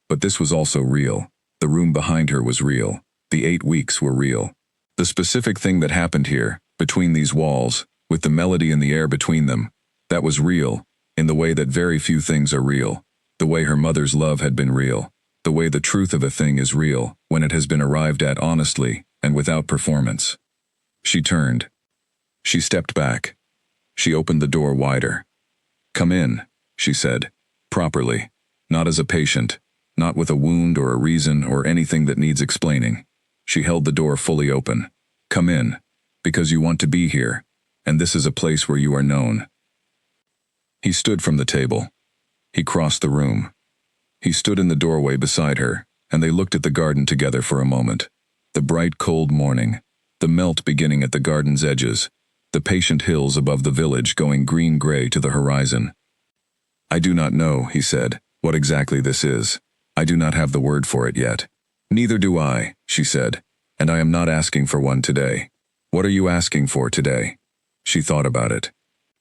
But this was also real. The room behind her was real. The 8 weeks were real. The specific thing that happened here, between these walls, with the melody in the air between them, that was real, in the way that very few things are real, the way her mother's love had been real. The way the truth of a thing is real when it has been arrived at honestly and without performance. She turned. She stepped back. She opened the door wider. Come in, she said, properly, not as a patient, not with a wound or a reason or anything that needs explaining. She held the door fully open. Come in, because you want to be here, and this is a place where you are known. He stood from the table. He crossed the room. He stood in the doorway beside her, and they looked at the garden together for a moment. The bright, cold morning, the melt beginning at the garden's edges, the patient hills above the village going green-gray to the horizon. I do not know, he said, what exactly this is. I do not have the word for it yet. Neither do I, she said, and I am not asking for one today. What are you asking for today? She thought about it.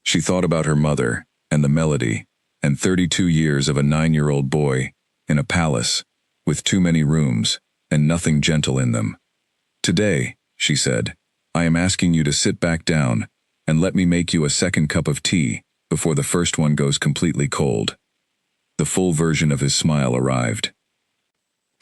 She thought about her mother, and the melody, and 32 years of a 9-year-old boy, in a palace, with too many rooms, and nothing gentle in them. Today, she said, I am asking you to sit back down and let me make you a second cup of tea before the first one goes completely cold. The full version of his smile arrived.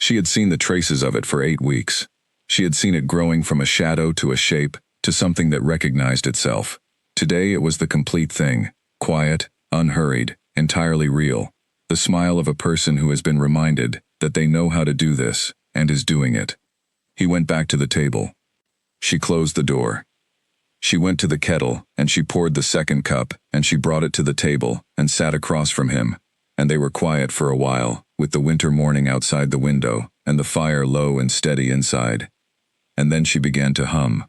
She had seen the traces of it for 8 weeks. She had seen it growing from a shadow to a shape to something that recognized itself. Today it was the complete thing, quiet, unhurried, entirely real. The smile of a person who has been reminded that they know how to do this and is doing it. He went back to the table. She closed the door. She went to the kettle and she poured the second cup and she brought it to the table and sat across from him, and they were quiet for a while, with the winter morning outside the window and the fire low and steady inside. And then she began to hum.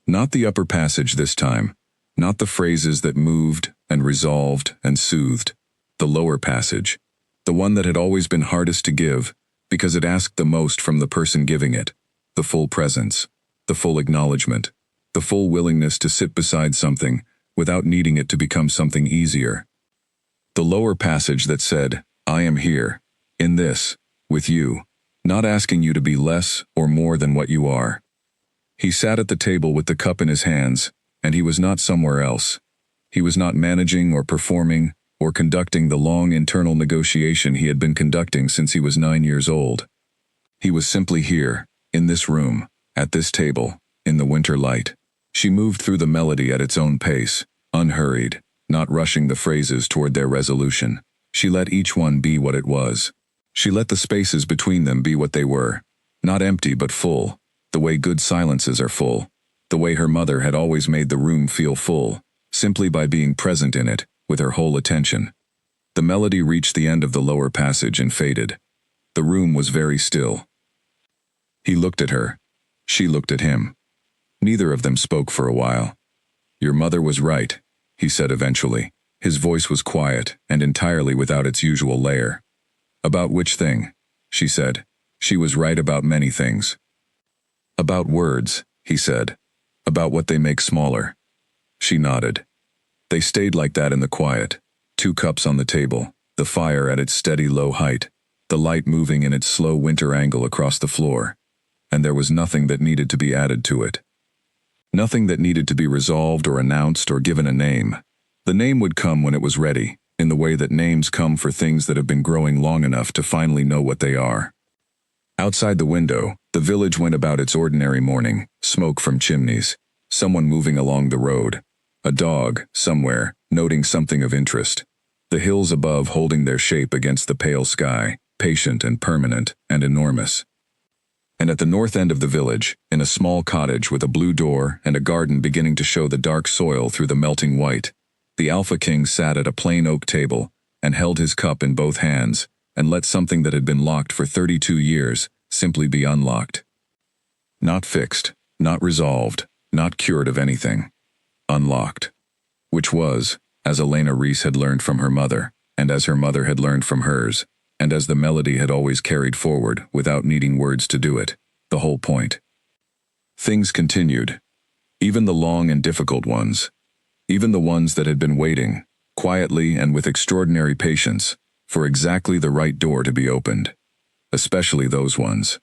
Not the upper passage this time, not the phrases that moved and resolved and soothed. The lower passage, the one that had always been hardest to give because it asked the most from the person giving it, the full presence, the full acknowledgement, the full willingness to sit beside something without needing it to become something easier. The lower passage that said, I am here, in this, with you, not asking you to be less or more than what you are. He sat at the table with the cup in his hands, and he was not somewhere else. He was not managing or performing or conducting the long internal negotiation he had been conducting since he was 9 years old. He was simply here, in this room, at this table, in the winter light. She moved through the melody at its own pace, unhurried, not rushing the phrases toward their resolution. She let each one be what it was. She let the spaces between them be what they were, not empty but full, the way good silences are full, the way her mother had always made the room feel full, simply by being present in it, with her whole attention. The melody reached the end of the lower passage and faded. The room was very still. He looked at her. She looked at him. Neither of them spoke for a while. Your mother was right, he said eventually. His voice was quiet and entirely without its usual layer. About which thing? She said. She was right about many things. About words, he said. About what they make smaller. She nodded. They stayed like that in the quiet, 2 cups on the table, the fire at its steady low height, the light moving in its slow winter angle across the floor, and there was nothing that needed to be added to it. Nothing that needed to be resolved or announced or given a name. The name would come when it was ready, in the way that names come for things that have been growing long enough to finally know what they are. Outside the window, the village went about its ordinary morning, smoke from chimneys, someone moving along the road, a dog, somewhere, noting something of interest. The hills above holding their shape against the pale sky, patient and permanent and enormous. And at the north end of the village, in a small cottage with a blue door and a garden beginning to show the dark soil through the melting white, the Alpha King sat at a plain oak table and held his cup in both hands and let something that had been locked for 32 years simply be unlocked. Not fixed, not resolved, not cured of anything. Unlocked. Which was, as Elena Reese had learned from her mother, and as her mother had learned from hers, and as the melody had always carried forward without needing words to do it, the whole point. Things continued. Even the long and difficult ones. Even the ones that had been waiting, quietly and with extraordinary patience, for exactly the right door to be opened. Especially those ones.